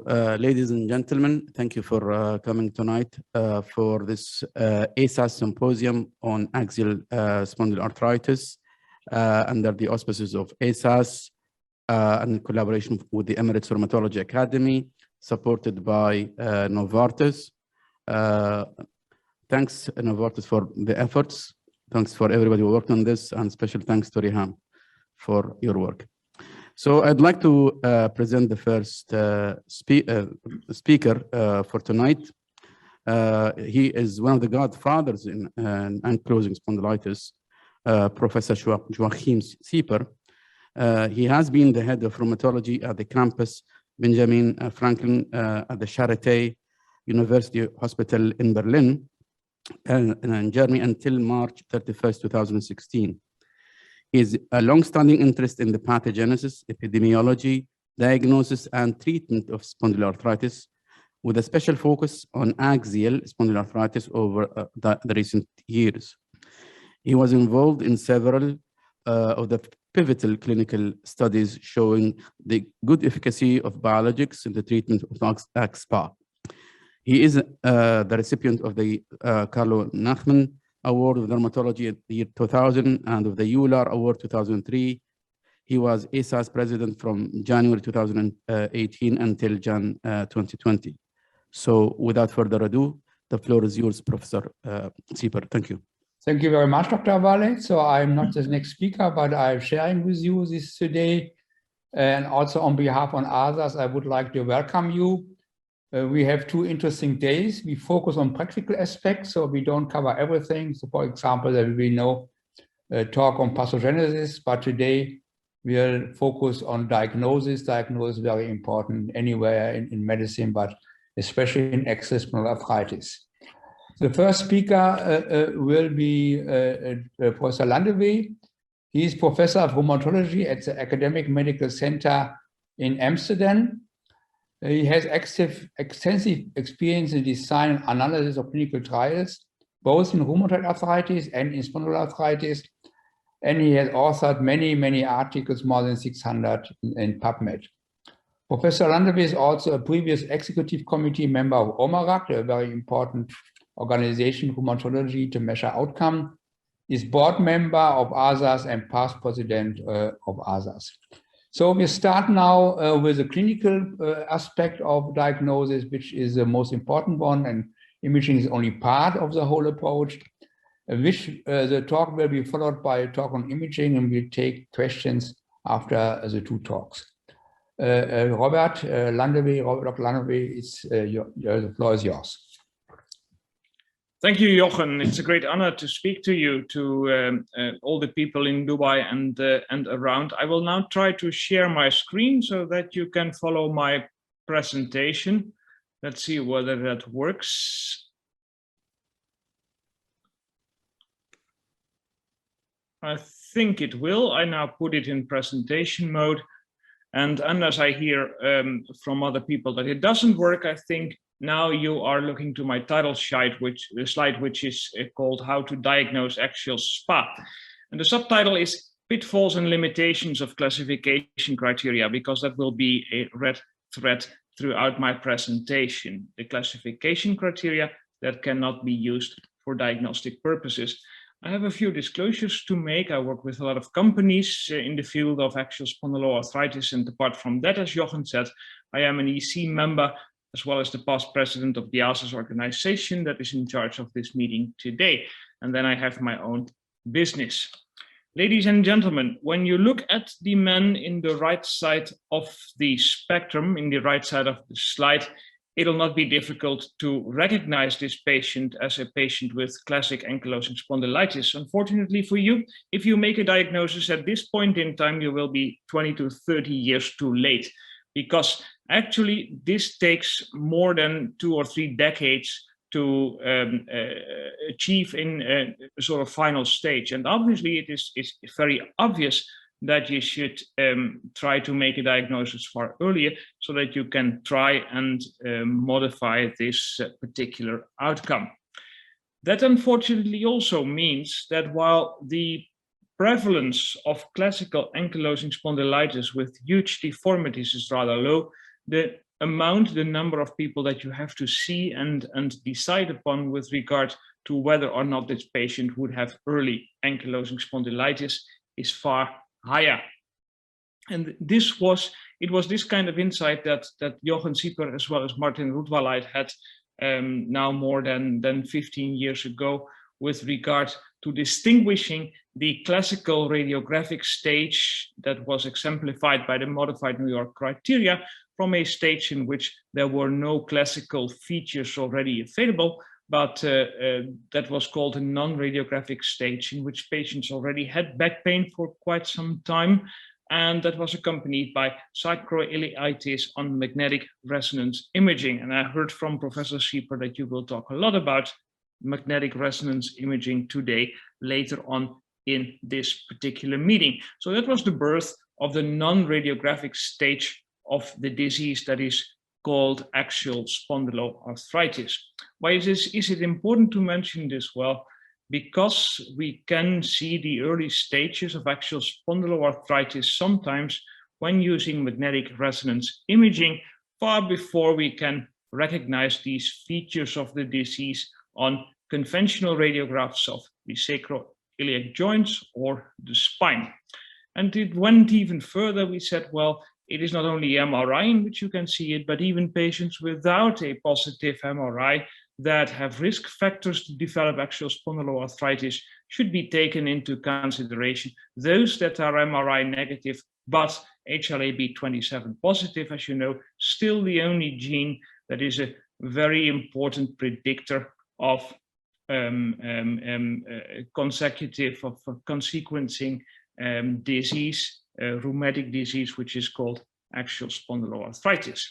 Ladies and gentlemen, thank you for coming tonight for this ASAS symposium on axial spondyloarthritis under the auspices of ASAS and in collaboration with the Emirates Rheumatology Academy, supported by Novartis. Thanks, Novartis, for the efforts. Thanks for everybody who worked on this, and special thanks to Riham for your work. So I'd like to present the first speaker for tonight. He is one of the godfathers in ankylosing spondylitis, Professor Joachim Sieper. He has been the head of rheumatology at the campus Benjamin Franklin at the Charité University Hospital in Berlin in Germany until March 31st, 2016. He has a long-standing interest in the pathogenesis, epidemiology, diagnosis, and treatment of spondyloarthritis, with a special focus on axial spondyloarthritis over the recent years. He was involved in several of the pivotal clinical studies showing the good efficacy of biologics in the treatment of AXPA. He is the recipient of the Carlo Nachman Award of Dermatology at the year 2000 and of the Euler Award 2003. He was ASAS president from January 2018 until Jan 2020. So without further ado, the floor is yours, Professor Sieper. Thank you. Thank you very much, Dr. Vale. So I'm not the next speaker, but I'm sharing with you this today. And also on behalf of ASAS, I would like to welcome you. We have two interesting days. We focus on practical aspects, so we don't cover everything. So for example, there will be no talk on pathogenesis, but today we'll focus on diagnosis. Diagnosis is very important anywhere in medicine, but especially in axial spondyloarthritis. The first speaker will be Professor Landewee. He is professor of rheumatology at the Academic Medical Center in Amsterdam. He has extensive experience in design and analysis of clinical trials, both in rheumatoid arthritis and in spondyloarthritis. And he has authored many articles, more than 600 in PubMed. Professor Landewee is also a previous executive committee member of OMARAC, a very important organization in rheumatology to measure outcome. Is board member of ASAS and past president of ASAS. So we start now with the clinical aspect of diagnosis, which is the most important one, and imaging is only part of the whole approach, the talk will be followed by a talk on imaging, and we'll take questions after the two talks. Robert Landewee, Dr. Landewee, the floor is yours. Thank you, Jochen. It's a great honor to speak to you, to all the people in Dubai and around. I will now try to share my screen so that you can follow my presentation. Let's see whether that works. I think it will. I now put it in presentation mode. And unless I hear from other people that it doesn't work, I think now you are looking to my title slide, which is called How to Diagnose Axial SPA. And the subtitle is Pitfalls and Limitations of Classification Criteria, because that will be a red thread throughout my presentation. The classification criteria that cannot be used for diagnostic purposes. I have a few disclosures to make. I work with a lot of companies in the field of axial spondyloarthritis, and apart from that, as Jochen said, I am an EC member as well as the past president of the ASAS organization that is in charge of this meeting today. And then I have my own business. Ladies and gentlemen, when you look at the man in the right side of the spectrum, in the right side of the slide, it'll not be difficult to recognize this patient as a patient with classic ankylosing spondylitis. Unfortunately for you, if you make a diagnosis at this point in time, you will be 20 to 30 years too late, because actually this takes more than 2 or 3 decades to achieve in a sort of final stage. And obviously it's very obvious that you should try to make a diagnosis far earlier so that you can try and modify this particular outcome. That unfortunately also means that while the prevalence of classical ankylosing spondylitis with huge deformities is rather low, the amount, the number of people that you have to see and decide upon with regard to whether or not this patient would have early ankylosing spondylitis is far higher. And it was this kind of insight that Jochen Sieper as well as Martin Roetwalait had now more than 15 years ago with regard to distinguishing the classical radiographic stage that was exemplified by the modified New York criteria from a stage in which there were no classical features already available, but that was called a non-radiographic stage in which patients already had back pain for quite some time, and that was accompanied by sacroiliitis on magnetic resonance imaging. And I heard from Professor Sieper that you will talk a lot about magnetic resonance imaging today, later on in this particular meeting. So that was the birth of the non-radiographic stage of the disease that is called axial spondyloarthritis. Why is it important to mention this? Well, because we can see the early stages of axial spondyloarthritis sometimes when using magnetic resonance imaging, far before we can recognize these features of the disease on conventional radiographs of the sacroiliac joints or the spine. And it went even further. We said, well, it is not only MRI in which you can see it, but even patients without a positive MRI that have risk factors to develop axial spondyloarthritis should be taken into consideration. Those that are MRI negative, but HLA-B27 positive, as you know, still the only gene that is a very important predictor of consequencing disease, rheumatic disease, which is called axial spondyloarthritis.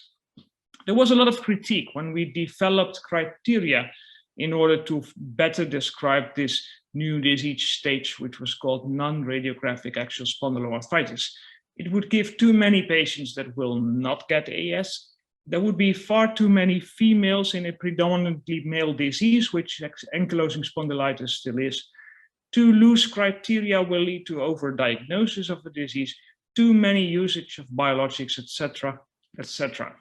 There was a lot of critique when we developed criteria in order to better describe this new disease stage, which was called non-radiographic axial spondyloarthritis. It would give too many patients that will not get AS. There would be far too many females in a predominantly male disease, which ankylosing spondylitis still is. Too loose criteria will lead to overdiagnosis of the disease, too many usage of biologics, etc., etc.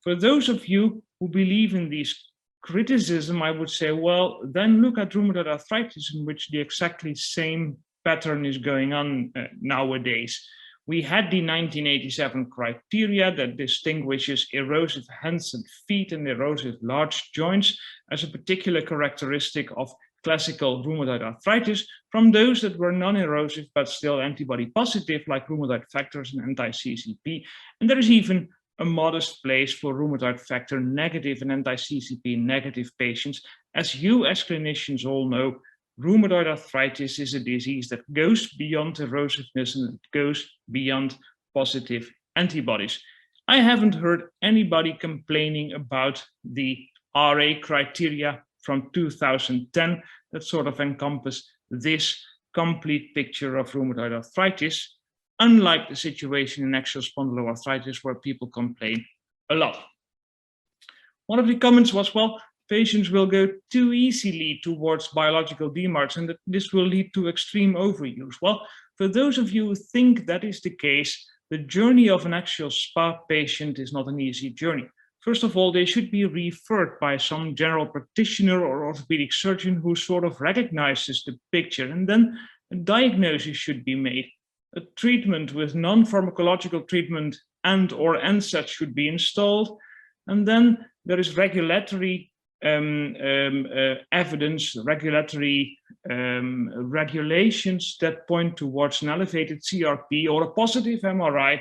For those of you who believe in these criticism, I would say, well, then look at rheumatoid arthritis, in which the exactly same pattern is going on nowadays. We had the 1987 criteria that distinguishes erosive hands and feet and erosive large joints as a particular characteristic of classical rheumatoid arthritis from those that were non-erosive but still antibody positive, like rheumatoid factors and anti-CCP. And there is even a modest place for rheumatoid factor negative and anti-CCP negative patients. As you as clinicians all know, rheumatoid arthritis is a disease that goes beyond erosiveness and it goes beyond positive antibodies. I haven't heard anybody complaining about the RA criteria from 2010 that sort of encompass this complete picture of rheumatoid arthritis, unlike the situation in axial spondyloarthritis where people complain a lot. One of the comments was, well, patients will go too easily towards biological DMARDs and that this will lead to extreme overuse. Well, for those of you who think that is the case, the journey of an axial SPA patient is not an easy journey. First of all, they should be referred by some general practitioner or orthopedic surgeon who sort of recognizes the picture, and then a diagnosis should be made. A treatment with non-pharmacological treatment and or NSAIDs should be installed, and then there is regulatory evidence, regulatory regulations that point towards an elevated CRP or a positive MRI,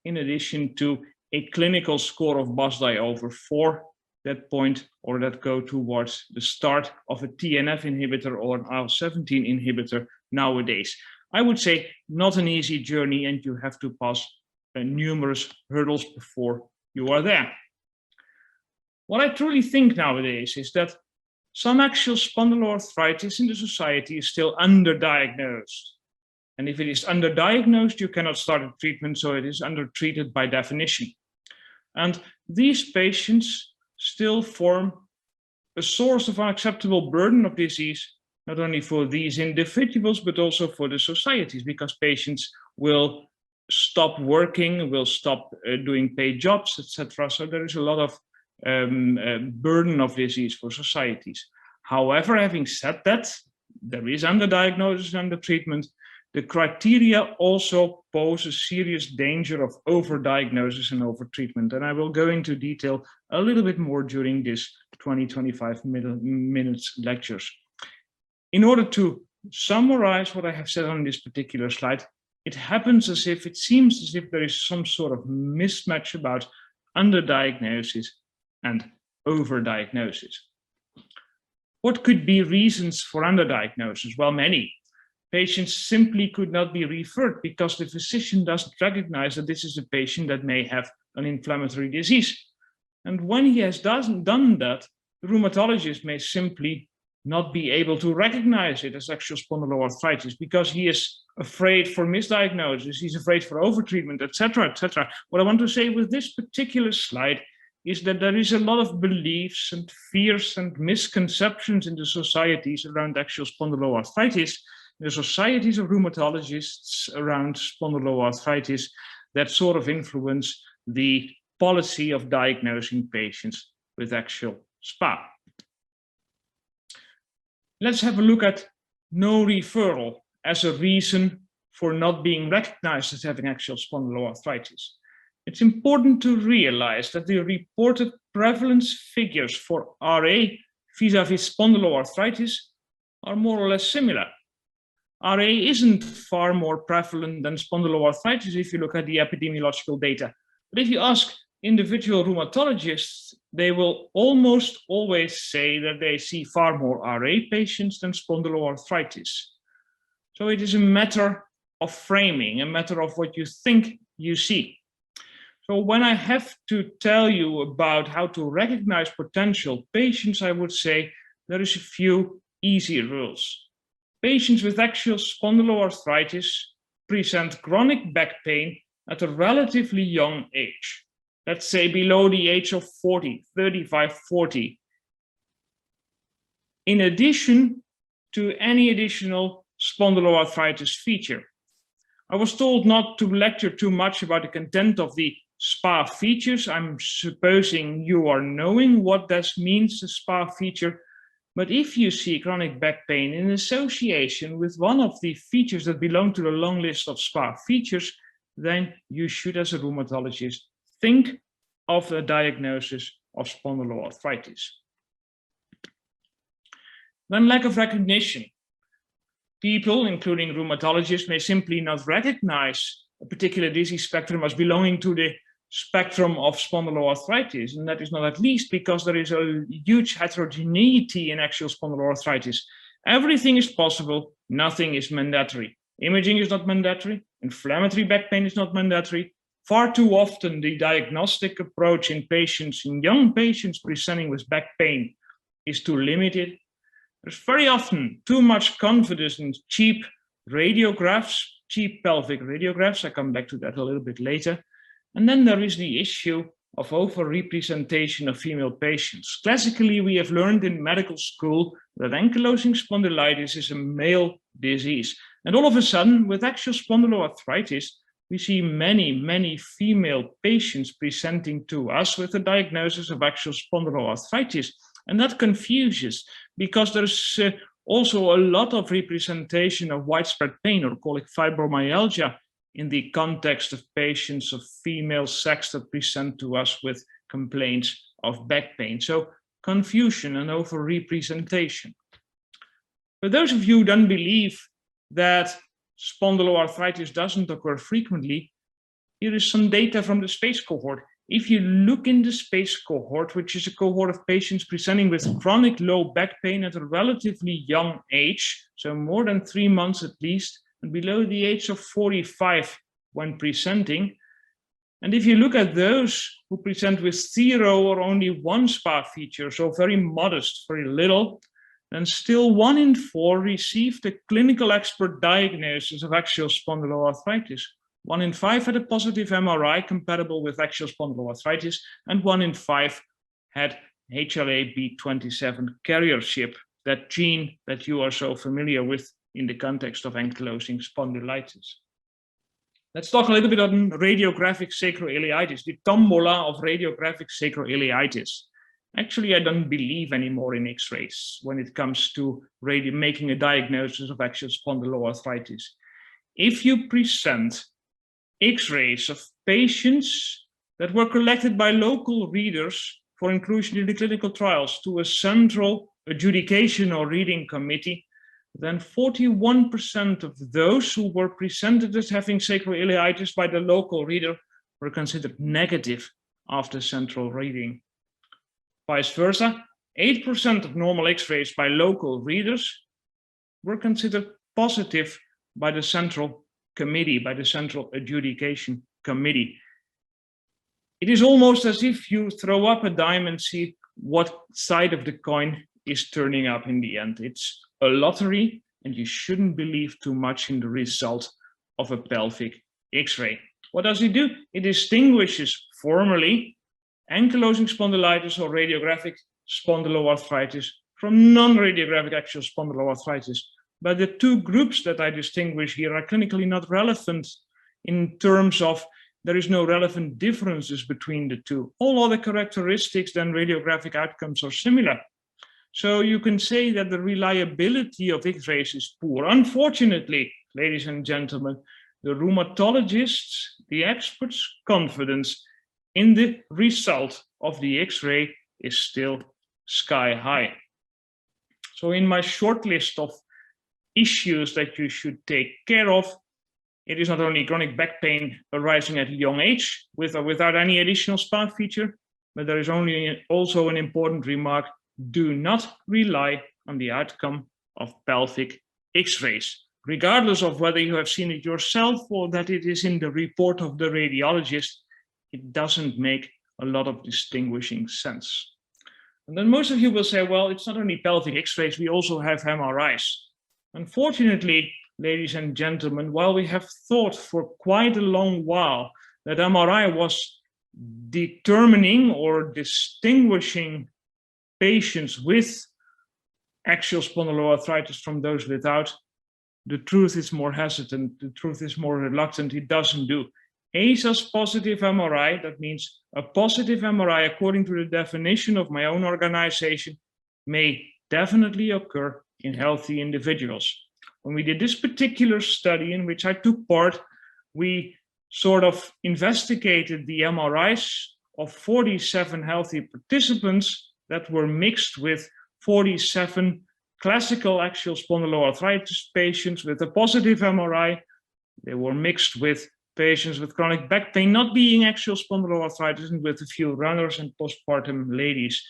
in addition to a clinical score of BASDAI over 4 that point or that go towards the start of a TNF inhibitor or an IL-17 inhibitor nowadays. I would say not an easy journey, and you have to pass numerous hurdles before you are there. What I truly think nowadays is that some axial spondyloarthritis in the society is still underdiagnosed. And if it is underdiagnosed, you cannot start a treatment, so it is undertreated by definition. And these patients still form a source of unacceptable burden of disease, not only for these individuals, but also for the societies, because patients will stop working, will stop doing paid jobs, etc. So there is a lot of burden of disease for societies. However, having said that, there is underdiagnosis and undertreatment. The criteria also pose a serious danger of overdiagnosis and overtreatment. And I will go into detail a little bit more during this 20-25 minutes lectures. In order to summarize what I have said on this particular slide, it happens as if, it seems as if there is some sort of mismatch about underdiagnosis and overdiagnosis. What could be reasons for underdiagnosis? Well, many. Patients simply could not be referred because the physician doesn't recognize that this is a patient that may have an inflammatory disease. And when he has done that, the rheumatologist may simply not be able to recognize it as axial spondyloarthritis because he is afraid for misdiagnosis, he's afraid for overtreatment, etc., etc. What I want to say with this particular slide is that there is a lot of beliefs and fears and misconceptions in the societies around axial spondyloarthritis, the societies of rheumatologists around spondyloarthritis that sort of influence the policy of diagnosing patients with axial SPA. Let's have a look at no referral as a reason for not being recognized as having axial spondyloarthritis. It's important to realize that the reported prevalence figures for RA vis-a-vis spondyloarthritis are more or less similar. RA isn't far more prevalent than spondyloarthritis if you look at the epidemiological data. But if you ask individual rheumatologists, they will almost always say that they see far more RA patients than spondyloarthritis. So it is a matter of framing, a matter of what you think you see. So when I have to tell you about how to recognize potential patients, I would say there is a few easy rules. Patients with axial spondyloarthritis present chronic back pain at a relatively young age. Let's say below the age of 40, 35, 40. In addition to any additional spondyloarthritis feature. I was told not to lecture too much about the content of the SPA features. I'm supposing you are knowing what that means, the SPA feature. But if you see chronic back pain in association with one of the features that belong to the long list of SPA features, then you should, as a rheumatologist, think of a diagnosis of spondyloarthritis. Then lack of recognition. People, including rheumatologists, may simply not recognize a particular disease spectrum as belonging to the spectrum of spondyloarthritis, and that is not at least because there is a huge heterogeneity in axial spondyloarthritis. Everything is possible, nothing is mandatory. Imaging is not mandatory, inflammatory back pain is not mandatory. Far too often the diagnostic approach in patients, in young patients presenting with back pain, is too limited. There's very often too much confidence in cheap radiographs, cheap pelvic radiographs. I come back to that a little bit later. And then there is the issue of overrepresentation of female patients. Classically, we have learned in medical school that ankylosing spondylitis is a male disease. And all of a sudden, with axial spondyloarthritis, we see many female patients presenting to us with a diagnosis of axial spondyloarthritis. And that confuses because there's also a lot of representation of widespread pain, or call it fibromyalgia, in the context of patients of female sex that present to us with complaints of back pain. So confusion and overrepresentation. For those of you who don't believe that spondyloarthritis doesn't occur frequently, here is some data from the SPACE cohort. If you look in the SPACE cohort, which is a cohort of patients presenting with chronic low back pain at a relatively young age, so more than 3 months at least, and below the age of 45 when presenting. And if you look at those who present with 0 or only 1 SPA feature, so very modest, very little, then still 1 in 4 received a clinical expert diagnosis of axial spondyloarthritis. 1 in 5 had a positive MRI compatible with axial spondyloarthritis, and 1 in 5 had HLA-B27 carriership, that gene that you are so familiar with in the context of ankylosing spondylitis. Let's talk a little bit on radiographic sacroiliitis, the tombola of radiographic sacroiliitis. Actually, I don't believe anymore in X-rays when it comes to making a diagnosis of axial spondyloarthritis. If you present X-rays of patients that were collected by local readers for inclusion in the clinical trials to a central adjudication or reading committee, then 41% of those who were presented as having sacroiliitis by the local reader were considered negative after central reading. Vice versa, 8% of normal X-rays by local readers were considered positive by the central committee, by the central adjudication committee. It is almost as if you throw up a dime and see what side of the coin is turning up in the end. It's a lottery, and you shouldn't believe too much in the result of a pelvic X-ray. What does it do? It distinguishes formally ankylosing spondylitis or radiographic spondyloarthritis from non-radiographic axial spondyloarthritis. But the two groups that I distinguish here are clinically not relevant in terms of there is no relevant differences between the two. All other characteristics than radiographic outcomes are similar. So you can say that the reliability of X-rays is poor. Unfortunately, ladies and gentlemen, the rheumatologists, the experts' confidence in the result of the X-ray is still sky high. So in my short list of issues that you should take care of, it is not only chronic back pain arising at a young age with or without any additional spa feature, but there is also an important remark: do not rely on the outcome of pelvic X-rays, regardless of whether you have seen it yourself or that it is in the report of the radiologist. It doesn't make a lot of distinguishing sense. And then most of you will say, well, it's not only pelvic X-rays, we also have MRIs. Unfortunately, ladies and gentlemen, while we have thought for quite a long while that MRI was determining or distinguishing patients with axial spondyloarthritis from those without, the truth is more hesitant, the truth is more reluctant. It doesn't do. ASAS positive MRI, that means a positive MRI according to the definition of my own organization, may definitely occur in healthy individuals. When we did this particular study in which I took part, we sort of investigated the MRIs of 47 healthy participants that were mixed with 47 classical axial spondyloarthritis patients with a positive MRI. They were mixed with patients with chronic back pain, not being axial spondyloarthritis, and with a few runners and postpartum ladies.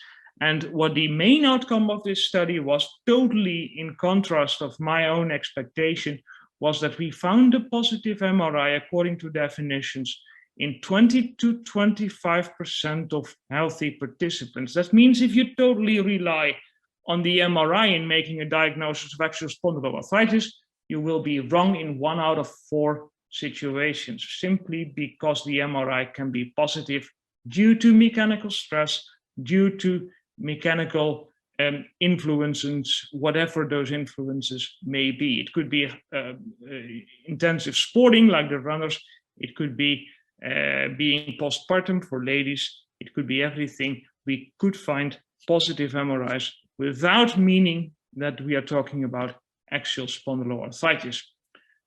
And what the main outcome of this study was, totally in contrast of my own expectation, was that we found a positive MRI according to definitions in 20 to 25% of healthy participants. That means if you totally rely on the MRI in making a diagnosis of axial spondyloarthritis, you will be wrong in 1 out of 4 situations, simply because the MRI can be positive due to mechanical stress, due to mechanical influences, whatever those influences may be. It could be intensive sporting like the runners, it could be being postpartum for ladies, it could be everything. We could find positive MRIs without meaning that we are talking about axial spondyloarthritis.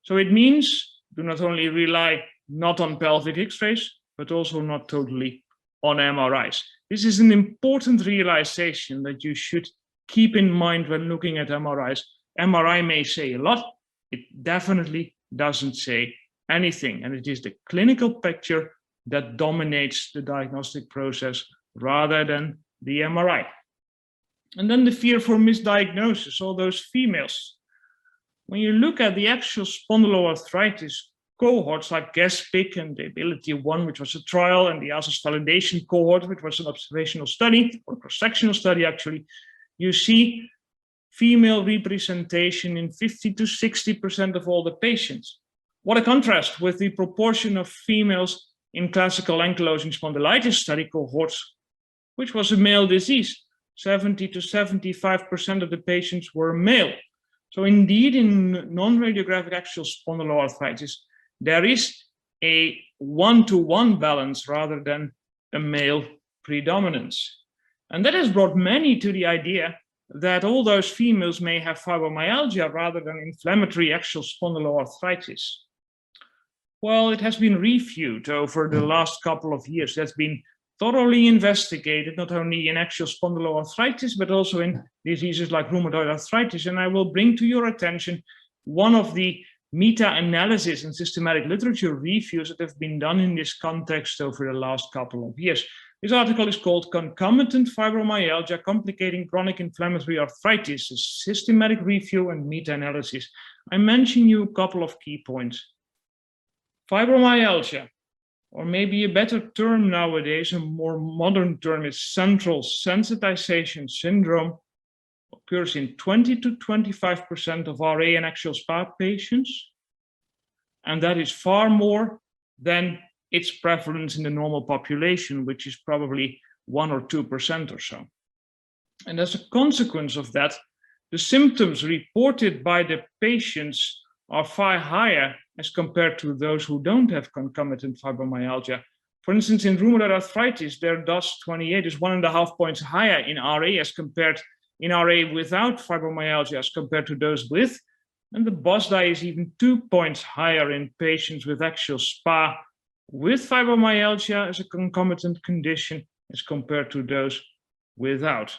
So it means do not only rely not on pelvic X-rays, but also not totally on MRIs. This is an important realization that you should keep in mind when looking at MRIs. MRI may say a lot, it definitely doesn't say anything, and it is the clinical picture that dominates the diagnostic process rather than the MRI. And then the fear for misdiagnosis, all those females. When you look at the axial spondyloarthritis cohorts like GASPIC and the ABILITY-1, which was a trial, and the ASAS validation cohort, which was an observational study, or cross-sectional study actually, you see female representation in 50 to 60% of all the patients. What a contrast with the proportion of females in classical ankylosing spondylitis study cohorts, which was a male disease. 70 to 75% of the patients were male. So indeed, in non-radiographic axial spondyloarthritis, there is a one-to-one balance rather than a male predominance. And that has brought many to the idea that all those females may have fibromyalgia rather than inflammatory axial spondyloarthritis. Well, it has been reviewed over the last couple of years. That's been thoroughly investigated, not only in axial spondyloarthritis, but also in diseases like rheumatoid arthritis. And I will bring to your attention one of the meta-analysis and systematic literature reviews that have been done in this context over the last couple of years. This article is called Concomitant Fibromyalgia Complicating Chronic Inflammatory Arthritis, a systematic review and meta-analysis. I mention you a couple of key points. Fibromyalgia, or maybe a better term nowadays, a more modern term, is central sensitization syndrome, occurs in 20 to 25% of RA and axial SpA patients. And that is far more than its prevalence in the normal population, which is probably 1 or 2% or so. And as a consequence of that, the symptoms reported by the patients are far higher as compared to those who don't have concomitant fibromyalgia. For instance, in rheumatoid arthritis, their DAS28 is 1.5 points higher in RA as compared in RA without fibromyalgia as compared to those with, and the BOSDI is even 2 points higher in patients with axial SpA with fibromyalgia as a concomitant condition as compared to those without.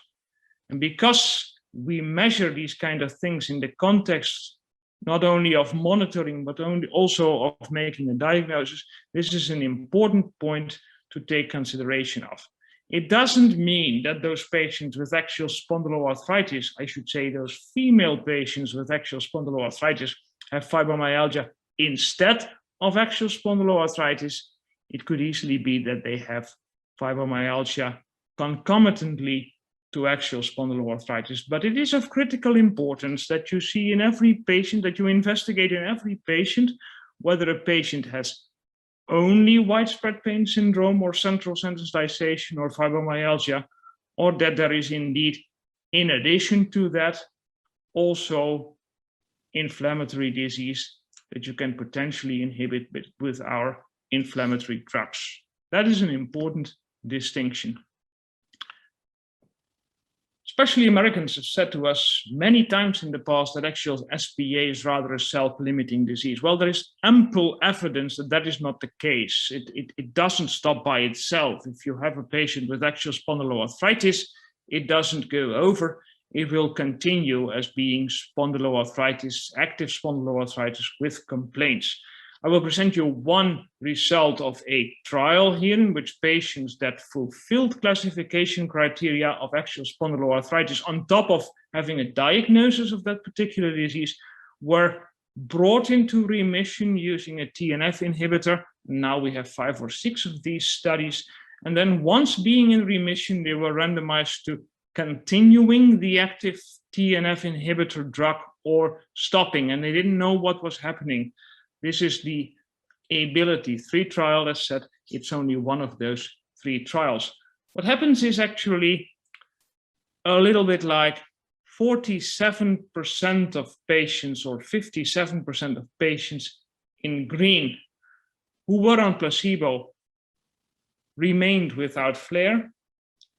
And because we measure these kind of things in the context not only of monitoring, but also of making a diagnosis, this is an important point to take consideration of. It doesn't mean that those patients with axial spondyloarthritis, I should say those female patients with axial spondyloarthritis, have fibromyalgia instead of axial spondyloarthritis. It could easily be that they have fibromyalgia concomitantly to axial spondyloarthritis. But it is of critical importance that you see in every patient, that you investigate in every patient, whether a patient has only widespread pain syndrome or central sensitization or fibromyalgia, or that there is indeed, in addition to that, also inflammatory disease that you can potentially inhibit with our inflammatory drugs. That is an important distinction. Especially Americans have said to us many times in the past that axial SPA is rather a self-limiting disease. Well, there is ample evidence that that is not the case. It doesn't stop by itself. If you have a patient with axial spondyloarthritis, it doesn't go over. It will continue as being spondyloarthritis, active spondyloarthritis with complaints. I will present you one result of a trial here in which patients that fulfilled classification criteria of axial spondyloarthritis on top of having a diagnosis of that particular disease were brought into remission using a TNF inhibitor. Now we have 5 or 6 of these studies. And then once being in remission, they were randomized to continuing the active TNF inhibitor drug or stopping, and they didn't know what was happening. This is the Ability 3 trial. As said, it's only one of those 3 trials. What happens is actually a little bit like 47% of patients or 57% of patients in green who were on placebo remained without flare,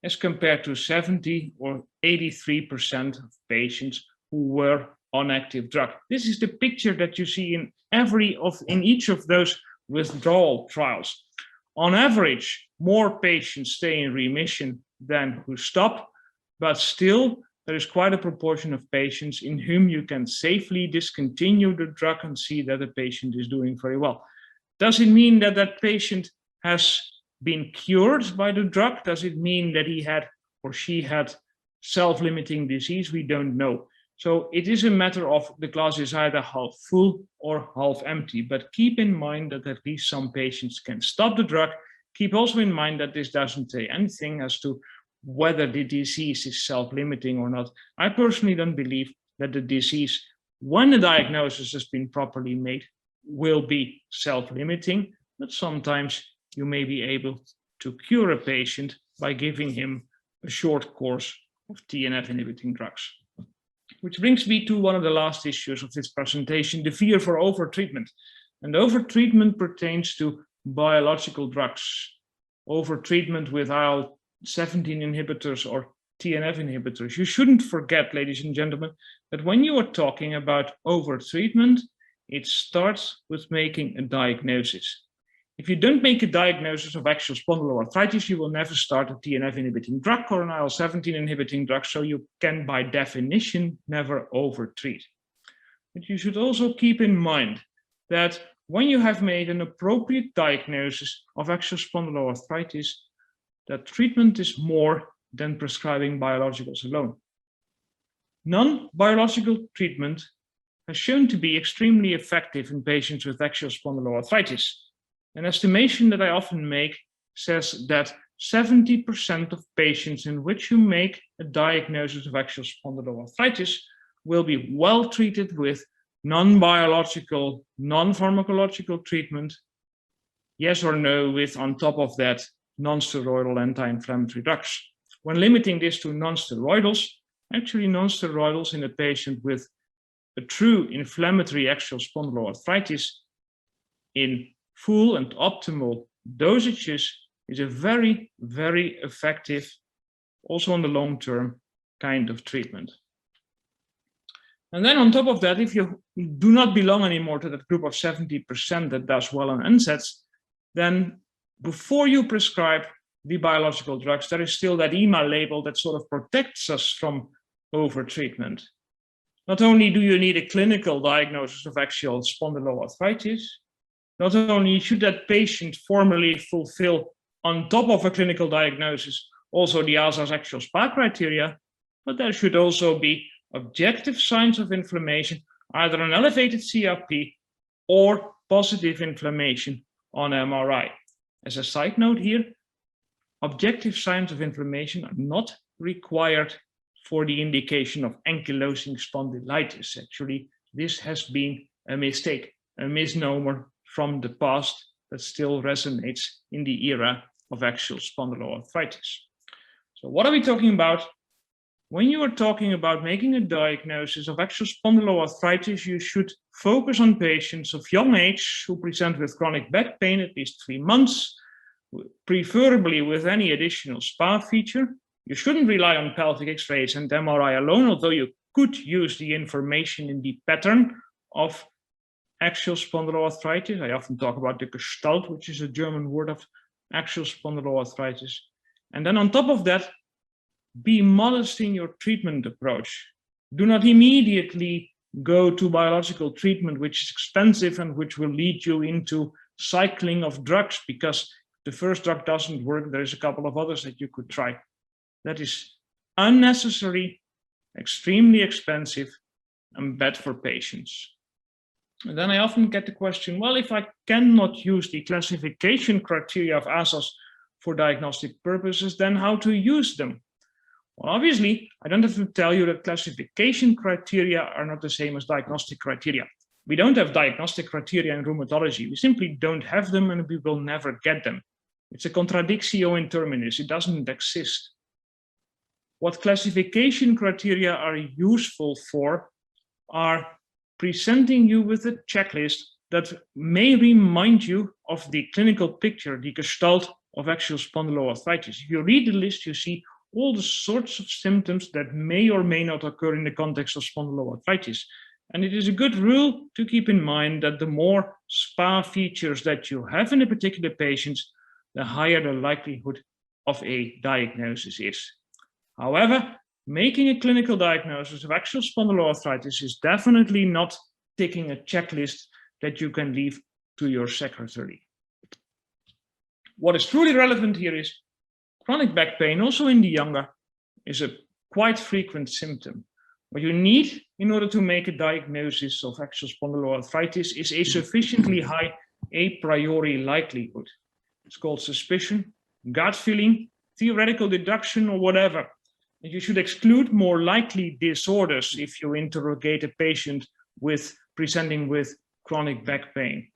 as compared to 70 or 83% of patients who were on active drug. This is the picture that you see in each of those withdrawal trials. On average, more patients stay in remission than who stop, but still there is quite a proportion of patients in whom you can safely discontinue the drug and see that the patient is doing very well. Does it mean that that patient has been cured by the drug? Does it mean that he had or she had self-limiting disease? We don't know. So it is a matter of the glass is either half full or half empty, but keep in mind that at least some patients can stop the drug. Keep also in mind that this doesn't say anything as to whether the disease is self-limiting or not. I personally don't believe that the disease, when the diagnosis has been properly made, will be self-limiting, but sometimes you may be able to cure a patient by giving him a short course of TNF inhibiting drugs. Which brings me to one of the last issues of this presentation, the fear for overtreatment. And overtreatment pertains to biological drugs. Overtreatment with IL-17 inhibitors or TNF inhibitors. You shouldn't forget, ladies and gentlemen, that when you are talking about overtreatment, it starts with making a diagnosis. If you don't make a diagnosis of axial spondyloarthritis, you will never start a TNF inhibiting drug or an IL-17 inhibiting drug, so you can, by definition, never overtreat. But you should also keep in mind that when you have made an appropriate diagnosis of axial spondyloarthritis, that treatment is more than prescribing biologicals alone. Non-biological treatment has shown to be extremely effective in patients with axial spondyloarthritis. An estimation that I often make says that 70% of patients in which you make a diagnosis of axial spondyloarthritis will be well treated with non-biological, non-pharmacological treatment, yes or no, with on top of that non-steroidal anti-inflammatory drugs. When limiting this to non-steroidals, actually non-steroidals in a patient with a true inflammatory axial spondyloarthritis in full and optimal dosages is a very, very effective, also on the long term, kind of treatment. And then on top of that, if you do not belong anymore to that group of 70% that does well on NSAIDs, then before you prescribe the biological drugs, there is still that EMA label that sort of protects us from overtreatment. Not only do you need a clinical diagnosis of axial spondyloarthritis, not only should that patient formally fulfill, on top of a clinical diagnosis, also the ASAS axial SPA criteria, but there should also be objective signs of inflammation, either an elevated CRP or positive inflammation on MRI. As a side note here, objective signs of inflammation are not required for the indication of ankylosing spondylitis. Actually, this has been a mistake, a misnomer from the past that still resonates in the era of axial spondyloarthritis. So what are we talking about? When you are talking about making a diagnosis of axial spondyloarthritis, you should focus on patients of young age who present with chronic back pain at least 3 months, preferably with any additional SPA feature. You shouldn't rely on pelvic X-rays and MRI alone, although you could use the information in the pattern of axial spondyloarthritis. I often talk about the Gestalt, which is a German word of axial spondyloarthritis. And then on top of that, be modest in your treatment approach. Do not immediately go to biological treatment, which is expensive and which will lead you into cycling of drugs, because the first drug doesn't work, there's a couple of others that you could try. That is unnecessary, extremely expensive, and bad for patients. And then I often get the question, well, if I cannot use the classification criteria of ASAS for diagnostic purposes, then how to use them? Well, obviously, I don't have to tell you that classification criteria are not the same as diagnostic criteria. We don't have diagnostic criteria in rheumatology. We simply don't have them, and we will never get them. It's a contradictio in terminis. It doesn't exist. What classification criteria are useful for are presenting you with a checklist that may remind you of the clinical picture, the Gestalt of axial spondyloarthritis. If you read the list, you see all the sorts of symptoms that may or may not occur in the context of spondyloarthritis. And it is a good rule to keep in mind that the more SPA features that you have in a particular patient, the higher the likelihood of a diagnosis is. However, making a clinical diagnosis of axial spondyloarthritis is definitely not ticking a checklist that you can leave to your secretary. What is truly relevant here is chronic back pain, also in the younger, is a quite frequent symptom. What you need in order to make a diagnosis of axial spondyloarthritis is a sufficiently high a priori likelihood. It's called suspicion, gut feeling, theoretical deduction, or whatever. And you should exclude more likely disorders if you interrogate a patient presenting with chronic back pain.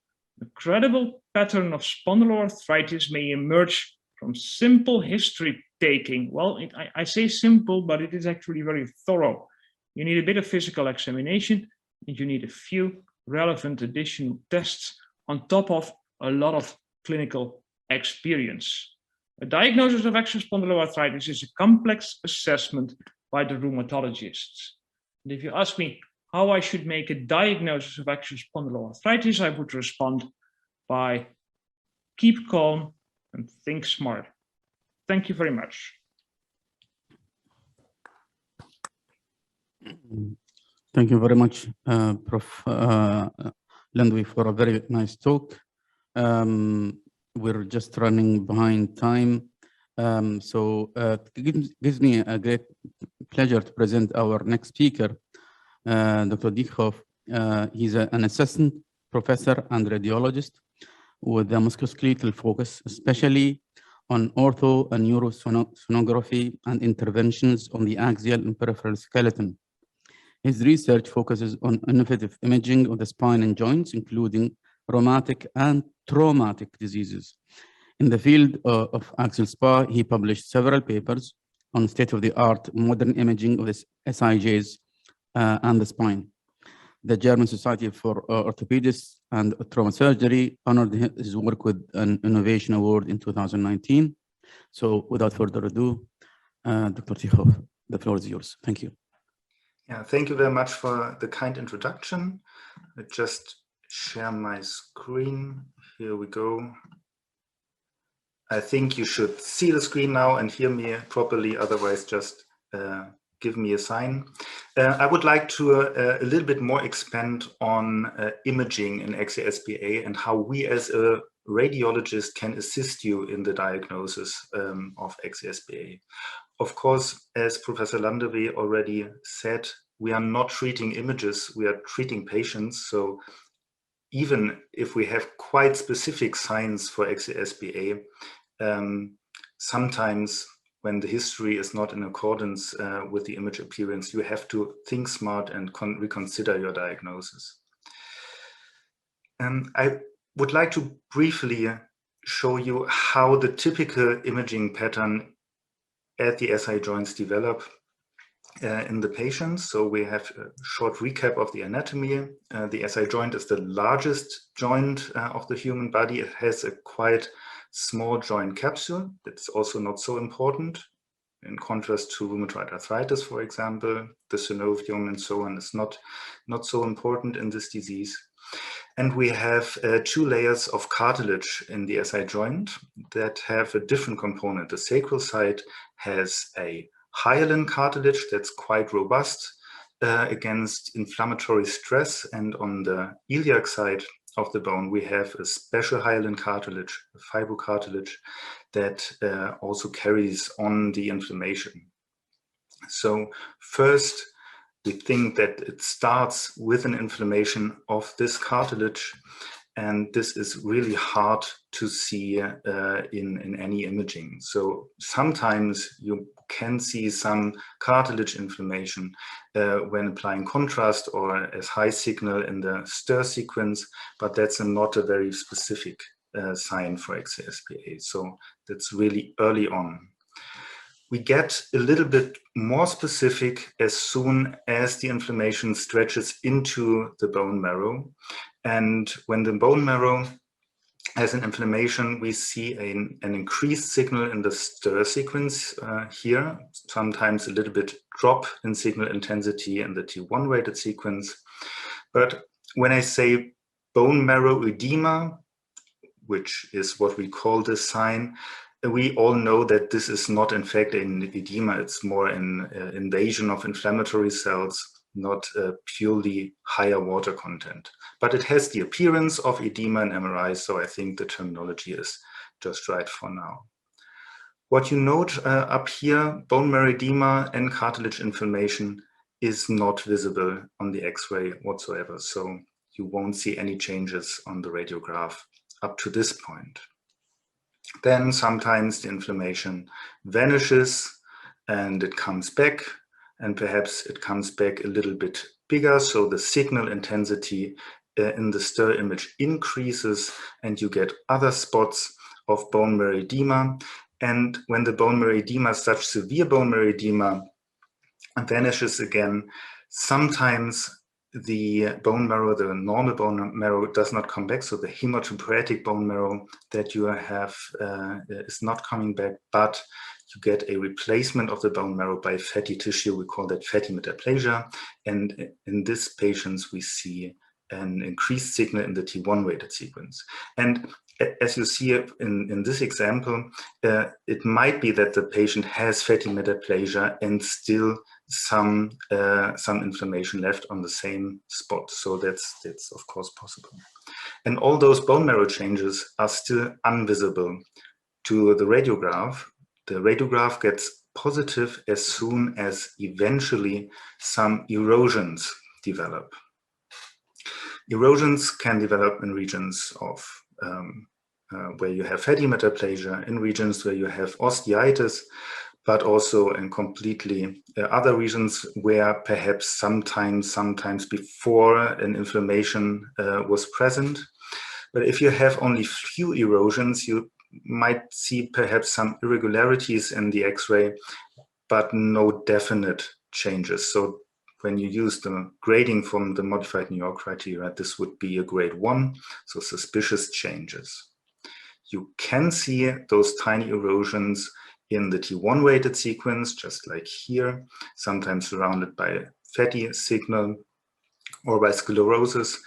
A credible pattern of spondyloarthritis may emerge from simple history taking. Well, I say simple, but it is actually very thorough. You need a bit of physical examination, and you need a few relevant additional tests on top of a lot of clinical experience. A diagnosis of axial spondyloarthritis is a complex assessment by the rheumatologists. And if you ask me how I should make a diagnosis of axial spondyloarthritis, I would respond by keep calm and think smart. Thank you very much. Thank you very much, Prof. Landwy, for a very nice talk. We're just running behind time. So it gives me a great pleasure to present our next speaker, Dr. Diekhoff. He's an assistant professor and radiologist with a musculoskeletal focus, especially on ortho and neurosonography and interventions on the axial and peripheral skeleton. His research focuses on innovative imaging of the spine and joints, including rheumatic and traumatic diseases. In the field of axial SPA, he published several papers on state-of-the-art modern imaging of the SIJs and the spine. The German Society for Orthopedics and Trauma Surgery honored his work with an Innovation Award in 2019. So without further ado, Dr. Diekhoff, the floor is yours. Thank you. Yeah, thank you very much for the kind introduction. I just share my screen. Here we go. I think you should see the screen now and hear me properly, otherwise just give me a sign. I would like to a little bit more expand on imaging in AXIA and how we as a radiologist can assist you in the diagnosis of AXIA. Of course, as Professor Landwy already said, we are not treating images, we are treating patients. So even if we have quite specific signs for AXIA, sometimes when the history is not in accordance with the image appearance, you have to think smart and reconsider your diagnosis. I would like to briefly show you how the typical imaging pattern at the SI joints develop in the patients. So we have a short recap of the anatomy. The SI joint is the largest joint of the human body. It has a quite small joint capsule. That's also not so important. In contrast to rheumatoid arthritis, for example, the synovium and so on is not so important in this disease. And we have 2 layers of cartilage in the SI joint that have a different component. The sacral side has a hyaline cartilage that's quite robust against inflammatory stress. And on the iliac side of the bone, we have a special hyaline cartilage, a fibrocartilage, that also carries on the inflammation. So first, we think that it starts with an inflammation of this cartilage, and this is really hard to see in any imaging. So sometimes you can see some cartilage inflammation when applying contrast or as high signal in the stir sequence, but that's not a very specific sign for AXIA. So that's really early on. We get a little bit more specific as soon as the inflammation stretches into the bone marrow. And when the bone marrow has an inflammation, we see an increased signal in the stir sequence here, sometimes a little bit drop in signal intensity in the T1 weighted sequence. But when I say bone marrow edema, which is what we call this sign, we all know that this is not in fact an edema, it's more an invasion of inflammatory cells, not purely higher water content. But it has the appearance of edema in MRI, so I think the terminology is just right for now. What you note up here, bone marrow edema and cartilage inflammation is not visible on the X-ray whatsoever, so you won't see any changes on the radiograph up to this point. Then sometimes the inflammation vanishes and it comes back, and perhaps it comes back a little bit bigger, so the signal intensity in the stir image increases and you get other spots of bone marrow edema. And when the bone marrow edema, such severe bone marrow edema, vanishes again, sometimes the bone marrow, the normal bone marrow, does not come back. So the hematopoietic bone marrow that you have is not coming back, but you get a replacement of the bone marrow by fatty tissue. We call that fatty metaplasia. And in these patients, we see an increased signal in the T1 weighted sequence. And as you see in this example, it might be that the patient has fatty metaplasia and still some inflammation left on the same spot. So that's of course possible. And all those bone marrow changes are still invisible to the radiograph. The radiograph gets positive as soon as eventually some erosions develop. Erosions can develop in regions of where you have fatty metaplasia, in regions where you have osteitis, but also in completely other regions where perhaps sometimes before an inflammation was present. But if you have only few erosions, you might see perhaps some irregularities in the X-ray, but no definite changes. So when you use the grading from the modified New York criteria, this would be a grade 1, so suspicious changes. You can see those tiny erosions in the T1 weighted sequence, just like here, sometimes surrounded by fatty signal or by sclerosis.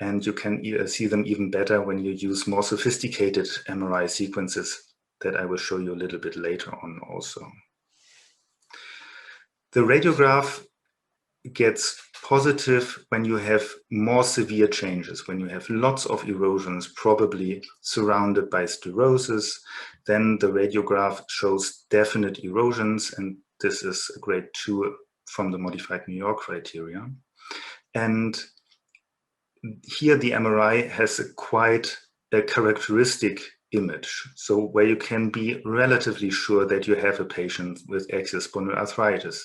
And you can see them even better when you use more sophisticated MRI sequences that I will show you a little bit later on also. The radiograph gets positive when you have more severe changes, when you have lots of erosions, probably surrounded by sclerosis. Then the radiograph shows definite erosions, and this is a grade 2 from the modified New York criteria. And here the MRI has quite a characteristic image, so where you can be relatively sure that you have a patient with axial spondyloarthritis.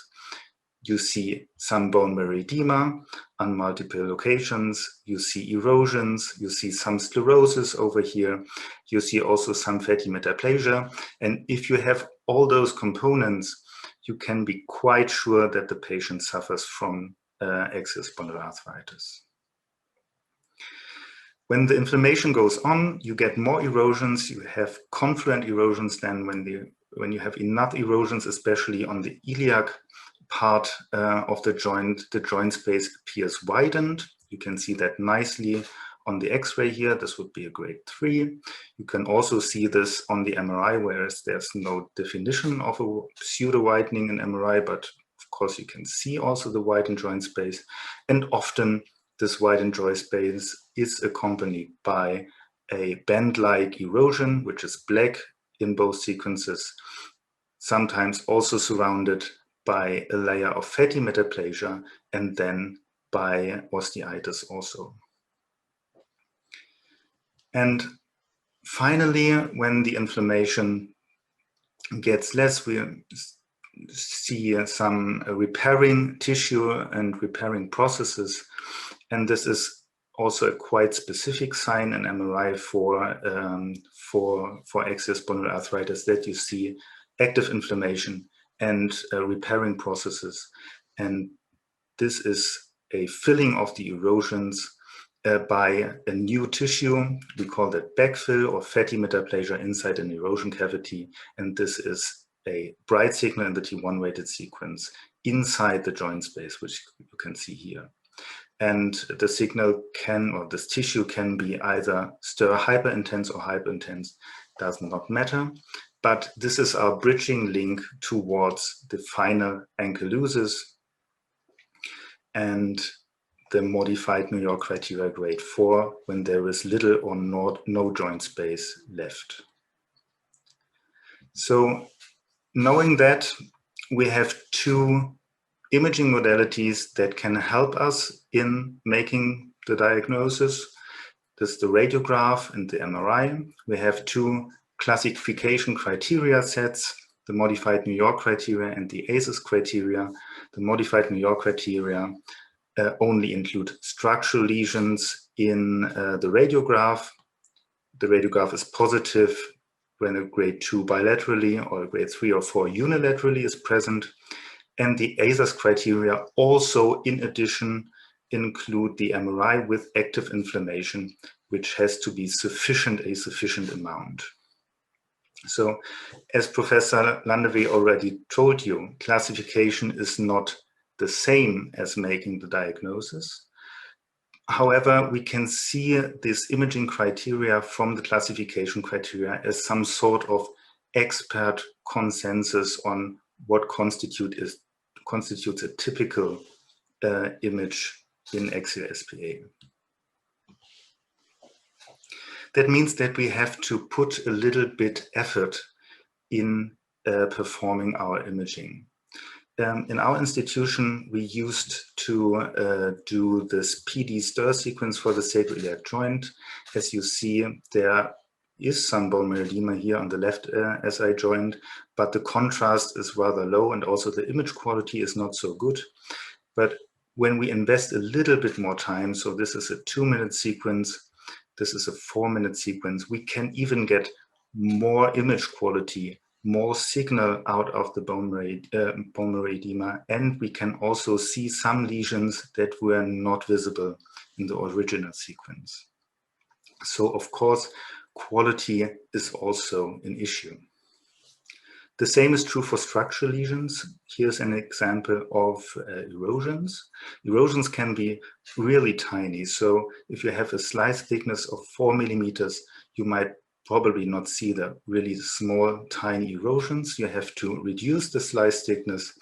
You see some bone marrow edema on multiple locations, you see erosions, you see some sclerosis over here, you see also some fatty metaplasia. And if you have all those components, you can be quite sure that the patient suffers from axial spondyloarthritis. When the inflammation goes on, you get more erosions, you have confluent erosions then when you have enough erosions, especially on the iliac part of the joint space appears widened. You can see that nicely on the X-ray here. This would be a grade 3. You can also see this on the MRI, whereas there's no definition of a pseudo-widening in MRI, but of course you can see also the widened joint space. And often this widened joint space is accompanied by a band-like erosion, which is black in both sequences, sometimes also surrounded by a layer of fatty metaplasia and then by osteitis also. And finally, when the inflammation gets less, we see some repairing tissue and repairing processes. And this is also a quite specific sign in MRI for axial spondyloarthritis, that you see active inflammation and repairing processes. And this is a filling of the erosions by a new tissue. We call that backfill or fatty metaplasia inside an erosion cavity. And this is a bright signal in the T1 weighted sequence inside the joint space, which you can see here. And the signal can, or this tissue can be either stir hyperintense or hyperintense, does not matter. But this is our bridging link towards the final ankylosis and the modified New York criteria grade 4 when there is little or no joint space left. So knowing that, we have two imaging modalities that can help us in making the diagnosis. This is the radiograph and the MRI. We have two classification criteria sets, the modified New York criteria and the ASAS criteria. The modified New York criteria only include structural lesions in the radiograph. The radiograph is positive when a grade 2 bilaterally or a grade 3 or 4 unilaterally is present. And the ASAS criteria also, in addition, include the MRI with active inflammation, which has to be a sufficient amount. So, as Professor Landevee already told you, classification is not the same as making the diagnosis. However, we can see this imaging criteria from the classification criteria as some sort of expert consensus on what constitutes a typical image in axial SPA. That means that we have to put a little bit effort in performing our imaging. In our institution, we used to do this PD stir sequence for the sacroiliac joint. As you see, there is some bone marrow edema here on the left SI joint, but the contrast is rather low and also the image quality is not so good. But when we invest a little bit more time, so this is a 2-minute sequence, this is a 4-minute sequence, we can even get more image quality, more signal out of the bone marrow edema, and we can also see some lesions that were not visible in the original sequence. So of course, quality is also an issue. The same is true for structural lesions. Here's an example of erosions. Erosions can be really tiny. So if you have a slice thickness of 4 millimeters, you might probably not see the really small, tiny erosions. You have to reduce the slice thickness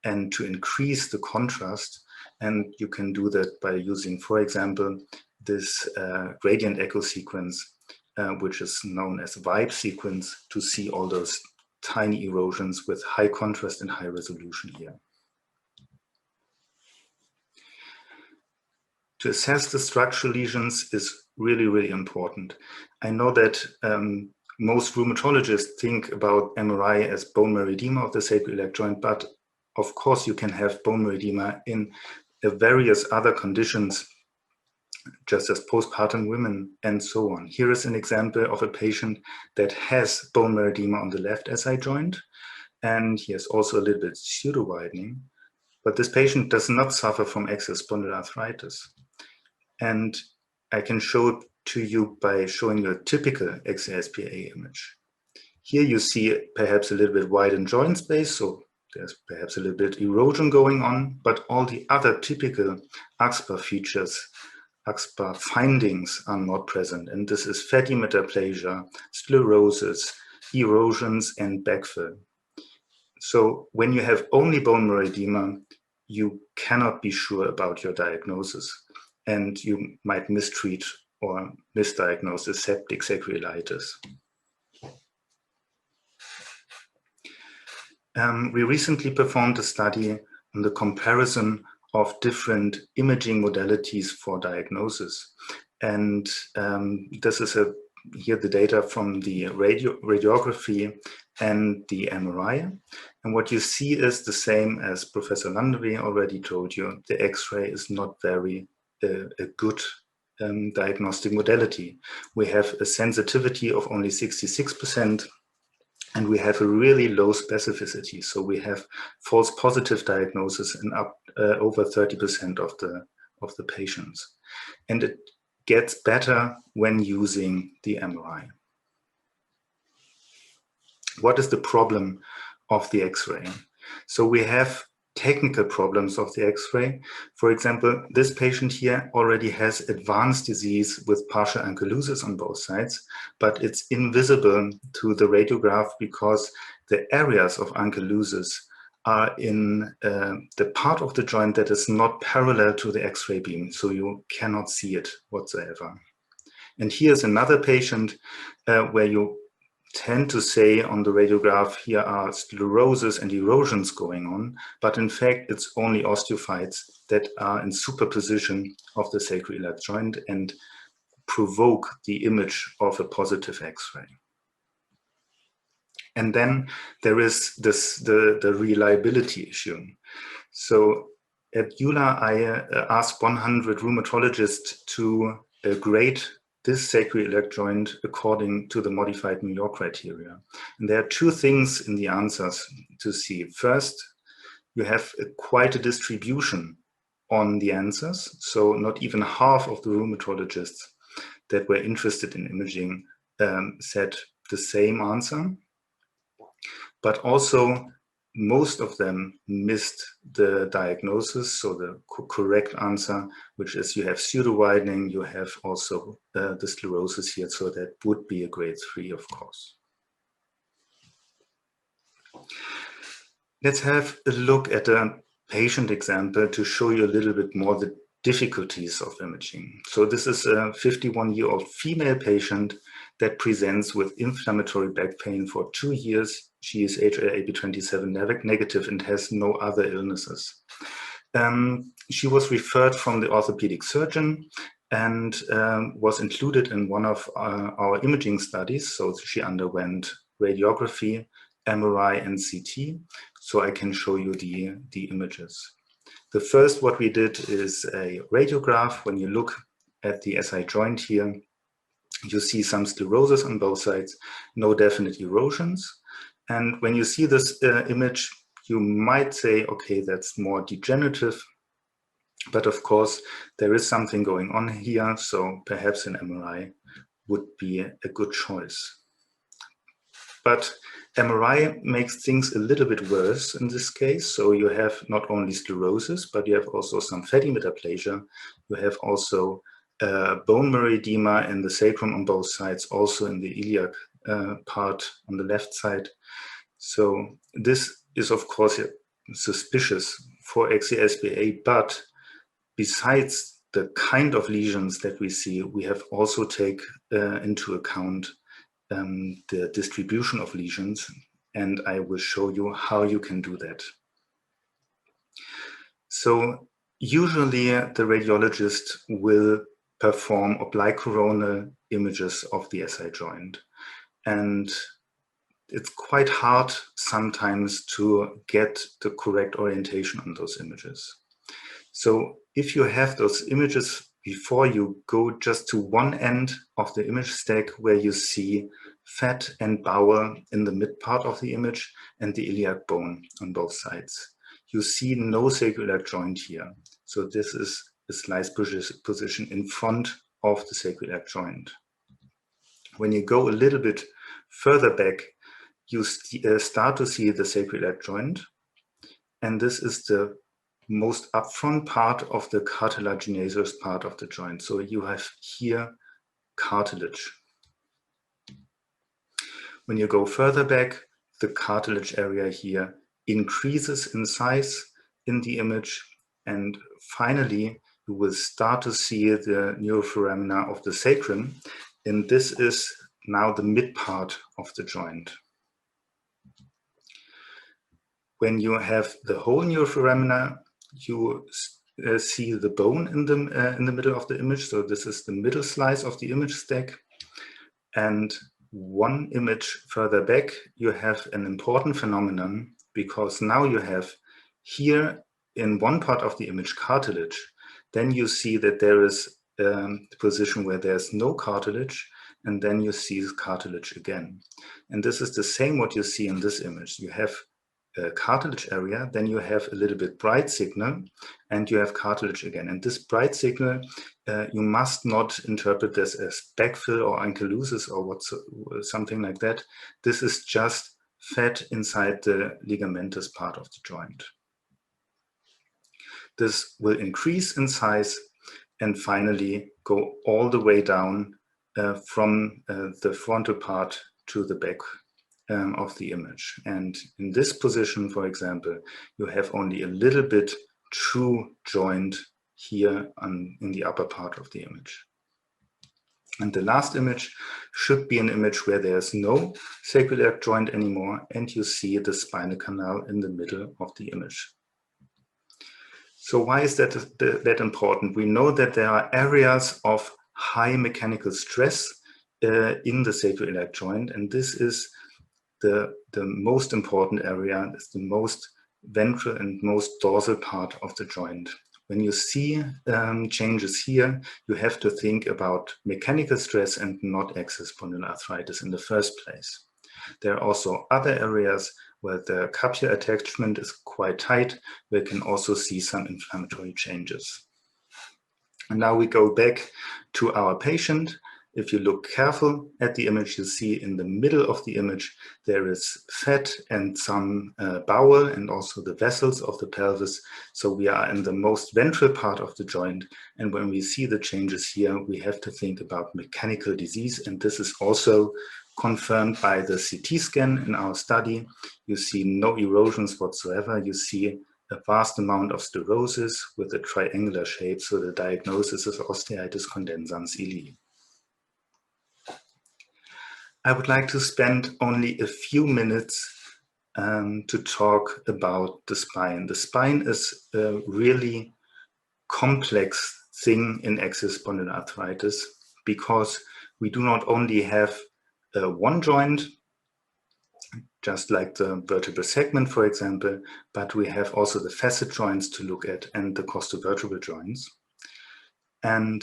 and to increase the contrast. And you can do that by using, for example, this gradient echo sequence, which is known as vibe sequence, to see all those tiny erosions with high contrast and high resolution here. To assess the structural lesions is really, really important. I know that most rheumatologists think about MRI as bone marrow edema of the sacroiliac joint, but of course you can have bone marrow edema in various other conditions, just as postpartum women and so on. Here is an example of a patient that has bone marrow edema on the left SI joint, and he has also a little bit pseudo widening, but this patient does not suffer from axial spondyloarthritis. And I can show it to you by showing you a typical axial SPA image. Here you see perhaps a little bit widened joint space, so there's perhaps a little bit erosion going on, but all the other typical AXPA features, AXPA findings are not present. And this is fatty metaplasia, sclerosis, erosions, and backfill. So when you have only bone marrow edema, you cannot be sure about your diagnosis, and you might mistreat or misdiagnose a septic sacroiliitis. We recently performed a study on the comparison of different imaging modalities for diagnosis. And this is here the data from the radiography and the MRI. And what you see is the same as Professor Landevee already told you. The X-ray is not very a good diagnostic modality. We have a sensitivity of only 66%, and we have a really low specificity. So we have false positive diagnosis in up over 30% of the patients. And it gets better when using the MRI. What is the problem of the X-ray? So we have technical problems of the X-ray. For example, this patient here already has advanced disease with partial ankylosis on both sides, but it's invisible to the radiograph because the areas of ankylosis are in the part of the joint that is not parallel to the X-ray beam, so you cannot see it whatsoever. And here's another patient where you tend to say on the radiograph, here are sclerosis and erosions going on, but in fact, it's only osteophytes that are in superposition of the sacroiliac joint and provoke the image of a positive X-ray. And then there is the reliability issue. So at EULA, I asked 100 rheumatologists to grade this sacroiliac joint according to the modified New York criteria. And there are two things in the answers to see. First, you have quite a distribution on the answers. So not even half of the rheumatologists that were interested in imaging said the same answer, but also most of them missed the diagnosis, so the correct answer, which is you have pseudo-widening, you have also the sclerosis here, so that would be a grade 3, of course. Let's have a look at a patient example to show you a little bit more the difficulties of imaging. So this is a 51-year-old female patient that presents with inflammatory back pain for 2 years. She is HLA-AB27 negative and has no other illnesses. She was referred from the orthopedic surgeon and was included in one of our imaging studies. So she underwent radiography, MRI, and CT. So I can show you the images. The first what we did is a radiograph. When you look at the SI joint here, you see some sclerosis on both sides, no definite erosions. And when you see this image, you might say, okay, that's more degenerative. But of course, there is something going on here. So perhaps an MRI would be a good choice. But MRI makes things a little bit worse in this case. So you have not only sclerosis, but you have also some fatty metaplasia. You have also bone marrow edema in the sacrum on both sides, also in the iliac part on the left side. So this is, of course, suspicious for AXIA-SPA, but besides the kind of lesions that we see, we have also take into account the distribution of lesions, and I will show you how you can do that. So usually the radiologist will perform oblique coronal images of the SI joint, and it's quite hard sometimes to get the correct orientation on those images. So if you have those images before you go just to one end of the image stack where you see fat and bowel in the mid part of the image and the iliac bone on both sides, you see no sacroiliac joint here. So this is a slice position in front of the sacroiliac joint. When you go a little bit further back, you start to see the sacroiliac joint, and this is the most upfront part of the cartilaginous part of the joint. So you have here cartilage. When you go further back, the cartilage area here increases in size in the image, and finally you will start to see the neuroforamina of the sacrum, and this is now the mid part of the joint. When you have the whole neuroforamina, you see the bone in the middle of the image. So this is the middle slice of the image stack. And one image further back, you have an important phenomenon, because now you have here in one part of the image cartilage. Then you see that there is a position where there's no cartilage, and then you see cartilage again. And this is the same what you see in this image. You have a cartilage area, then you have a little bit bright signal, and you have cartilage again. And this bright signal, you must not interpret this as backfill or ankylosis or something like that. This is just fat inside the ligamentous part of the joint. This will increase in size and finally go all the way down from the frontal part to the back of the image. And in this position, for example, you have only a little bit true joint here in the upper part of the image. And the last image should be an image where there's no sacroiliac joint anymore, and you see the spinal canal in the middle of the image. So why is that important? We know that there are areas of high mechanical stress in the sacroiliac joint, and this is the most important area. It's the most ventral and most dorsal part of the joint. When you see changes here, you have to think about mechanical stress and not axial spondyloarthritis in the first place. There are also other areas where the capsular attachment is quite tight, we can also see some inflammatory changes. And now we go back to our patient. If you look careful at the image, you see in the middle of the image, there is fat and some bowel and also the vessels of the pelvis. So we are in the most ventral part of the joint. And when we see the changes here, we have to think about mechanical disease. And this is also confirmed by the CT scan in our study. You see no erosions whatsoever. You see a vast amount of stenosis with a triangular shape. So the diagnosis is osteitis condensans iliae. I would like to spend only a few minutes to talk about the spine. The spine is a really complex thing in axial spondyloarthritis because we do not only have one joint, just like the vertebral segment, for example, but we have also the facet joints to look at and the costovertebral joints. And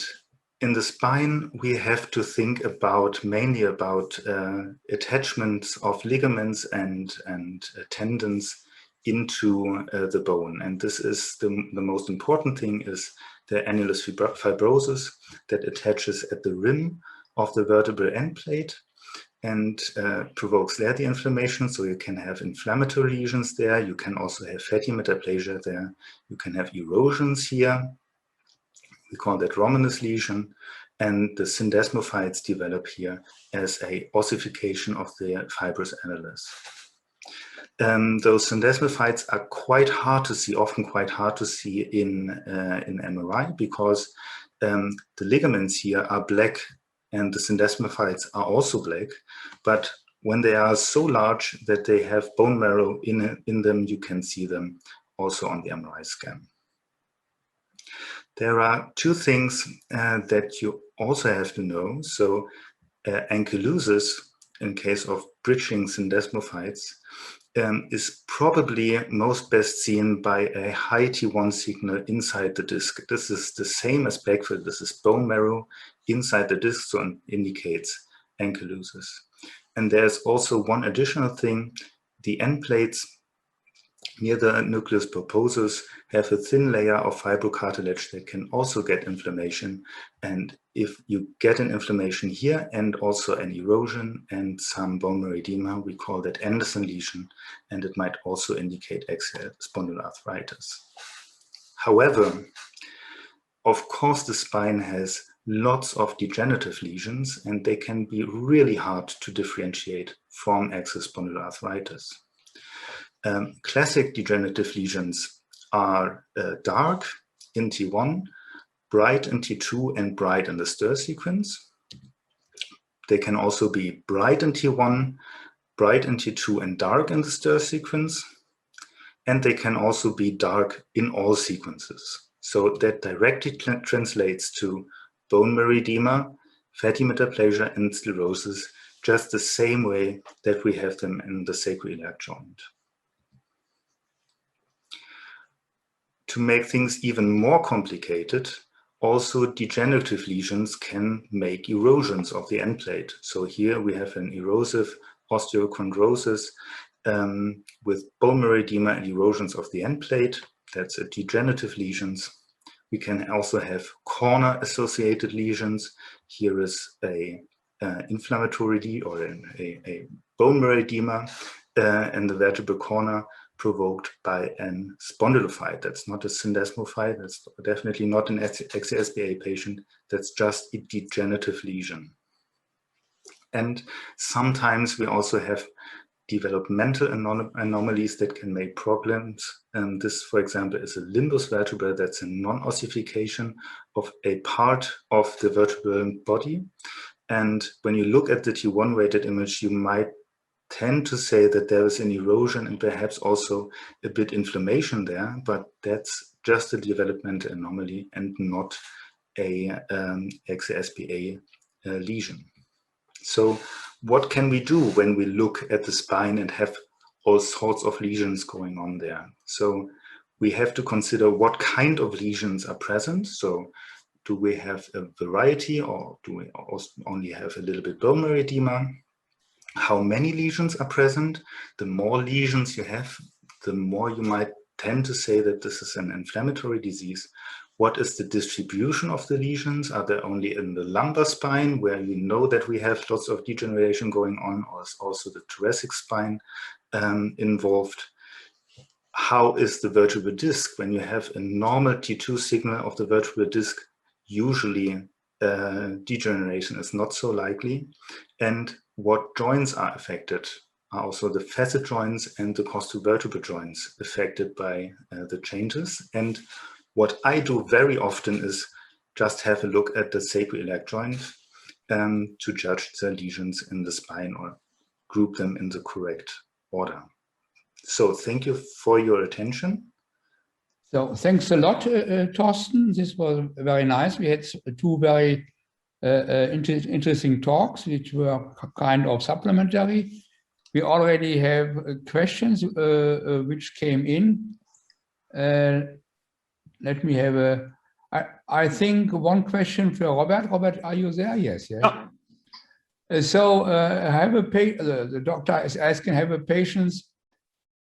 in the spine, we have to think about mainly about attachments of ligaments and tendons into the bone. And this is the most important thing is the annulus fibrosus that attaches at the rim of the vertebral end plate and provokes there the inflammation. So you can have inflammatory lesions there. You can also have fatty metaplasia there. You can have erosions here. We call that Romanus lesion, and the syndesmophytes develop here as a ossification of the fibrous annulus. Those syndesmophytes are quite hard to see, often quite hard to see in MRI because the ligaments here are black and the syndesmophytes are also black, but when they are so large that they have bone marrow in them, you can see them also on the MRI scan. There are two things that you also have to know. So ankylosis, in case of bridging syndesmophytes, is probably most best seen by a high T1 signal inside the disc. This is the same as backfill. This is bone marrow inside the disc, so it indicates ankylosis. And there's also one additional thing. The end plates near the nucleus pulposus have a thin layer of fibrocartilage that can also get inflammation. And if you get an inflammation here and also an erosion and some bone marrow edema, we call that Anderson lesion, and it might also indicate axial spondyloarthritis. However, of course, the spine has lots of degenerative lesions, and they can be really hard to differentiate from axial spondyloarthritis. Classic degenerative lesions are dark in T1, bright in T2, and bright in the stir sequence. They can also be bright in T1, bright in T2, and dark in the stir sequence. And they can also be dark in all sequences. So that directly translates to bone marrow edema, fatty metaplasia, and sclerosis, just the same way that we have them in the sacroiliac joint. To make things even more complicated, also degenerative lesions can make erosions of the end plate. So here we have an erosive osteochondrosis with bone marrow edema and erosions of the end plate. That's a degenerative lesions. We can also have corner-associated lesions. Here is a inflammatory or a bone marrow edema in the vertebral corner, provoked by an spondylophyte. That's not a syndesmophyte. That's definitely not an AXIAL patient. That's just a degenerative lesion. And sometimes we also have developmental anomalies that can make problems. This, for example, is a limbus vertebra. That's a non-ossification of a part of the vertebral body. And when you look at the T1 weighted image, you might tend to say that there is an erosion and perhaps also a bit inflammation there, but that's just a developmental anomaly and not a AXIAL lesion. So what can we do when we look at the spine and have all sorts of lesions going on there? So we have to consider what kind of lesions are present. So do we have a variety, or do we also only have a little bit bone marrow edema? how many lesions are present. The more lesions you have, the more you might tend to say that this is an inflammatory disease. What is the distribution of the lesions? Are they only in the lumbar spine, where you know that we have lots of degeneration going on, or is also the thoracic spine involved? How is the vertebral disc? When you have a normal T2 signal of the vertebral disc, usually degeneration is not so likely. And what joints are affected? Are also the facet joints and the costovertebral joints affected by the changes? And what I do very often is just have a look at the sacroiliac joint to judge the lesions in the spine or group them in the correct order. So thank you for your attention. So thanks a lot, Thorsten. This was very nice. We had two very interesting talks, which were kind of supplementary. We already have questions which came in. Let me have I think one question for Robert. Robert, are you there? Yes. Yes. Oh. So the doctor is asking, have a patient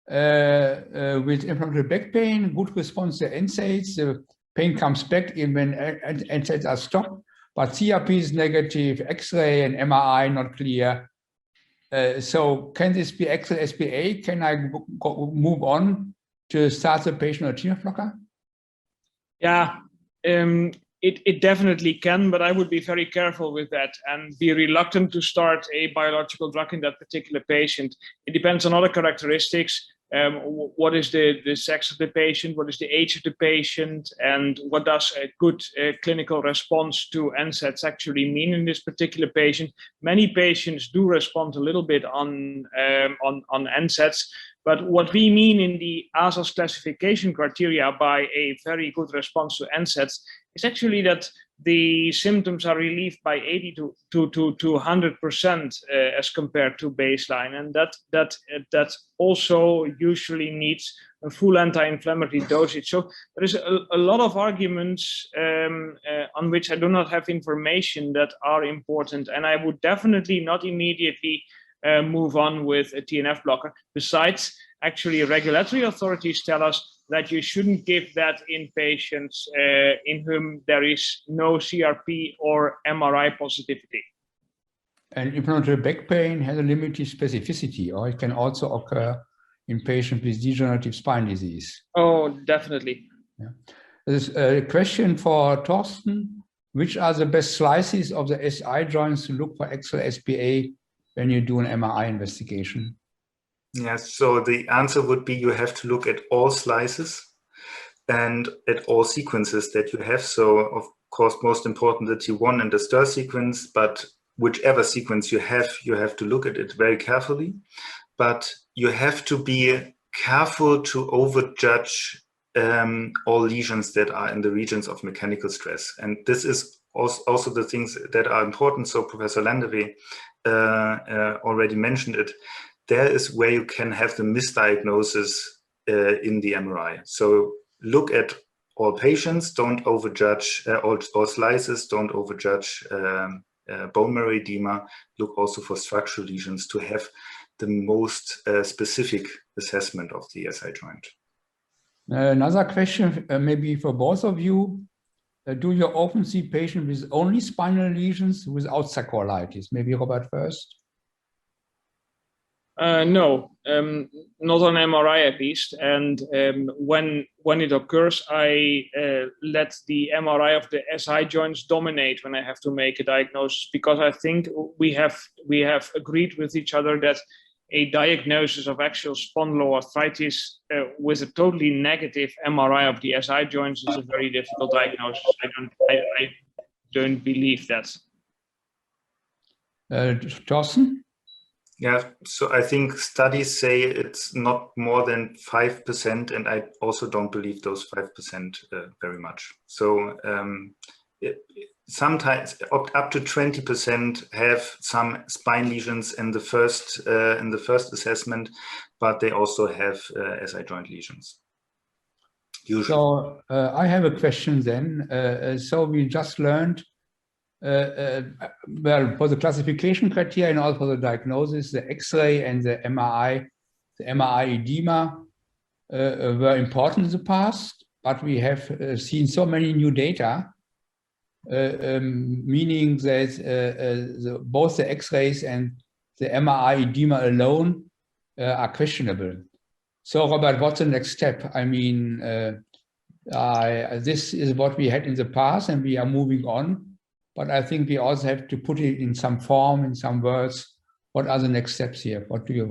with inflammatory back pain, good response to NSAIDs, the pain comes back even when NSAIDs are stopped, but CRP is negative, X-ray and MRI not clear. So can this be AXIAL SPA? Can I move on to start the patient on a TNF blocker? Yeah, it definitely can, but I would be very careful with that and be reluctant to start a biological drug in that particular patient. It depends on other characteristics. What is the sex of the patient, what is the age of the patient, and what does a good clinical response to NSAIDs actually mean in this particular patient. Many patients do respond a little bit on NSAIDs, but what we mean in the ASAS classification criteria by a very good response to NSAIDs is actually that the symptoms are relieved by 80 to 100% as compared to baseline, and that also usually needs a full anti-inflammatory dosage. So there is a lot of arguments on which I do not have information that are important, and I would definitely not immediately move on with a TNF blocker. Besides, actually, regulatory authorities tell us that you shouldn't give that in patients in whom there is no CRP or MRI positivity. And inflammatory back pain has a limited specificity, or it can also occur in patients with degenerative spine disease. Oh, definitely. Yeah. There's a question for Thorsten. Which are the best slices of the SI joints to look for AXIAL SPA when you do an MRI investigation? Yes, so the answer would be you have to look at all slices and at all sequences that you have. So, of course, most important, the T1 and the STIR sequence, but whichever sequence you have to look at it very carefully. But you have to be careful to overjudge all lesions that are in the regions of mechanical stress. And this is also the things that are important. So Professor Landeve already mentioned it. There is where you can have the misdiagnosis in the MRI. So look at all patients, don't overjudge all slices, don't overjudge bone marrow edema. Look also for structural lesions to have the most specific assessment of the SI joint. Another question, maybe for both of you. Do you often see patients with only spinal lesions without sacroiliitis? Maybe Robert first. No, not on MRI at least. And when it occurs, I let the MRI of the SI joints dominate when I have to make a diagnosis, because I think we have agreed with each other that a diagnosis of axial spondyloarthritis with a totally negative MRI of the SI joints is a very difficult diagnosis. I don't believe that. Thorsten? Yeah, so I think studies say it's not more than 5%, and I also don't believe those 5% very much. So sometimes up to 20% have some spine lesions in the first assessment, but they also have SI joint lesions. Usually. So I have a question then. So we just learned Well, for the classification criteria and also for the diagnosis, the X-ray and the MRI edema were important in the past, but we have seen so many new data, meaning that both the X-rays and the MRI edema alone are questionable. So, Robert, what's the next step? I mean, this is what we had in the past, and we are moving on. But I think we also have to put it in some form, in some words. What are the next steps here? What do you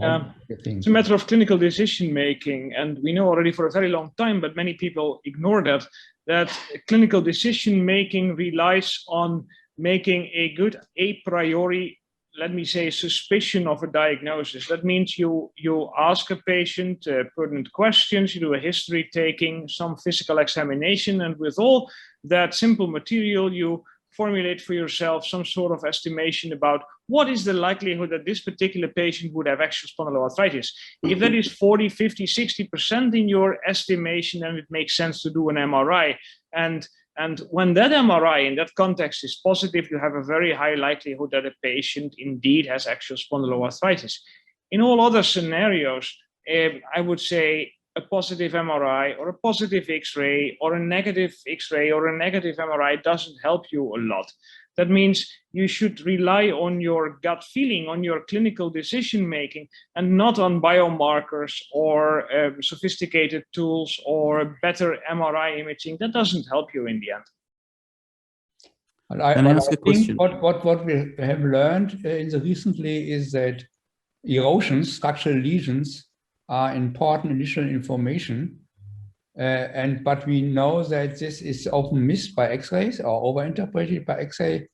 think? It's a matter of clinical decision making, and we know already for a very long time, but many people ignore that clinical decision making relies on making a good a priori, let me say, suspicion of a diagnosis. That means you ask a patient pertinent questions, you do a history taking, some physical examination, and with all that simple material, you formulate for yourself some sort of estimation about what is the likelihood that this particular patient would have axial spondyloarthritis. If that is 40, 50, 60% in your estimation, then it makes sense to do an MRI. And when that MRI in that context is positive, you have a very high likelihood that a patient indeed has axial spondyloarthritis. In all other scenarios, I would say a positive MRI or a positive X-ray or a negative X-ray or a negative MRI doesn't help you a lot. That means you should rely on your gut feeling, on your clinical decision making, and not on biomarkers or sophisticated tools or better MRI imaging. That doesn't help you in the end. Can I ask a question? What we have learned recently is that erosions, structural lesions, are important initial information, but we know that this is often missed by X-rays or overinterpreted by X-ray,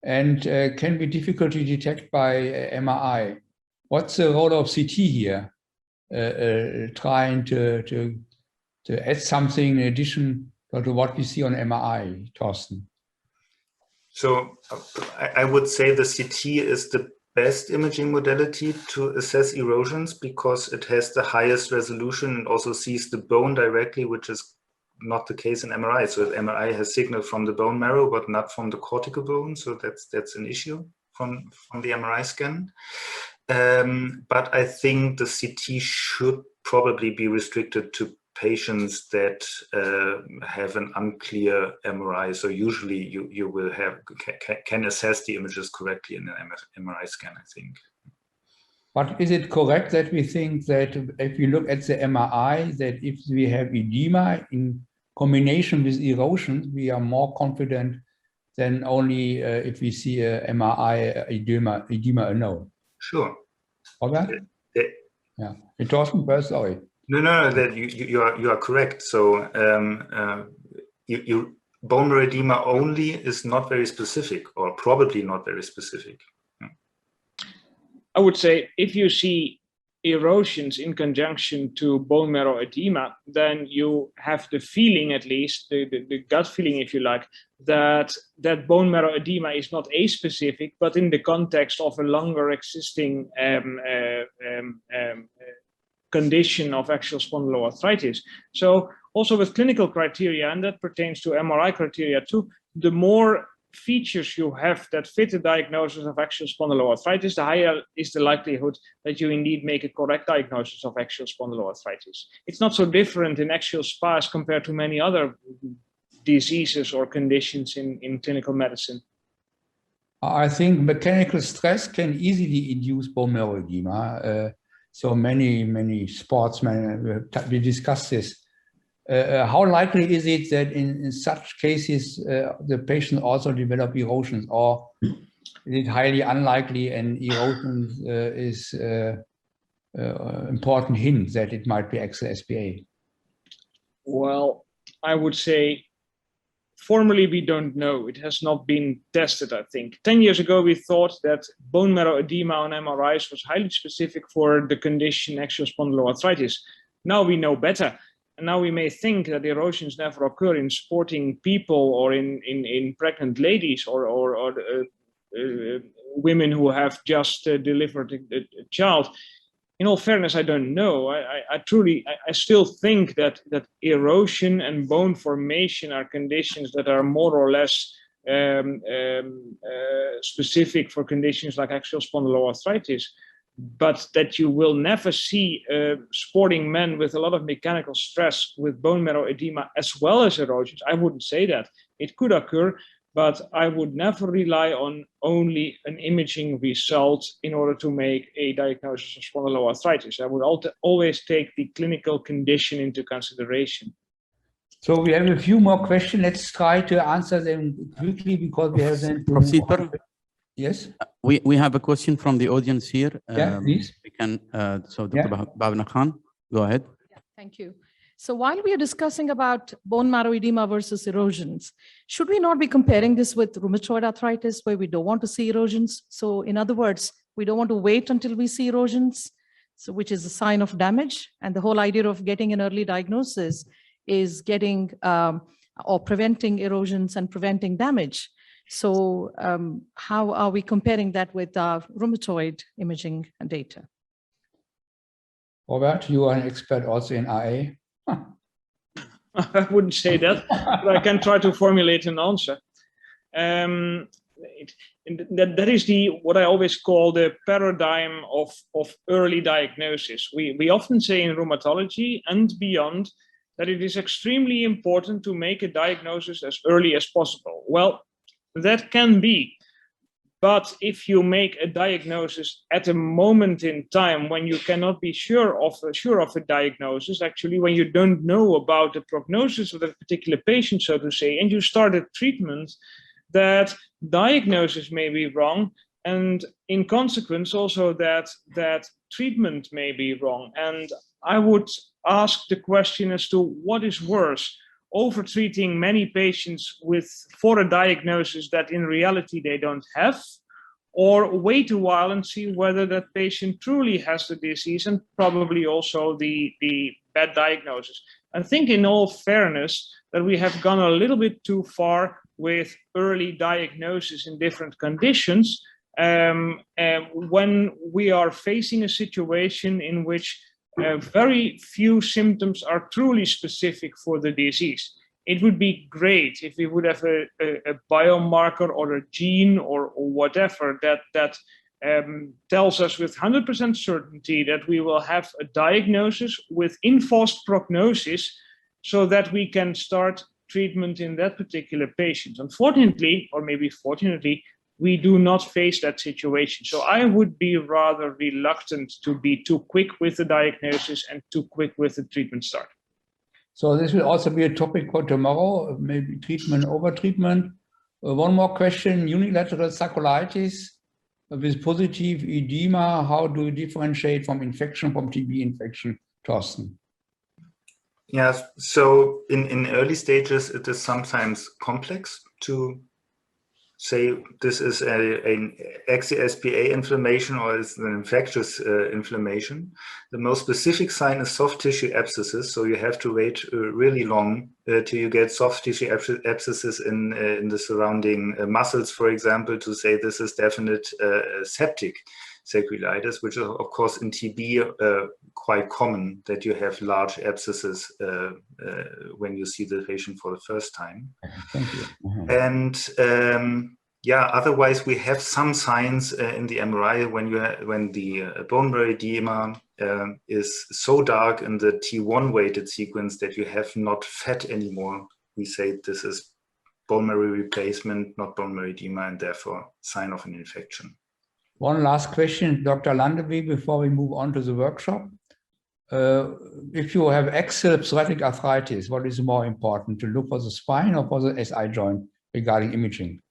and can be difficult to detect by MRI. What's the role of CT here? Trying to add something in addition to what we see on MRI, Thorsten. So I would say the CT is the best imaging modality to assess erosions because it has the highest resolution and also sees the bone directly, which is not the case in MRI. So MRI has signal from the bone marrow, but not from the cortical bone. So that's an issue from the MRI scan. But I think the CT should probably be restricted to patients that have an unclear MRI. So usually you will can assess the images correctly in an MRI scan, I think. But is it correct that we think that if we look at the MRI, that if we have edema in combination with erosion, we are more confident than only if we see a MRI edema alone? Sure. All that? Yeah. It wasn't first, sorry. No, that you are correct. So bone marrow edema only is not very specific, or probably not very specific. I would say if you see erosions in conjunction to bone marrow edema, then you have the feeling, at least the gut feeling, if you like, that bone marrow edema is not aspecific, but in the context of a longer existing condition of axial spondyloarthritis. So also with clinical criteria, and that pertains to MRI criteria too, the more features you have that fit the diagnosis of axial spondyloarthritis, the higher is the likelihood that you indeed make a correct diagnosis of axial spondyloarthritis. It's not so different in axial SPA as compared to many other diseases or conditions in clinical medicine. I think mechanical stress can easily induce bone marrow edema. So many sportsmen, we discussed this. How likely is it that in such cases the patient also develop erosions, or is it highly unlikely and erosions is important hint that it might be axial SPA? Well, I would say formally we don't know. It has not been tested, I think. 10 years ago, we thought that bone marrow edema on MRIs was highly specific for the condition axial spondyloarthritis. Now we know better. And now we may think that erosions never occur in sporting people or in pregnant ladies or women who have just delivered a child. In all fairness, I don't know. I still think that erosion and bone formation are conditions that are more or less specific for conditions like axial spondyloarthritis, but that you will never see sporting men with a lot of mechanical stress with bone marrow edema as well as erosions. I wouldn't say that. It could occur, but I would never rely on only an imaging result in order to make a diagnosis of spondyloarthritis. I would always take the clinical condition into consideration. So we have a few more questions. Let's try to answer them quickly because we have them. Professor, yes. We have a question from the audience here. Yeah, please. We can. So Dr. Bhavna Khan, go ahead. Yeah, thank you. So while we are discussing about bone marrow edema versus erosions, should we not be comparing this with rheumatoid arthritis where we don't want to see erosions? So in other words, we don't want to wait until we see erosions, so which is a sign of damage. And the whole idea of getting an early diagnosis is getting or preventing erosions and preventing damage. So how are we comparing that with rheumatoid imaging data? Robert, you are an expert also in RA. I wouldn't say that, but I can try to formulate an answer. That is what I always call the paradigm of early diagnosis. We often say in rheumatology and beyond that it is extremely important to make a diagnosis as early as possible. Well, that can be. But if you make a diagnosis at a moment in time when you cannot be sure of a diagnosis, actually when you don't know about the prognosis of a particular patient, so to say, and you start a treatment, that diagnosis may be wrong, and in consequence also that treatment may be wrong. And I would ask the question as to what is worse, over-treating many patients for a diagnosis that in reality they don't have, or wait a while and see whether that patient truly has the disease and probably also the bad diagnosis. I think in all fairness that we have gone a little bit too far with early diagnosis in different conditions when we are facing a situation in which very few symptoms are truly specific for the disease. It would be great if we would have a biomarker or a gene or whatever that tells us with 100% certainty that we will have a diagnosis with enforced prognosis so that we can start treatment in that particular patient. Unfortunately, or maybe fortunately, we do not face that situation. So I would be rather reluctant to be too quick with the diagnosis and too quick with the treatment start. So this will also be a topic for tomorrow, maybe treatment, over-treatment. One more question, unilateral sacroiliitis with positive edema, how do you differentiate from infection, from TB infection, Thorsten? Yes, so in early stages, it is sometimes complex to say this is an axial SPA inflammation or is an infectious inflammation. The most specific sign is soft tissue abscesses, so you have to wait really long till you get soft tissue abscesses in the surrounding muscles, for example, to say this is definite septic sacroiliitis, which is of course in TB quite common that you have large abscesses when you see the patient for the first time. Thank you. And yeah, otherwise we have some signs in the MRI when the bone marrow edema is so dark in the T1 weighted sequence that you have not fat anymore. We say this is bone marrow replacement, not bone marrow edema, and therefore sign of an infection. One last question, Dr. Landeby, before we move on to the workshop. If you have axial psoriatic arthritis, what is more important, to look for the spine or for the SI joint regarding imaging?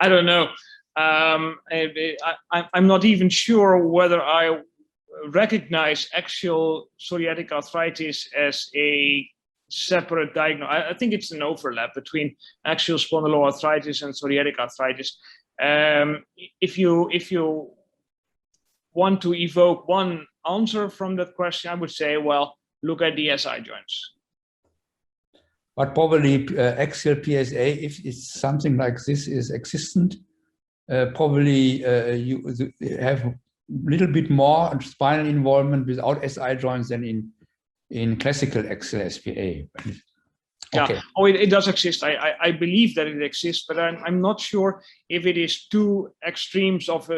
I don't know. I'm not even sure whether I recognize axial psoriatic arthritis as a separate diagnosis. I think it's an overlap between axial spondyloarthritis and psoriatic arthritis. If you want to evoke one answer from that question, I would say, well, look at the SI joints. But probably axial PSA, if it's something like this is existent, probably you have a little bit more spinal involvement without SI joints than in classical axial SPA. Okay. Yeah. Oh, it does exist. I believe that it exists, but I'm not sure if it is two extremes of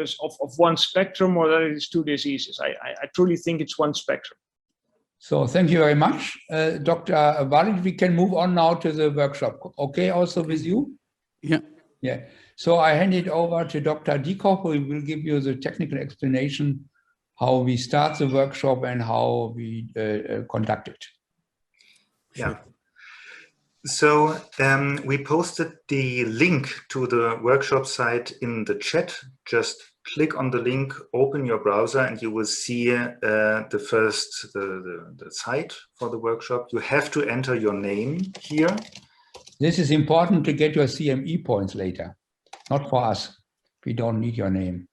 one spectrum or that it is two diseases. I truly think it's one spectrum. So thank you very much, Dr. Walid. We can move on now to the workshop. Okay, also with you? Yeah. Yeah. So I hand it over to Dr. Dieckhoff, who will give you the technical explanation how we start the workshop and how we conduct it. Yeah. So we posted the link to the workshop site in the chat. Just click on the link, open your browser, and you will see the site for the workshop. You have to enter your name here. This is important to get your CME points later, not for us. We don't need your name.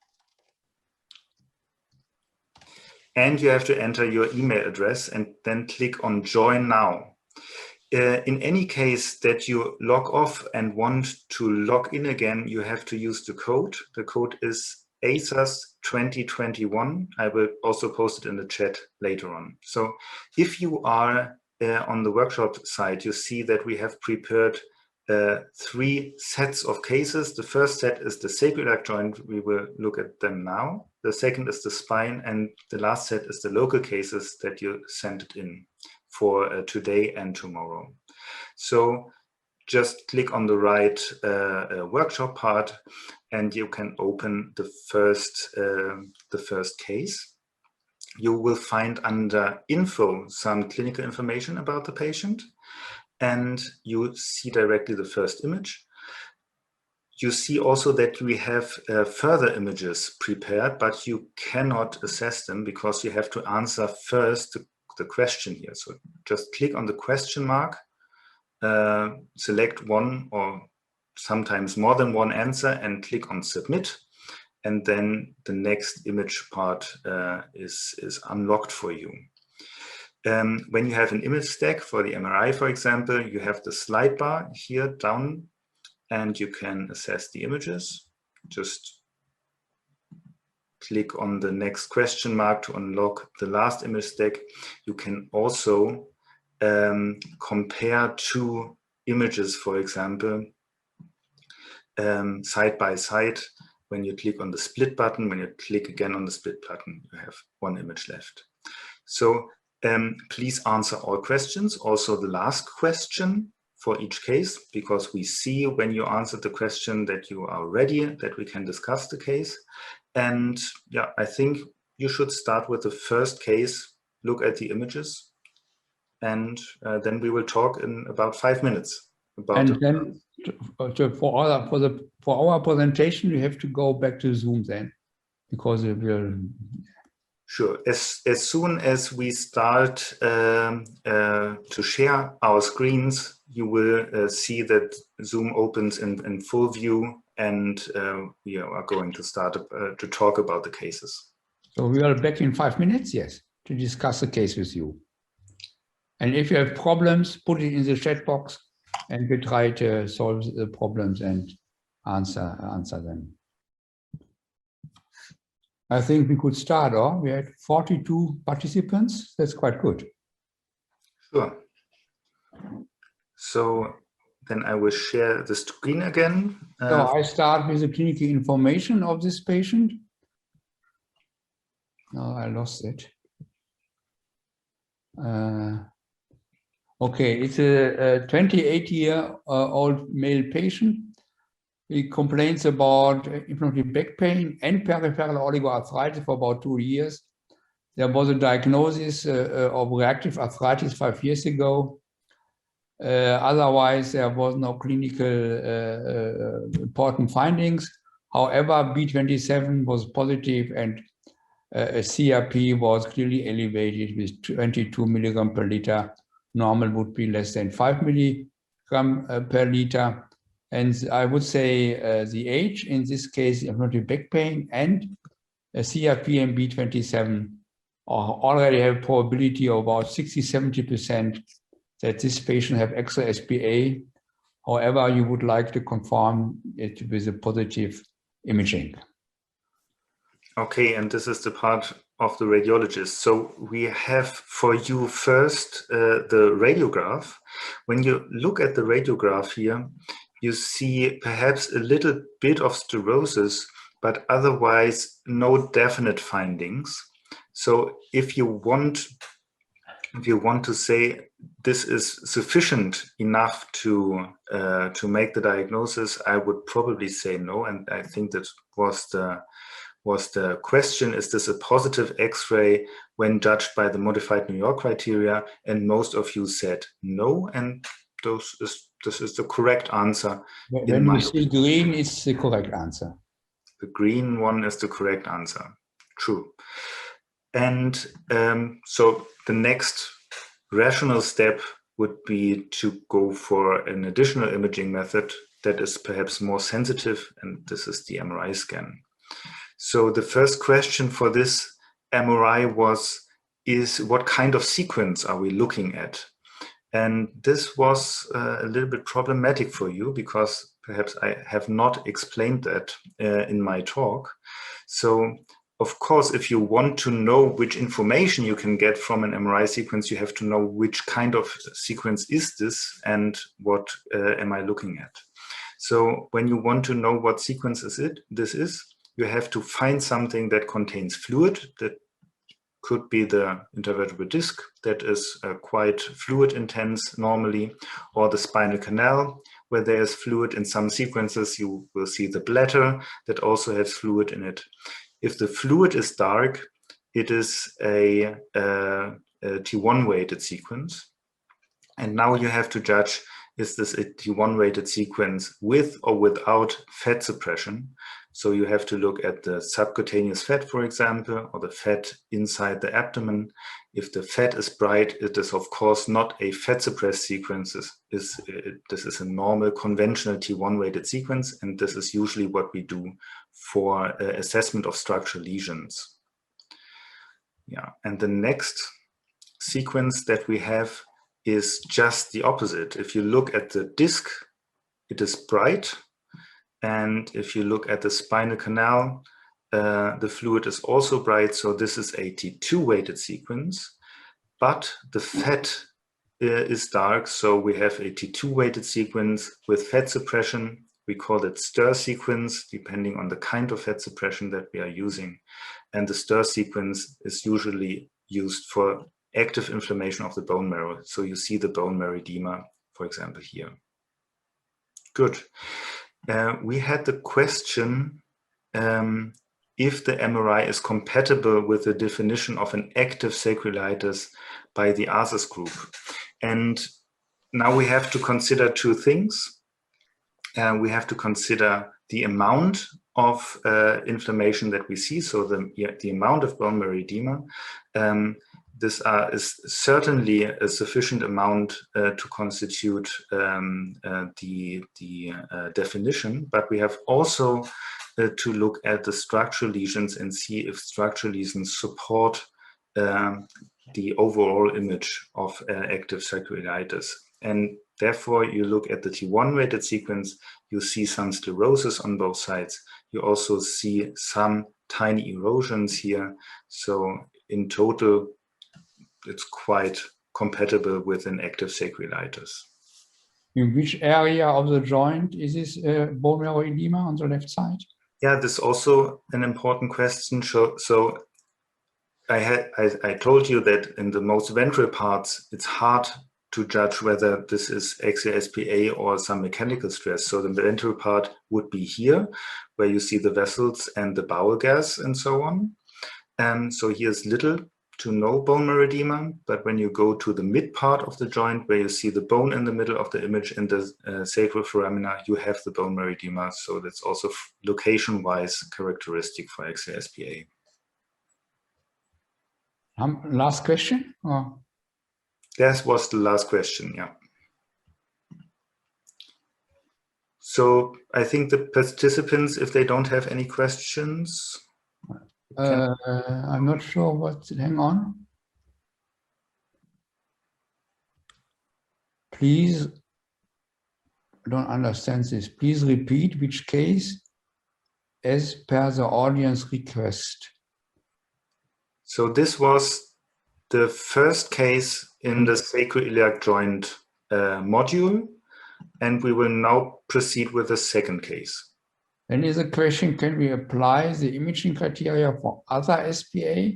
And you have to enter your email address and then click on Join Now. In any case that you log off and want to log in again, you have to use the code. The code is ASAS 2021. I will also post it in the chat later on. So if you are on the workshop site, you see that we have prepared 3 sets of cases. The first set is the sacroiliac joint. We will look at them now. The second is the spine, and the last set is the local cases that you sent it in for today and tomorrow. So just click on the right workshop part, and you can open the first case. You will find under info some clinical information about the patient, and you see directly the first image. You see also that we have further images prepared, but you cannot assess them because you have to answer first the question here. So just click on the question mark, select one or sometimes more than one answer and click on submit. And then the next image part is unlocked for you. When you have an image stack for the MRI, for example, you have the slide bar here down and you can assess the images. Just click on the next question mark to unlock the last image stack. You can also compare 2 images, for example, side by side. When you click on the split button, when you click again on the split button, you have 1 image left. So please answer all questions, also the last question for each case, because we see when you answer the question that you are ready, that we can discuss the case. And yeah, I think you should start with the first case, look at the images, and then we will talk in about 5 minutes. About and then for our presentation, we have to go back to Zoom then, because it will. Sure. As soon as we start to share our screens, you will see that Zoom opens in full view, and we are going to start to talk about the cases. So we are back in 5 minutes, yes, to discuss the case with you. And if you have problems, put it in the chat box, and we try to solve the problems and answer them. I think we could start, or we had 42 participants. That's quite good. Sure. So then I will share the screen again. So I start with the clinical information of this patient. No, I lost it. Okay, it's a 28-year-old male patient. He complains about inflammatory back pain and peripheral oligoarthritis for about 2 years. There was a diagnosis of reactive arthritis 5 years ago. Otherwise, there was no clinical important findings. However, B27 was positive and CRP was clearly elevated with 22 milligram per liter. Normal would be less than 5 milligram per liter. And I would say the age, in this case, inflammatory back pain and CRP and B27 already have probability of about 60–70% that this patient have axial SPA. However, you would like to confirm it with a positive imaging. Okay, and this is the part of the radiologist. So we have for you first the radiograph. When you look at the radiograph here, you see perhaps a little bit of stenosis, but otherwise no definite findings. So if you want to say this is sufficient enough to make the diagnosis, I would probably say no. And I think that was the question: is this a positive X-ray when judged by the modified New York criteria? And most of you said no, and this is the correct answer. When you see green, it's the correct answer. The green one is the correct answer. True. And so the next rational step would be to go for an additional imaging method that is perhaps more sensitive, and this is the MRI scan. So the first question for this MRI is what kind of sequence are we looking at? And this was a little bit problematic for you because perhaps I have not explained that in my talk. So of course, if you want to know which information you can get from an MRI sequence, you have to know which kind of sequence is this and what am I looking at. So when you want to know what sequence this is, you have to find something that contains fluid. That could be the intervertebral disc that is quite fluid intense normally, or the spinal canal where there is fluid. In some sequences you will see the bladder that also has fluid in it. If the fluid is dark, it is a T1 weighted sequence. And now you have to judge, is this a T1 weighted sequence with or without fat suppression? So you have to look at the subcutaneous fat, for example, or the fat inside the abdomen. If the fat is bright, it is of course not a fat suppressed sequence. This is a normal conventional T1 weighted sequence, and this is usually what we do for assessment of structural lesions. Yeah, and the next sequence that we have is just the opposite. If you look at the disc, it is bright. And if you look at the spinal canal, the fluid is also bright. So this is a T2 weighted sequence, but the fat is dark. So we have a T2 weighted sequence with fat suppression. We call it stir sequence, depending on the kind of fat suppression that we are using. And the stir sequence is usually used for active inflammation of the bone marrow. So you see the bone marrow edema, for example, here. Good. We had the question if the MRI is compatible with the definition of an active sacroiliitis by the ASAS group. And now we have to consider two things. We have to consider the amount of inflammation that we see, so the amount of bone marrow edema. This is certainly a sufficient amount to constitute the definition, but we have also to look at the structural lesions and see if structural lesions support the overall image of active sacroiliitis. And therefore, you look at the T1 weighted sequence, you see some sclerosis on both sides. You also see some tiny erosions here. So in total, it's quite compatible with an active sacroiliitis. In which area of the joint is this bone marrow edema on the left side? Yeah, this is also an important question. So I told you that in the most ventral parts, it's hard to judge whether this is axial SPA or some mechanical stress. So the ventral part would be here, where you see the vessels and the bowel gas and so on. So here's little to no bone marrow edema, but when you go to the mid part of the joint, where you see the bone in the middle of the image and the sacral foramina, you have the bone marrow edema. So that's also location-wise characteristic for axial SPA. Last question? Or? That was the last question, yeah. So I think the participants, if they don't have any questions. I'm not sure what, hang on. Please, I don't understand this. Please repeat which case as per the audience request. So this was the first case in the sacroiliac joint module, and we will now proceed with the second case. Then is a question, can we apply the imaging criteria for other SPA?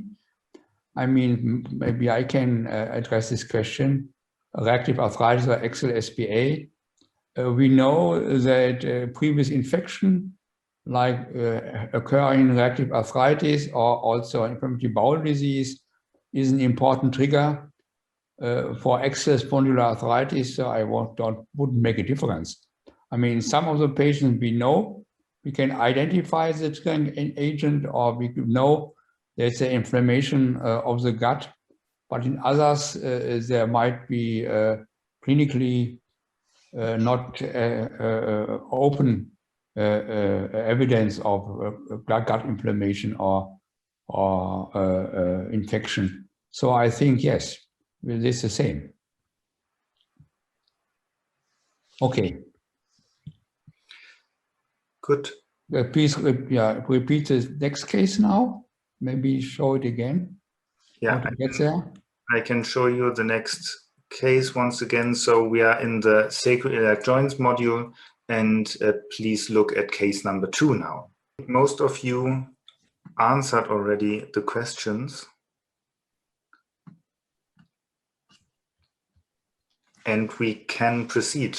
I mean, maybe I can address this question. Reactive arthritis or axial SPA. We know that previous infection, like occurring reactive arthritis or also inflammatory bowel disease, is an important trigger for axial spondyloarthritis. So I wouldn't make a difference. I mean, some of the patients we know, we can identify the triggering agent, or we know there's an inflammation of the gut. But in others, there might be clinically not open evidence of gut inflammation or infection. So I think, yes, this is the same. Okay. Good. Please repeat the next case now. Maybe show it again. Yeah, I can show you the next case once again. So we are in the sacroiliac joints module, and please look at case number 2 now. Most of you answered already the questions. And we can proceed.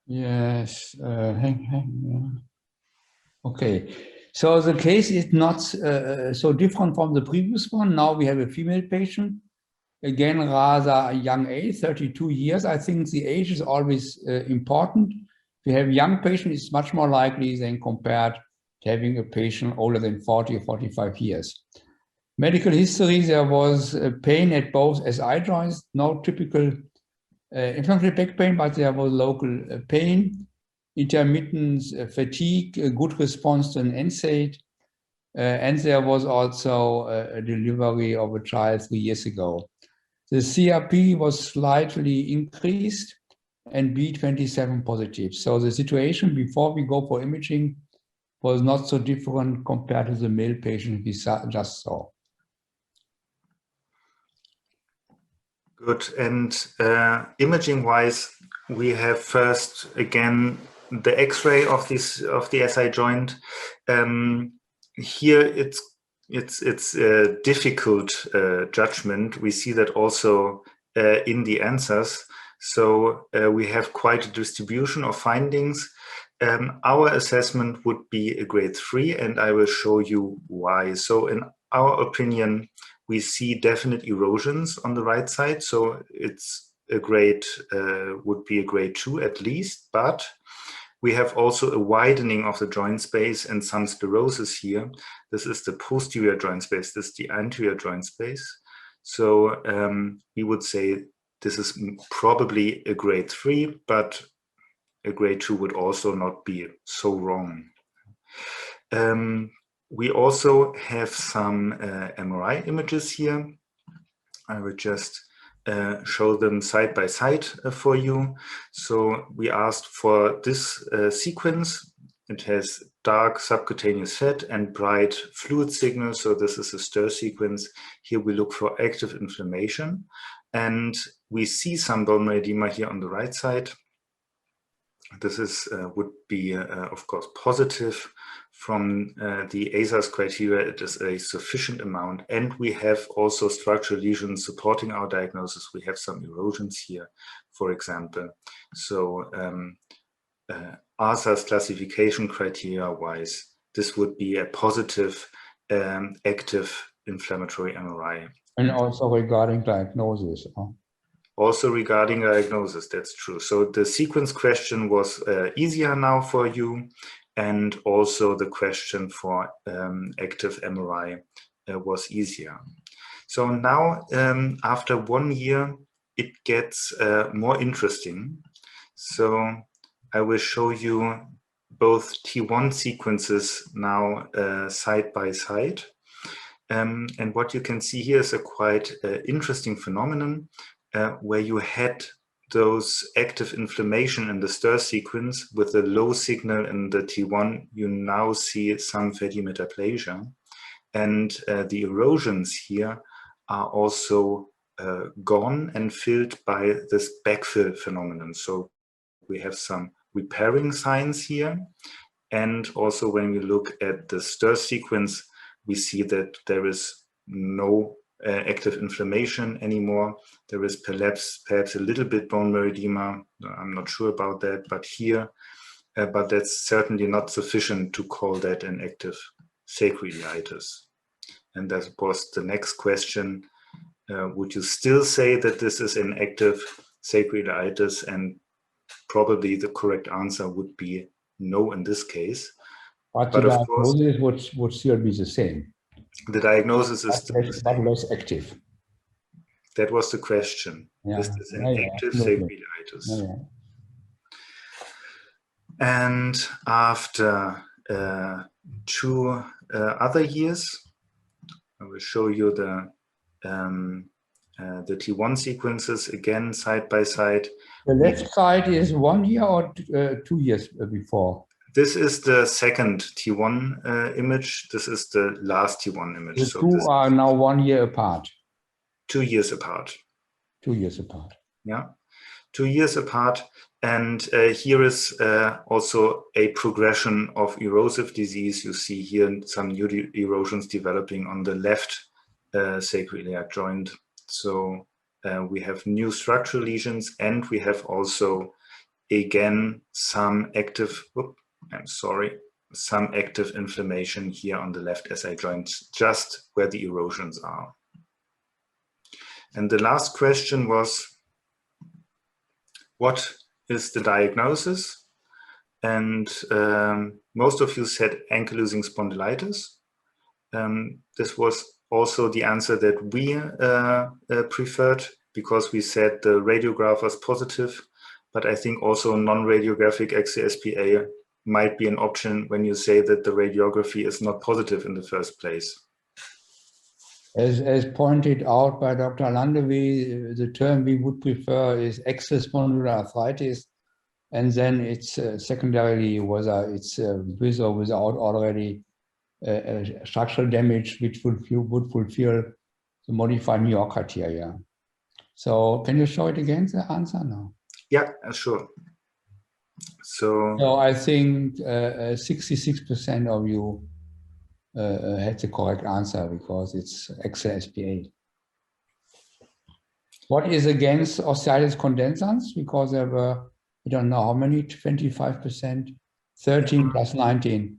Yes. Okay. So the case is not so different from the previous one. Now we have a female patient, again, rather young age, 32 years. I think the age is always important. If you have young patients, it's much more likely than compared to having a patient older than 40 or 45 years. Medical history, there was pain at both SI joints, no typical inflammatory back pain, but there was local pain, intermittent fatigue, a good response to an NSAID, and there was also a delivery of a child 3 years ago. The CRP was slightly increased and B27 positive. So the situation before we go for imaging was not so different compared to the male patient we just saw. Good. And imaging-wise, we have first again the X-ray of the SI joint. Here it's a difficult judgment. We see that also in the answers. So we have quite a distribution of findings. Our assessment would be a grade 3, and I will show you why. So in our opinion, we see definite erosions on the right side. So it's a grade, would be a grade 2 at least, but we have also a widening of the joint space and some sclerosis here. This is the posterior joint space, this is the anterior joint space. So we would say this is probably a grade 3, but a grade 2 would also not be so wrong. We also have some MRI images here. I will just show them side by side for you. So we asked for this sequence. It has dark subcutaneous fat and bright fluid signals. So this is a stir sequence. Here we look for active inflammation. And we see some bone marrow edema here on the right side. This is would be, of course, positive. From the ASAS criteria, it is a sufficient amount. And we have also structural lesions supporting our diagnosis. We have some erosions here, for example. So ASAS classification criteria-wise, this would be a positive active inflammatory MRI. And also regarding diagnosis. Also regarding diagnosis, that's true. So the sequence question was easier now for you. And also the question for active MRI was easier. So now, after 1 year, it gets more interesting. So I will show you both T1 sequences now side by side. And what you can see here is a quite interesting phenomenon where you had those active inflammation in the stir sequence with a low signal in the T1, you now see some fatty metaplasia. and the erosions here are also gone and filled by this backfill phenomenon. So we have some repairing signs here. And also when we look at the stir sequence, we see that there is no active inflammation anymore. There is perhaps a little bit bone marrow edema. I'm not sure about that, but here, but that's certainly not sufficient to call that an active sacroiliitis. And that was the next question. Would you still say that this is an active sacroiliitis? And probably the correct answer would be no in this case. But the diagnosis would still be the same. The diagnosis is still the same. But less active. That was the question. Yeah. Is this an active sacroiliitis? Yeah. And after 2 other years, I will show you the T1 sequences again side by side. The left side is 1 year or 2 years before? This is the second T1 image. This is the last T1 image. The so two are now 1 year apart. 2 years apart. 2 years apart. Yeah, 2 years apart. And here is also a progression of erosive disease. You see here some new erosions developing on the left sacroiliac joint. So we have new structural lesions, and we have also, again, some active, some active inflammation here on the left SI joint, just where the erosions are. And the last question was, what is the diagnosis? And most of you said ankylosing spondylitis. This was also the answer that we preferred, because we said the radiograph was positive, but I think also non-radiographic axial SPA might be an option when you say that the radiography is not positive in the first place. As pointed out by Dr. Landewe, the term we would prefer is axial spondyloarthritis, and then it's secondarily whether it's with or without already structural damage, which would fulfill the modified New York criteria. So can you show it again, the answer now? Yeah, sure. So I think 66% of you had the correct answer, because it's axial SPA. What is against osteitis condensans? Because there were, I don't know how many, 25%, 13 plus 19.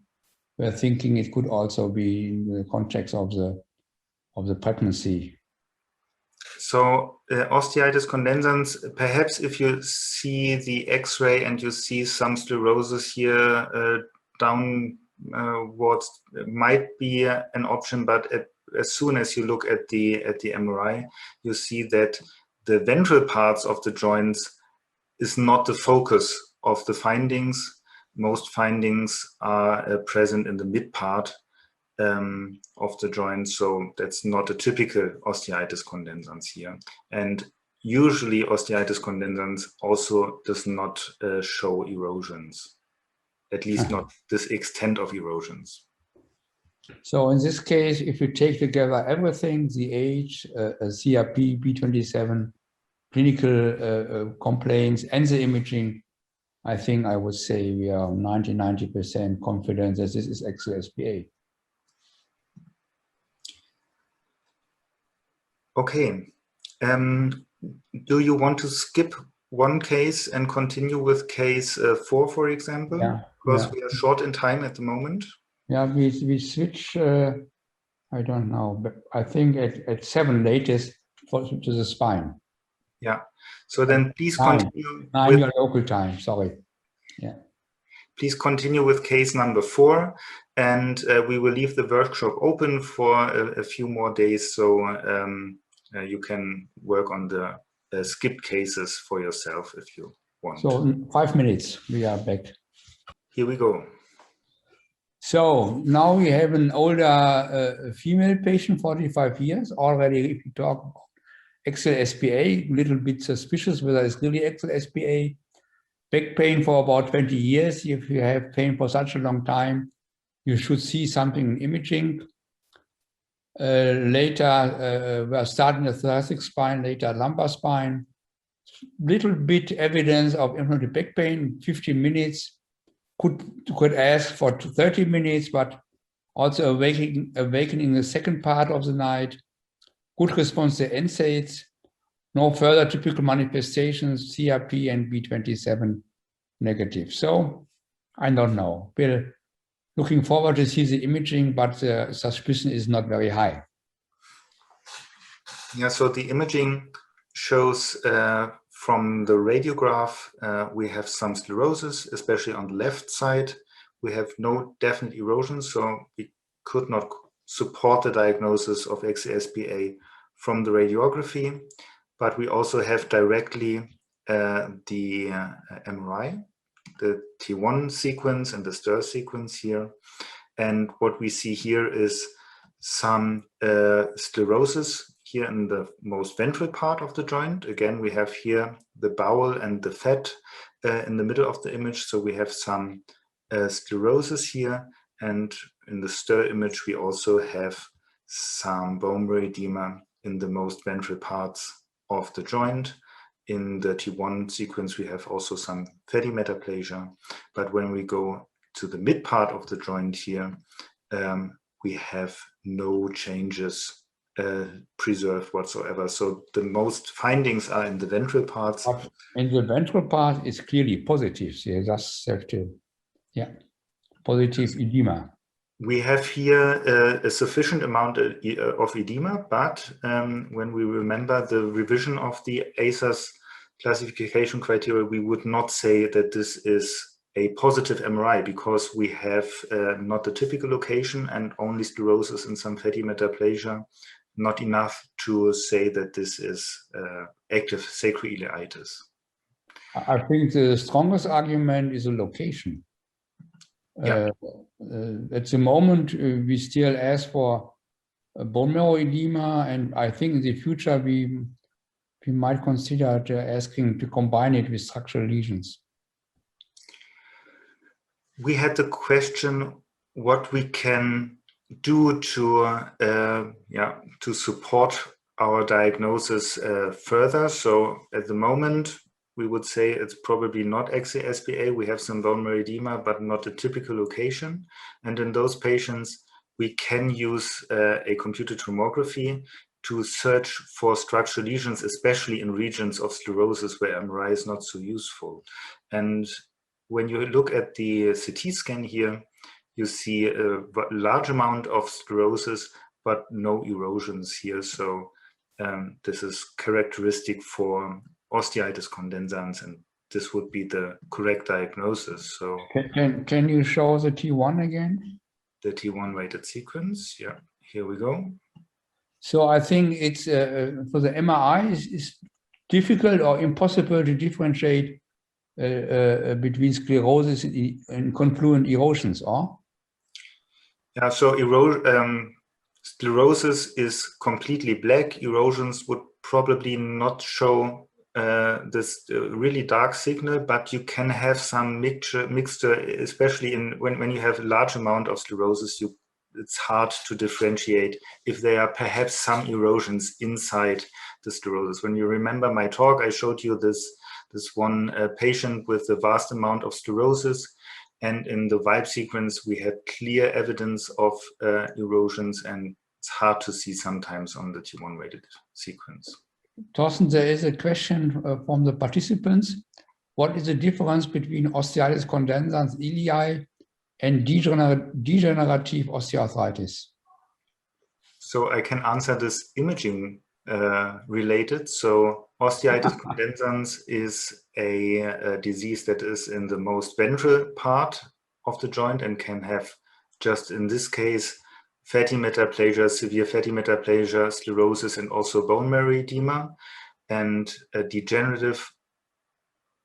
We're thinking it could also be in the context of the pregnancy. So osteitis condensans, perhaps if you see the X-ray and you see some sclerosis here downwards, might be an option. But as soon as you look at the MRI, you see that the ventral parts of the joints is not the focus of the findings. Most findings are present in the mid part of the joint, so that's not a typical osteitis condensans here. And usually osteitis condensans also does not show erosions, at least not this extent of erosions. So in this case, if you take together everything, the age, CRP, B27, clinical complaints, and the imaging, I think I would say we are 90% confident that this is axial SPA. Okay. Do you want to skip one case and continue with case 4, for example? Yeah, because we are short in time at the moment. Yeah, we switch, I don't know, but I think at 7 latest to the spine. Yeah. So then please 9 continue. 9 with, your local time, sorry. Yeah. Please continue with case number 4, and we will leave the workshop open for a few more days, so you can work on the skipped cases for yourself if you want. So in 5 minutes, we are back. Here we go. So now we have an older female patient, 45 years. Already, if you talk about axial SPA, a little bit suspicious whether it's really axial SPA. Back pain for about 20 years. If you have pain for such a long time, you should see something in imaging. Later, we are starting the thoracic spine, later lumbar spine. Little bit evidence of inflammatory back pain, 15 minutes. Could ask for 30 minutes, but also awakening the second part of the night. Good response to NSAIDs. No further typical manifestations, CRP and B27 negative. So I don't know. We're looking forward to see the imaging, but the suspicion is not very high. Yeah, so the imaging shows from the radiograph, we have some sclerosis, especially on the left side. We have no definite erosion, so we could not support the diagnosis of AXIAL from the radiography, but we also have directly the MRI, the T1 sequence and the STIR sequence here. And what we see here is some sclerosis here in the most ventral part of the joint. Again, we have here the bowel and the fat in the middle of the image. So we have some sclerosis here. And in the STIR image, we also have some bone marrow edema in the most ventral parts of the joint. In the T1 sequence, we have also some fatty metaplasia. But when we go to the mid part of the joint here, we have no changes preserved whatsoever. So the most findings are in the ventral parts. But in the ventral part, it's clearly positive. So you just have to, yeah, positive edema. We have here a sufficient amount of edema, but when we remember the revision of the ASAS classification criteria, we would not say that this is a positive MRI because we have not the typical location and only sclerosis and some fatty metaplasia, not enough to say that this is active sacroiliitis. I think the strongest argument is the location. Yeah. At the moment, we still ask for bone marrow edema, and I think in the future we might consider asking to combine it with structural lesions. We had the question what we can do to support our diagnosis further. So at the moment, we would say it's probably not AXIAL. We have some bone marrow edema, but not a typical location. And in those patients, we can use a computed tomography to search for structural lesions, especially in regions of sclerosis where MRI is not so useful. And when you look at the CT scan here, you see a large amount of sclerosis, but no erosions here. So this is characteristic for osteitis condensans, and this would be the correct diagnosis. So can you show the T1 again? The T1 weighted sequence, yeah, here we go. So I think it's for the MRI is difficult or impossible to differentiate between sclerosis and confluent erosions, or? Yeah, so sclerosis is completely black. Erosions would probably not show this really dark signal, but you can have some mixture, especially when you have a large amount of sclerosis. It's hard to differentiate if there are perhaps some erosions inside the sclerosis. When you remember my talk, I showed you this one patient with a vast amount of sclerosis, and in the VIBE sequence we had clear evidence of erosions, and it's hard to see sometimes on the T1 weighted sequence. Thorsten, there is a question from the participants. What is the difference between osteitis condensans ilii and degenerative osteoarthritis? So I can answer this imaging related. So osteitis condensans is a disease that is in the most ventral part of the joint and can have, just in this case, fatty metaplasia, severe fatty metaplasia, sclerosis, and also bone marrow edema. And a degenerative